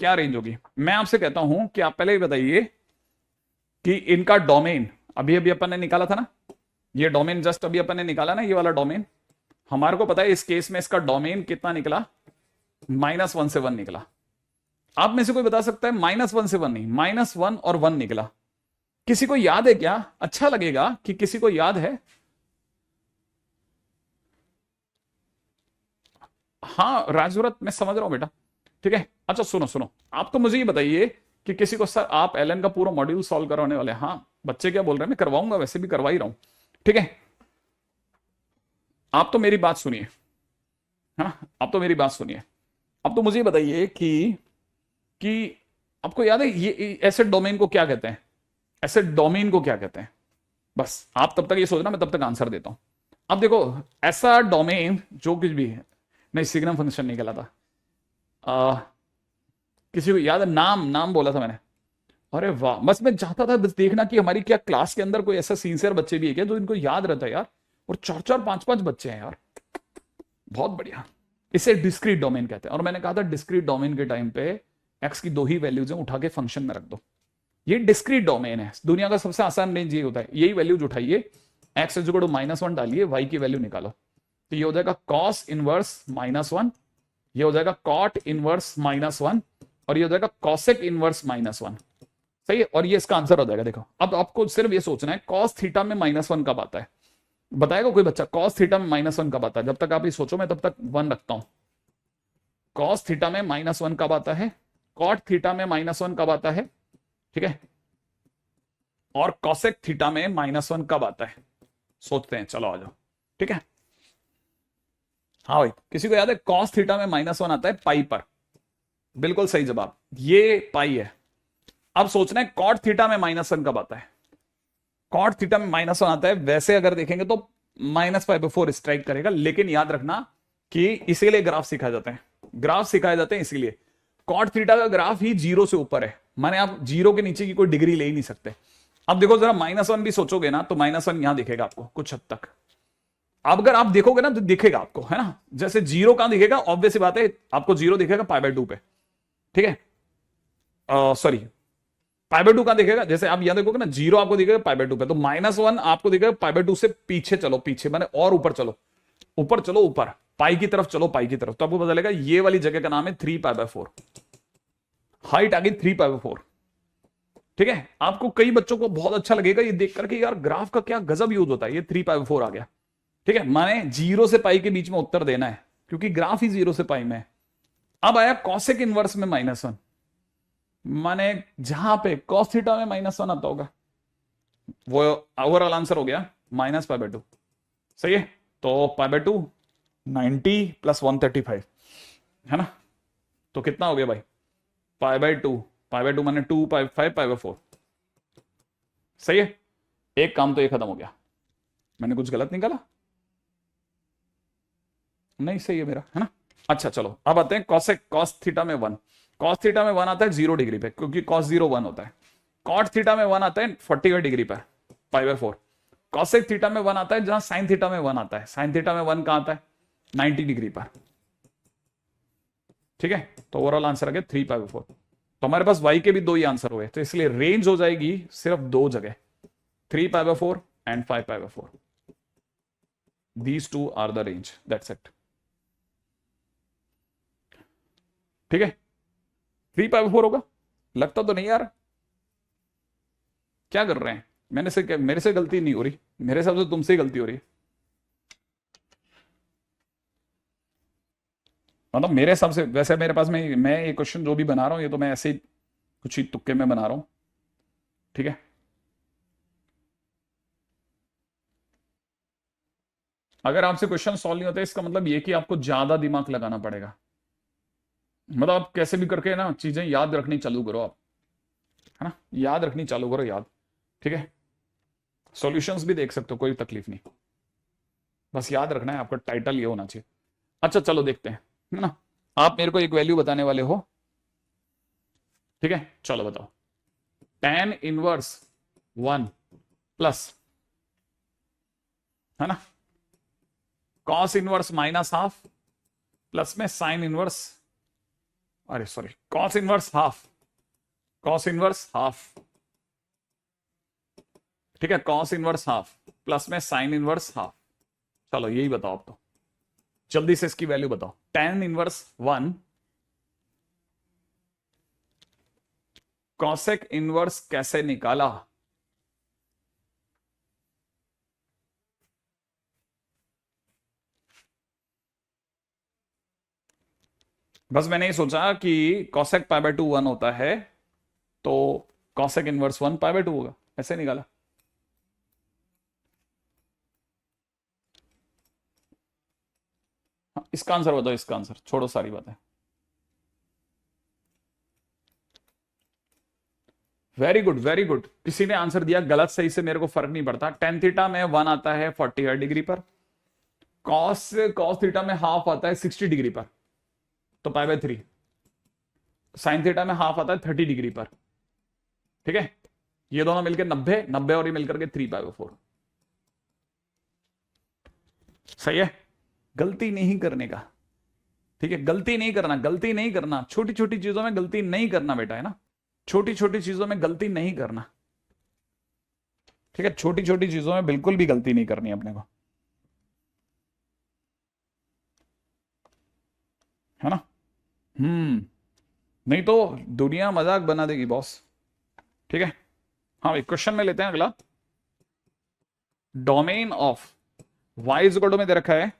क्या रेंज होगी? मैं आपसे कहता हूं कि आप पहले ही बताइए कि इनका डोमेन अभी अभी अपन ने निकाला था ना, ये डोमेन जस्ट अभी अपन ने निकाला ना, ये वाला डोमेन। हमारे को पता है इस केस में इसका डोमेन कितना निकला, -1 से 1 निकला। आप में से कोई बता सकता है -1 से 1 नहीं, -1 और 1 निकला। किसी को याद है क्या? अच्छा लगेगा कि किसी को याद है। हाँ राजव्रत, मैं समझ रहा हूं बेटा, ठीक है। अच्छा सुनो सुनो, आप तो मुझे ये बताइए कि किसी को, सर आप एलन का पूरा मॉड्यूल सॉल्व करवाने वाले हैं? हाँ बच्चे क्या बोल रहे हैं, मैं करवाऊंगा, वैसे भी करवा ही रहा हूं, ठीक है। आप तो मेरी बात सुनिए, है ना, आप तो मेरी बात सुनिए। अब तो मुझे ये बताइए कि आपको याद है ये एसिड डोमेन को क्या कहते हैं? एसिड डोमेन को क्या कहते हैं? बस आप तब तक ये सोचना, मैं तब तक आंसर देता हूं। अब देखो, ऐसा डोमेन जो कुछ भी है, नहीं सिग्नम फंक्शन नहीं कहलाता। किसी को याद है? नाम नाम बोला था मैंने। अरे वाह, बस मैं चाहता था बस देखना कि हमारी क्या क्लास के अंदर कोई ऐसा सिंसियर बच्चे भी है क्या जो इनको याद रहता है यार। और 4-4 5-5 बच्चे हैं यार, बहुत बढ़िया। इसे डिस्क्रीट डोमेन कहते हैं। और मैंने कहा था डिस्क्रीट डोमेन के टाइम पे एक्स की 2 ही वैल्यूज हैं, उठा के फंक्शन में रख दो। ये डिस्क्रीट डोमेन है, दुनिया का सबसे आसान रेंज ये होता है। यही वैल्यूज उठाइए, एक्स इज इक्वल टू -1 डालिए, वाई की वैल्यू निकालो, तो ये हो जाएगा कॉस इनवर्स -1, ये हो जाएगा कॉट इनवर्स -1, और ये हो जाएगा कॉसेक इनवर्स -1। सही है, और ये इसका आंसर हो जाएगा। देखो अब आपको सिर्फ ये सोचना है कॉस थीटा में -1 कब आता है। बताएगा कोई बच्चा कॉस थीटा में -1 कब आता है? जब तक आप ये सोचो मैं तब तक 1 रखता हूं। कॉस थीटा में -1 कब आता है, कॉट थीटा में -1 कब आता है, ठीक है, और कॉसेक थीटा में -1 कब आता है? सोचते हैं, चलो आ जाओ, ठीक है। हाँ भाई, किसी को याद है कॉस थीटा में -1 आता है पाई पर? बिल्कुल सही जवाब, ये पाई है। अब सोचना है कॉट थीटा में -1 कब आता है। कॉट थीटा में -1 आता है, वैसे अगर देखेंगे तो -π/4 स्ट्राइक करेगा, लेकिन याद रखना कि इसीलिए ग्राफ सिखाए जाते हैं, ग्राफ सिखाए जाते हैं इसीलिए। कॉट थीटा का ग्राफ ही 0 से ऊपर है, माने आप 0 के नीचे की कोई डिग्री ले ही नहीं सकते। अब देखो जरा -1 भी सोचोगे ना तो -1 यहां दिखेगा आपको कुछ हद तक। अब अगर आप देखोगे ना तो दिखेगा आपको, है ना, जैसे 0 कहां दिखेगा, ऑब्वियस बात है आपको 0 दिखेगा π/2 पे, ठीक है। सॉरी, π/2 कहां दिखेगा, जैसे आप यहां देखोगे ना 0 आपको दिखेगा π/2 पे, तो -1 आपको दिखेगा π/2 से पीछे चलो, पीछे माने और ऊपर चलो, ऊपर चलो, ऊपर पाई की तरफ चलो, पाई की तरफ, तो आपको पता चलेगा ये वाली जगह का नाम है 3π/4। हाइट आ गई 3π/4, ठीक है। आपको कई बच्चों को बहुत अच्छा लगेगा ये देख करके, यार ग्राफ का क्या गजब यूज होता है, ये 3π/4 आ गया, ठीक है। माने 0 से पाई के बीच में उत्तर देना है, क्योंकि ग्राफ ही 0 से पाई में है। अब आया कॉसेक इनवर्स में -1, माने जहां पे कॉस थीटा में -1 आता होगा, वो ओवरऑल आंसर हो गया -π/2। सही है, तो π/2 90 + 135, है ना, तो कितना हो गया भाई, π/2, π/2 माने 2π/4। सही है, एक काम तो ये खत्म हो गया। मैंने कुछ गलत निकाला? नहीं सही है मेरा, है ना। अच्छा चलो अब आते हैं कॉसेक, कॉस थीटा में 1, कॉस थीटा में 1 आता है 0 डिग्री पे, क्योंकि कॉस 0 1 होता है। कॉट थीटा में 1 आता है 45 डिग्री पर, π/4। कॉसेक थीटा में 1 आता है जहां साइन थीटा में 1 आता है, साइन थीटा में 1 कहां आता है, 90 डिग्री पर, ठीक है। तो ओवरऑल आंसर आ गया 3π/4। तो हमारे पास y के भी 2 ही आंसर हुए, तो इसलिए रेंज हो जाएगी सिर्फ 2 जगह, 3π/4 and 5π/4। These 2 are the range, that's it, ठीक है। 3π/4 होगा, लगता तो नहीं यार। क्या कर रहे हैं, मेरे से गलती नहीं हो रही, मेरे हिसाब से तुमसे ही गलती हो रही है। मतलब मेरे हिसाब से, वैसे मेरे पास में मैं ये क्वेश्चन जो भी बना रहा हूं, ये तो मैं ऐसे ही कुछ ही तुक्के में बना रहा हूं, ठीक है। अगर आपसे क्वेश्चन सॉल्व नहीं होता इसका मतलब ये कि आपको ज्यादा दिमाग लगाना पड़ेगा। मतलब आप कैसे भी करके ना चीजें याद रखनी चालू करो आप, है ना, याद रखनी चालू करो, याद, ठीक है। सॉल्यूशंस भी देख सकते हो, कोई तकलीफ नहीं, बस याद रखना है, आपका टाइटल ये होना चाहिए। अच्छा चलो देखते हैं, है ना। आप मेरे को एक वैल्यू बताने वाले हो, ठीक है, चलो बताओ। tan इनवर्स 1 प्लस, है ना, cos इनवर्स -½ प्लस में साइन इनवर्स, अरे sorry, cos inverse half, cos inverse half, ठीक है, cos इनवर्स हाफ प्लस में साइन इनवर्स हाफ। चलो यही बताओ आप तो, जल्दी से इसकी वैल्यू बताओ। tan इनवर्स 1 कॉसेक इनवर्स कैसे निकाला? बस मैंने ये सोचा कि कॉसेक पाई बाय 2 1 होता है, तो कॉसेक इनवर्स 1 पाई बाय 2 होगा, ऐसे निकाला। हाँ, इसका आंसर बताओ, इसका आंसर छोड़ो सारी बातें। Very good very good. किसी ने आंसर दिया, गलत सही से मेरे को फर्क नहीं पड़ता। टेन थीटा में 1 आता है 48 डिग्री पर, कॉस कॉस थीटा में हाफ आता है 60 डिग्री पर, तो पाई बाय 3। साइन थीटा में हाफ आता है 30 डिग्री पर, ठीक है। ये दोनों मिलकर 90 90 और ये मिलकर के 3 पाई बाय 4। सही है। गलती नहीं करने का, ठीक है, गलती नहीं करना, गलती नहीं करना, छोटी छोटी चीजों में गलती नहीं करना बेटा, है ना। छोटी छोटी चीजों में गलती नहीं करना, ठीक है। छोटी छोटी चीजों में बिल्कुल भी गलती नहीं करनी अपने को, है ना। नहीं तो दुनिया मजाक बना देगी बॉस, ठीक है। हाँ, एक क्वेश्चन में लेते हैं अगला। Domain of y is equal to में दे रखा है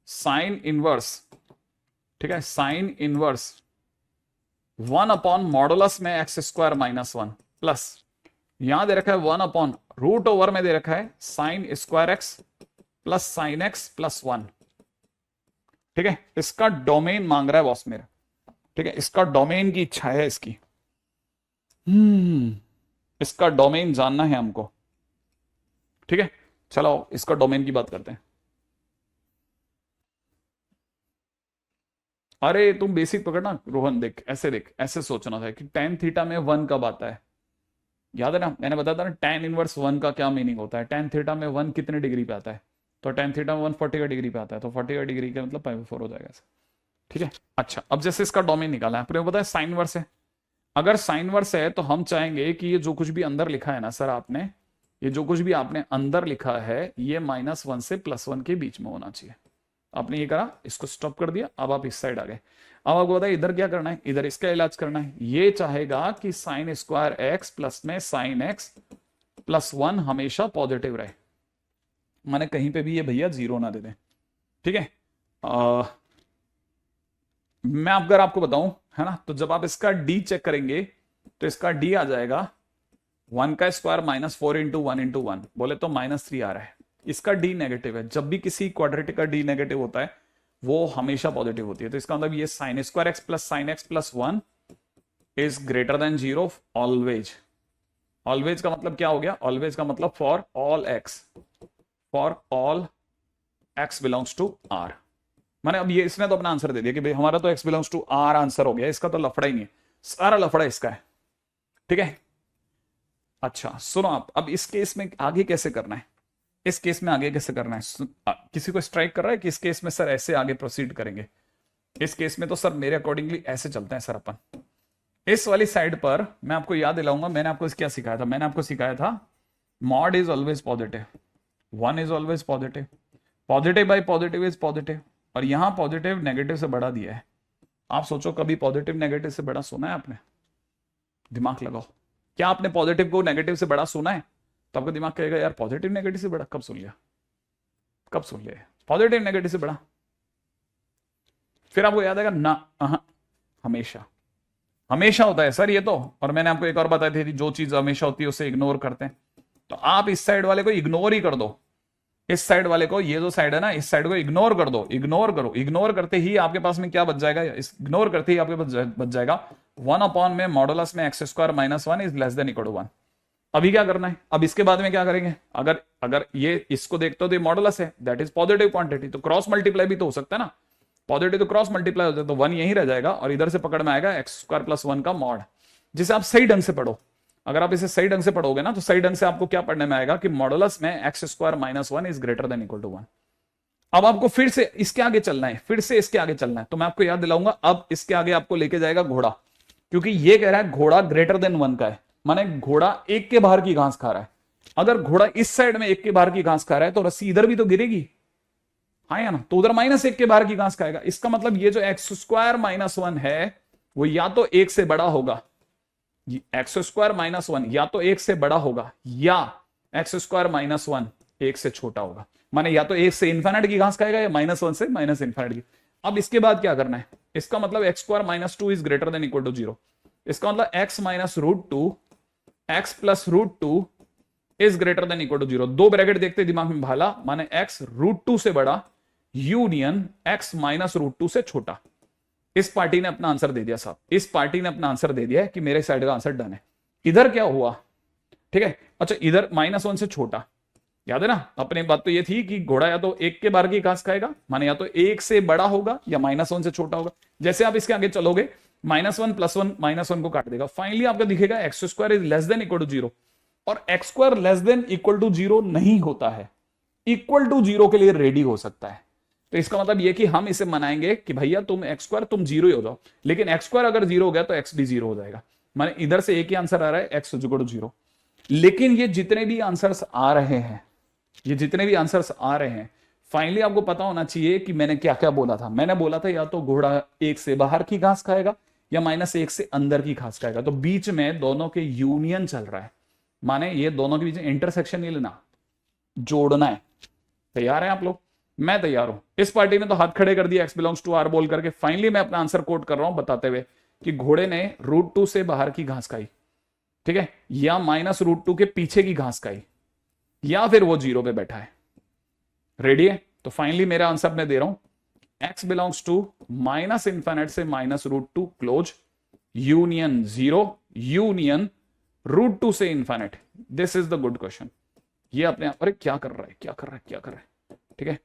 साइन इनवर्स, ठीक है, साइन इनवर्स 1 अपॉन मॉडुलस में एक्स स्क्वायर माइनस 1 प्लस यहां दे रखा है 1 अपॉन रूट ओवर में दे रखा है sign square x plus sine x plus 1, ठीक है। इसका डोमेन मांग रहा है बॉस मेरा, ठीक है। इसका डोमेन की इच्छा है इसकी। इसका डोमेन जानना है हमको, ठीक है। चलो इसका डोमेन की बात करते हैं। अरे तुम बेसिक पकड़ना रोहन, देख ऐसे, देख ऐसे सोचना था कि tan थीटा में 1 कब आता है। याद है ना, मैंने बताया था ना tan इनवर्स 1 का क्या मीनिंग होता है। tan थीटा में 1 कितने डिग्री पे आता है, तो tan थीटा में 1 48 डिग्री पे आता है, तो 48 डिग्री का मतलब पाई बाय 4 हो जाएगा ऐसे, ठीक है। अच्छा, अब जैसे इसका डोमेन निकाला है, आपने बताया साइन वर्स है। अगर साइन वर्स है तो हम चाहेंगे कि ये जो कुछ भी अंदर लिखा है ना सर आपने, ये जो कुछ भी आपने अंदर लिखा है ये -1 से +1 के बीच में होना चाहिए। आपने ये करा, इसको स्टॉप कर दिया, अब आप इस साइड आ गए। अब आपको बताया इधर क्या करना है, इधर इसका इलाज करना है। ये चाहेगा कि साइन स्क्वायर एक्स प्लस में साइन एक्स प्लस 1 हमेशा पॉजिटिव रहे, माने कहीं पे भी ये भैया 0 ना दे दें, ठीक है। मैं अगर आपको बताऊं, है ना, तो जब आप इसका डी चेक करेंगे तो इसका डी आ जाएगा 1 का स्क्वायर -4 इंटू 1 इंटू 1, बोले तो -3 आ रहा है। इसका डी नेगेटिव है। जब भी किसी क्वाड्रेटिक का डी नेगेटिव होता है वो हमेशा पॉजिटिव होती है, तो इसका मतलब ये sine square x plus sine x plus 1 is greater than 0 always. Always का मतलब क्या हो गया, ऑलवेज का मतलब for all x, for all x belongs to R. माने अब ये इसने तो अपना आंसर दे दिया कि भाई हमारा तो x belongs to R answer हो गया, इसका तो लफड़ा ही नहीं है, सारा लफड़ा इसका है, ठीक है। अच्छा सुनो आप, अब इस केस में आगे कैसे करना है, इस केस में आगे कैसे करना है। किसी को स्ट्राइक कर रहा है कि इस केस में सर ऐसे आगे प्रोसीड करेंगे। इस केस में तो सर मेरे अकॉर्डिंगली ऐसे चलते हैं सर अपन। इस वाली साइड पर मैं आपको याद दिलाऊंगा, मैंने आपको क्या सिखाया था। मैंने आपको सिखाया था mod is always positive, 1 is always positive, positive by positive is positive, और यहां पॉजिटिव नेगेटिव से बढ़ा दिया है। आप सोचो कभी पॉजिटिव नेगेटिव से बड़ा सुना है आपने, दिमाग लगाओ। क्या आपने पॉजिटिव को नेगेटिव से बड़ा सुना है? तो आपका दिमाग कहेगा यार पॉजिटिव नेगेटिव से बड़ा कब सुन लिया, कब सुन लिया पॉजिटिव नेगेटिव से बड़ा। फिर आपको याद आएगा ना, हमेशा हमेशा होता है सर ये तो। और मैंने आपको एक और बताई थी, जो चीज हमेशा होती है उसे इग्नोर करते हैं। तो आप इस साइड वाले को इग्नोर ही कर दो, इस साइड वाले को, ये जो साइड है ना इस साइड को इग्नोर कर दो, इग्नोर करो। इग्नोर करते ही आपके पास में क्या बच जाएगा, इग्नोर करते ही आपके पास बच जाएगा 1 अपॉन में मॉडुलस में x square -1 is less than equal to 1। अभी क्या करना है, अब इसके बाद में क्या करेंगे, अगर अगर ये इसको देखते हो तो ये मॉडुलस है, दैट इज पॉजिटिव क्वांटिटी, तो क्रॉस मल्टीप्लाई भी तो हो सकता है ना। पॉजिटिव तो क्रॉस मल्टीप्लाई हो जाता है, तो 1 यहीं रह जाएगा और इधर से पकड़ में आएगा एक्स स्क्वायर प्लस 1 का मॉड, जिसे आप सही ढंग से पढ़ो। अगर आप इसे सही ढंग से पढ़ोगे ना तो सही ढंग से आपको क्या पढ़ने में आएगा कि मॉडुलस में x square -1 is greater than equal to 1। अब आपको फिर से इसके आगे चलना है, फिर से इसके आगे चलना है। तो मैं आपको याद दिलाऊंगा, अब इसके आगे आपको लेके जाएगा घोड़ा, क्योंकि ये कह रहा है घोड़ा ग्रेटर देन 1 का है, माने घोड़ा 1 के बाहर की घास खा रहा है। अगर घोड़ा इस साइड में 1 के बाहर की घास खा रहा है तो रस्सी इधर भी तो गिरेगी, हाँ या ना, तो उधर -1 के बाहर की घास खाएगा। इसका मतलब ये जो x² - 1 है वो या तो 1 से बड़ा होगा, x² - 1 या तो 1 से बड़ा होगा, या x² - 1 1 से छोटा होगा। माने या तो 1 से इन्फिनिट की घास खाएगा या -1 से -इन्फिनिट की। अब इसके बाद क्या करना है, इसका मतलब x² - 2 is greater than equal to 0। इसका मतलब x -√2 x + √2 is greater than equal to 0। दो ब्रैकेट देखते दिमाग में भाला, माने x √2 से बड़ा यूनियन x -√2 से छोटा। इस पार्टी ने अपना आंसर दे दिया साहब, इस पार्टी ने अपना आंसर दे दिया है कि मेरे साइड का आंसर डन है। इधर क्या हुआ, ठीक है, अच्छा इधर -1 से छोटा, याद है ना अपनी बात तो ये थी कि घोड़ा या तो 1 के बाहर की घास खाएगा, माने या तो 1 से बड़ा होगा या -1 से छोटा होगा। जैसे आप इसके आगे चलोगे -1 + 1 -1 को काट देगा, फाइनली आपका दिखेगा x² is less than equal to 0। और x² less than equal to 0 नहीं होता है, इक्वल टू 0 के लिए रेडी हो सकता है। तो इसका मतलब यह कि हम इसे मनाएंगे कि भैया तुम x² तुम 0 ही हो जाओ, लेकिन x² अगर 0 हो गया तो x भी 0 हो जाएगा। माने इधर से एक ही आंसर आ रहा है x = 0। लेकिन ये जितने भी आंसर्स आ रहे हैं, ये जितने भी आंसर्स आ रहे हैं, फाइनली आपको पता होना चाहिए कि मैंने क्या क्या बोला था। मैंने बोला था या तो घोड़ा 1 से बाहर की घास खाएगा या -1 से अंदर की घास खाएगा। तो बीच में दोनों के यूनियन चल रहा है, माने ये दोनों के बीच में इंटरसेक्शन नहीं लेना, जोड़ना है। तैयार है आप लोग? मैं तैयार हूं। इस पार्टी ने तो हाथ खड़े कर दिया x बिलोंग्स टू r बोल करके। फाइनली मैं अपना आंसर कोट कर रहा हूं बताते हुए कि घोड़े ने √2 से बाहर की घास खाई, ठीक है, या -√2 के पीछे की घास खाई, या फिर वो 0 पे बैठा है। रेडी है? तो फाइनली मेरा आंसर मैं दे रहा हूं x बिलोंग्स टू -∞ से -√2 क्लोज यूनियन 0 यूनियन √2 से infinite. This is the good question. ये अपने आप, अरे क्या कर रहा है, क्या कर रहा है, क्या कर रहा है, ठीक है,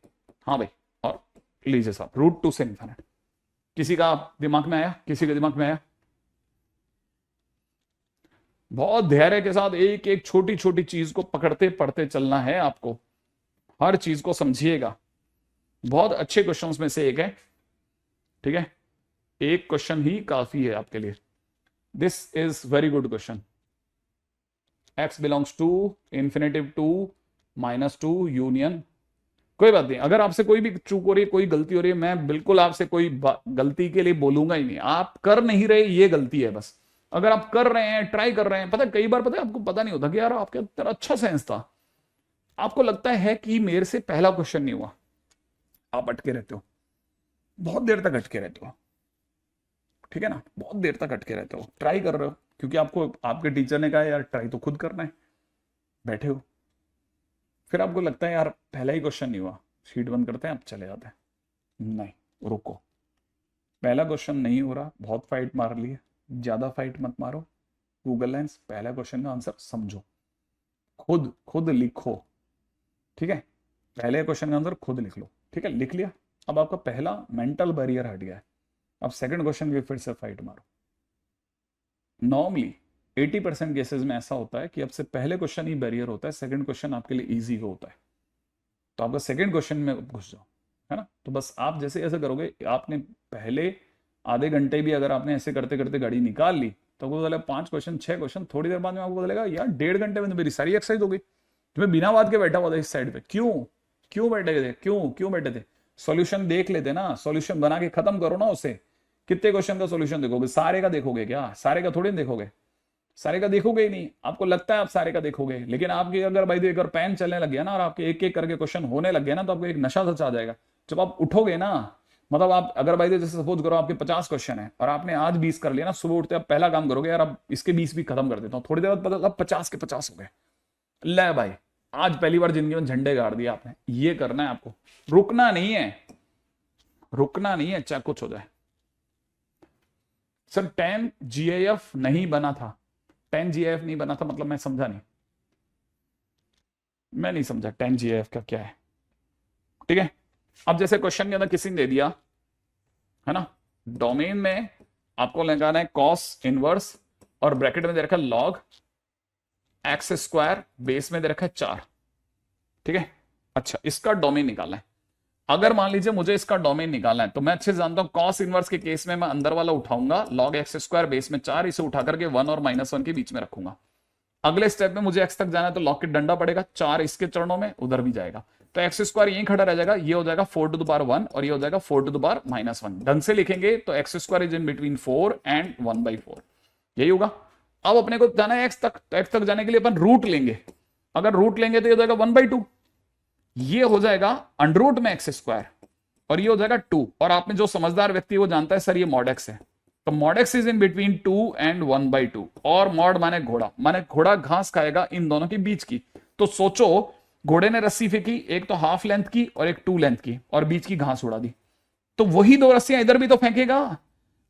हाँ भाई। और लीजिए साहब √2 से इन्फिनिट। किसी का दिमाग में आया, किसी के दिमाग में आया? बहुत धैर्य के साथ एक एक छोटी छोटी चीज को पकड़ते पढ़ते चलना है आपको, हर चीज को समझिएगा। बहुत अच्छे क्वेश्चंस में से एक है, ठीक है, एक क्वेश्चन ही काफी है आपके लिए। This is very good question. x belongs टू इन्फिनेटिव 2 -2 यूनियन। कोई बात नहीं, अगर आपसे कोई भी चूक हो रही है, कोई गलती हो रही है, मैं बिल्कुल आपसे कोई गलती के लिए बोलूंगा ही नहीं। आप कर नहीं रहे, ये गलती है बस। अगर आप कर रहे हैं, ट्राई कर रहे हैं, पता है कई बार पता है आपको पता नहीं होता कि यार आपके अंदर अच्छा सेंस था, आपको लगता है कि मेरे से पहला क्वेश्चन नहीं हुआ, आप अटके रहते हो, बहुत देर तक अटके रहते हो, ठीक है ना, बहुत देर तक अटके रहते हो। ट्राई कर रहे हो क्योंकि आपको आपके टीचर ने कहा यार ट्राई तो खुद करना है, बैठे हो, फिर आपको लगता है यार पहला ही क्वेश्चन नहीं हुआ, शीट बंद करते हैं, आप चले जाते हैं। नहीं, रुको, पहला क्वेश्चन नहीं हो रहा, बहुत फाइट मार ली है, ज्यादा फाइट मत मारो। गूगल लेंस, पहला क्वेश्चन का आंसर समझो, खुद खुद लिखो, ठीक है, पहले क्वेश्चन का आंसर खुद लिख लो, ठीक है, लिख लिया। अब आपका पहला मेंटल बैरियर हट गया है, अब सेकंड क्वेश्चन की फिर से फाइट मारो। नॉर्मली 80% केसेस में ऐसा होता है कि आपसे पहले क्वेश्चन ही बैरियर होता है, सेकंड क्वेश्चन आपके लिए इजी होता है, तो आपका सेकंड क्वेश्चन में घुस जाओ, है ना। तो बस आप जैसे ऐसे करोगे, आपने पहले आधे घंटे भी अगर आपने ऐसे करते करते गाड़ी निकाल ली तो आपको बोला 5 क्वेश्चन 6 क्वेश्चन, थोड़ी देर बाद में आपको बोलेगा यार 1.5 घंटे में तो मेरी सारी एक्सरसाइज हो गई। तुम्हें बिना बात के बैठा हुआ था इस साइड पे, क्यों क्यों बैठे थे, क्यों बैठे थे? सॉल्यूशन देख लेते ना, सॉल्यूशन बना के खत्म करो ना उसे। कितने क्वेश्चन का सॉल्यूशन देखोगे? सारे का देखोगे क्या? सारे का थोड़ी देखोगे, सारे का देखोगे ही नहीं। आपको लगता है आप सारे का देखोगे, लेकिन आपकी अगर भाई एक पेन चलने लग गया ना और आपके एक एक करके क्वेश्चन होने लग गया ना, तो आपको एक नशा सच आ जाएगा। जब आप उठोगे ना, मतलब आप अगर भाई जैसे सपोज करो आपके 50 क्वेश्चन है और आपने आज 20 कर लिया ना, सुबह उठते आप पहला काम करोगे यार अब इसके 20 भी खत्म कर देता हूँ, थोड़ी देर बाद पता चला 50 के 50 हो गए। ले भाई, आज पहली बार जिंदगी में झंडे गाड़ दिया आपने। ये करना है आपको, रुकना नहीं है, रुकना नहीं है, चाहे कुछ हो जाए। सर 10 GIF नहीं बना था, 10 GIF नहीं बना था मतलब मैं समझा नहीं, मैं नहीं समझा 10 GIF का क्या है, ठीक है। अब जैसे क्वेश्चन के अंदर किसी ने दे दिया है ना, डोमेन में आपको लगाना है कॉस इनवर्स और ब्रैकेट में दे रखा है लॉग x², बेस में दे रखा है 4, ठीक है। अच्छा, इसका डोमेन निकालना है। अगर मान लीजिए मुझे इसका डोमेन निकालना है तो मैं अच्छे से जानता हूं कॉस इनवर्स के केस में मैं अंदर वाला उठाऊंगा, लॉग x², बेस में 4, इसे उठा करके 1 और -1 के बीच में रखूंगा। अगले स्टेप में मुझे x तक जाना है तो लॉग के डंडा पड़ेगा, 4 इसके चरणों में, उधर भी जाएगा। तो एक्स स्क्वायर यहीं खड़ा रह जाएगा, ये हो जाएगा 4 टू द पावर 1 और ये हो जाएगा 4 टू द पावर -1। ढंग से लिखेंगे तो x square is in between 4 and 1/4, यही होगा। अब अपने को जाना है एक्स तक, तो एक्स तक जाने के लिए अपन रूट लेंगे। अगर रूट लेंगे तो ये हो जाएगा 1/2, ये हो जाएगा अंडर रूट में एक्स स्क्वायर और ये हो जाएगा 2। और आप में जो समझदार व्यक्ति वो जानता है सर ये मॉड एक्स है, तो mod x is in between 2 and 1/2। और मॉड माने घोड़ा घास खाएगा इन दोनों के बीच की। तो सोचो घोड़े ने रस्सी फेंकी, एक तो हाफ लेंथ की और एक 2 लेंथ की, और बीच की घास उड़ा दी, तो वही दो रस्सियां इधर भी तो फेंकेगा।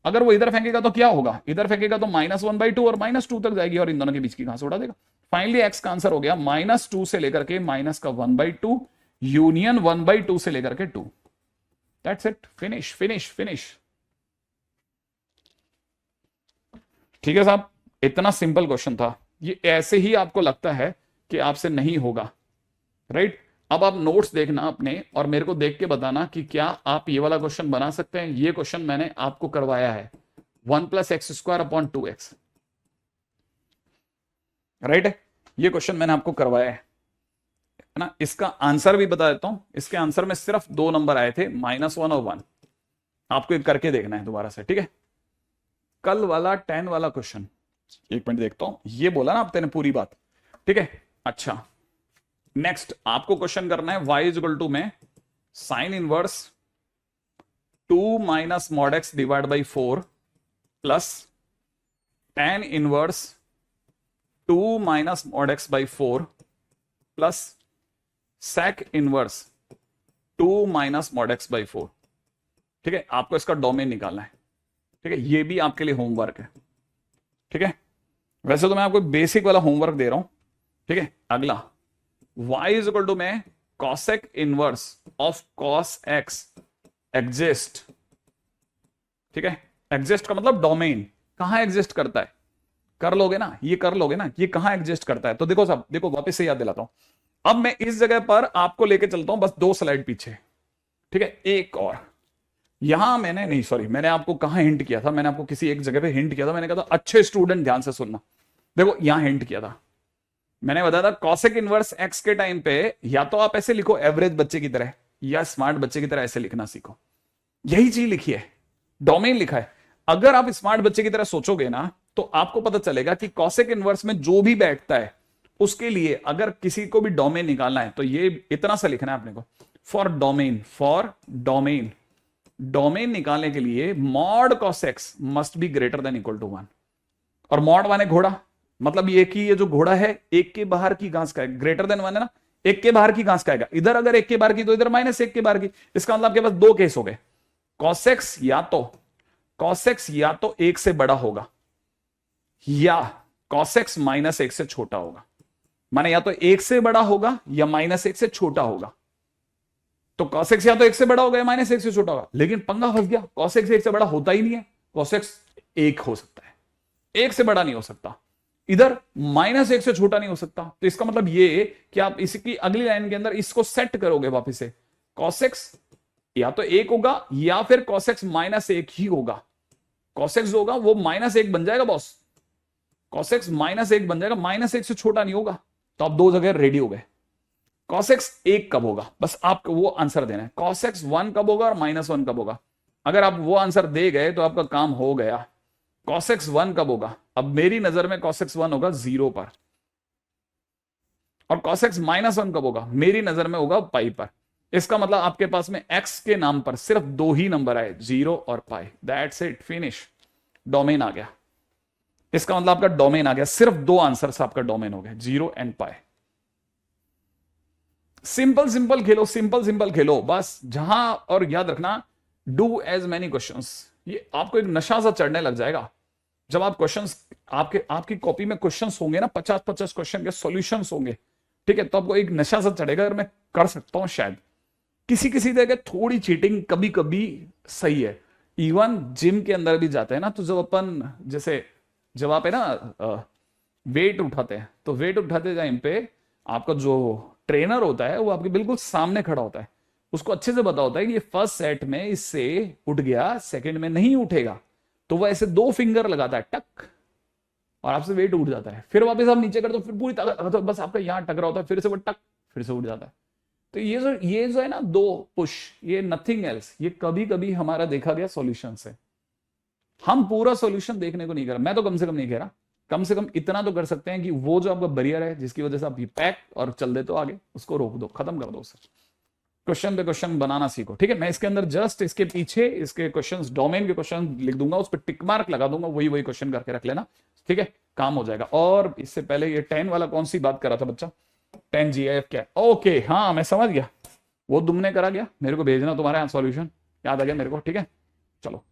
अगर वो इधर फेंकेगा तो क्या होगा, इधर फेंकेगा तो -1/2 और -2 तक जाएगी और इन दोनों के बीच की घास उड़ा देगा। फाइनली एक्स का आंसर हो गया -2 से लेकर के -1/2 यूनियन 1/2 से लेकर के 2। That's it, finish finish finish. ठीक है साहब, इतना सिंपल क्वेश्चन था। ये ऐसे ही आपको लगता है कि आपसे नहीं होगा, राइट? अब आप नोट्स देखना अपने और मेरे को देख के बताना कि क्या आप ये वाला क्वेश्चन बना सकते हैं। ये क्वेश्चन मैंने आपको करवाया है 1 + x² / 2x, राइट? ये क्वेश्चन मैंने आपको करवाया है ना। इसका आंसर भी बता देता हूं। इसके आंसर में सिर्फ 2 नंबर आए थे, -1 और 1। आपको एक करके देखना है दोबारा से, ठीक है? कल वाला 10 वाला क्वेश्चन, एक मिनट देखता हूं। ये बोला ना आप तेने पूरी बात, ठीक है? अच्छा, नेक्स्ट आपको क्वेश्चन करना है y = में sine inverse 2 - mod x / 4 plus tan inverse 2 - mod x / 4 plus sec inverse 2 - mod x / 4। ठीक है, आपको इसका डोमेन निकालना है। ठीक है, ये भी आपके लिए होमवर्क है। ठीक है, वैसे तो मैं आपको बेसिक वाला होमवर्क दे रहा हूं। ठीक है, अगला y = में cosec inverse of cos x exist. ठीक है, एग्जिस्ट का मतलब डोमेन कहां एग्जिस्ट करता है, कर लोगे ना, ये कर लोगे ना, ये कहां एग्जिस्ट करता है। तो देखो साहब, देखो वापस से याद दिलाता हूं। अब मैं इस जगह पर आपको लेके चलता हूं बस 2 स्लाइड पीछे। ठीक है, एक और यहां मैंने नहीं, सॉरी, मैंने आपको कहां हिंट किया था, मैंने आपको किसी एक जगह पे हिंट किया था। मैंने कहा था अच्छे स्टूडेंट ध्यान से सुनना। देखो यहां हिंट किया था, मैंने बताया था कॉसेक इनवर्स एक्स के टाइम पे या तो आप ऐसे लिखो एवरेज बच्चे की तरह, या स्मार्ट बच्चे की तरह ऐसे लिखना सीखो। यही चीज लिखी है, डोमेन लिखा है। अगर आप स्मार्ट बच्चे की तरह सोचोगे ना तो आपको पता चलेगा कि कॉसेक इनवर्स में जो भी बैठता है उसके लिए अगर किसी को भी डोमेन निकालना है तो ये इतना सा लिखना है अपने को, फॉर डोमेन डोमेन निकालने के लिए mod cos x must be greater than equal to 1। और मॉड माने घोड़ा, मतलब ये कि ये जो घोड़ा है एक के बाहर की घास का है, ग्रेटर देन 1 है ना, एक के बाहर की घास का आएगा। इधर अगर एक के बाहर की तो इधर -1 के बाहर की। इसका मतलब आपके पास 2 केस हो गए। cos x या तो 1 से बड़ा होगा या cos x -1 से छोटा होगा। माने या तो 1 से बड़ा होगा या -1 से छोटा होगा। तो cos x या तो 1 से बड़ा होगा या -1 से छोटा होगा। लेकिन पंगा फंस गया, cos x 1 से बड़ा होता ही नहीं है। cos x 1 हो सकता है, 1 से बड़ा नहीं हो सकता। इधर -1 से छोटा नहीं हो सकता। तो इसका मतलब ये कि आप इसकी अगली लाइन के अंदर इसको सेट करोगे वापस से, cos x या तो 1 होगा या फिर cos x -1 ही होगा। cos x जो होगा वो -1 बन जाएगा बॉस, cos x -1 बन जाएगा, -1 से छोटा नहीं होगा। तो आप 2 जगह रेडी हो गए। cos x 1 कब होगा, बस आपको वो आंसर देना है। cos x 1 कब होगा और -1 कब होगा। अगर आप वो आंसर दे गए तो आपका काम हो गया। cos x 1 कब होगा, अब मेरी नजर में cos x 1 होगा 0 पर, और cos x -1 कब होगा, मेरी नजर में होगा पाई पर। इसका मतलब आपके पास में x के नाम पर सिर्फ 2 ही नंबर आए, 0 और पाई। दैट्स इट, फिनिश, डोमेन आ गया। इसका मतलब आपका डोमेन आ गया, सिर्फ 2 आंसर से आपका डोमेन हो गया, 0 and pi. Simple Khelo, simple खेलो बस। जहां, और याद रखना, डू एज मेनी क्वेश्चंस। ये आपको एक नशा सा चढ़ने लग जाएगा जब आप क्वेश्चंस, आपकी कॉपी में क्वेश्चंस होंगे ना, 50-50 क्वेश्चन के सॉल्यूशंस होंगे। ठीक है, तो आपको एक नशा सा चढ़ेगा, अगर मैं कर सकता हूं शायद। किसी जगह थोड़ी चीटिंग कभी कभी सही है। इवन जिम के अंदर भी जाते हैं ना, तो जब अपन, जैसे जब आप है ना वेट उठाते हैं, तो वेट उठाते टाइम पे आपका जो ट्रेनर होता है वो आपके बिल्कुल सामने खड़ा होता है। उसको अच्छे से पता होता है कि ये फर्स्ट सेट में इससे उठ गया, सेकंड में नहीं उठेगा। तो वो ऐसे 2 फिंगर लगाता है, टक, और आपसे वेट उठ जाता है। फिर वापस आप नीचे करते हो, फिर पूरी ताकत, तो बस आपका यहां टकरा होता है, फिर से वो टक, फिर से उठ जाता है। तो ये जो है ना दो पुश, ये नथिंग एल्स, ये कभी कभी हमारा देखा गया सॉल्यूशन से। हम पूरा सॉल्यूशन देखने को नहीं कर रहे, मैं तो कम से कम नहीं कह रहा, कम से कम इतना तो कर सकते हैं कि वो जो आपका बैरियर है जिसकी वजह से आप पैक और चल देते हो आगे, उसको रोक दो, खत्म कर दो उसे। क्वेश्चन पे क्वेश्चन बनाना सीखो, ठीक है। मैं इसके अंदर जस्ट इसके पीछे इसके क्वेश्चंस, डोमेन के क्वेश्चन लिख दूंगा, उस पर टिक मार्क लगा दूंगा, वही वही क्वेश्चन करके रख लेना, ठीक है, काम हो जाएगा। और इससे पहले ये 10 वाला कौन सी बात कर रहा था बच्चा, 10 GIF क्या, ओके हाँ मैं समझ गया, वो तुमने करा गया, मेरे को भेजना तुम्हारे यहाँ सॉल्यूशन, याद आ गया मेरे को, ठीक है। चलो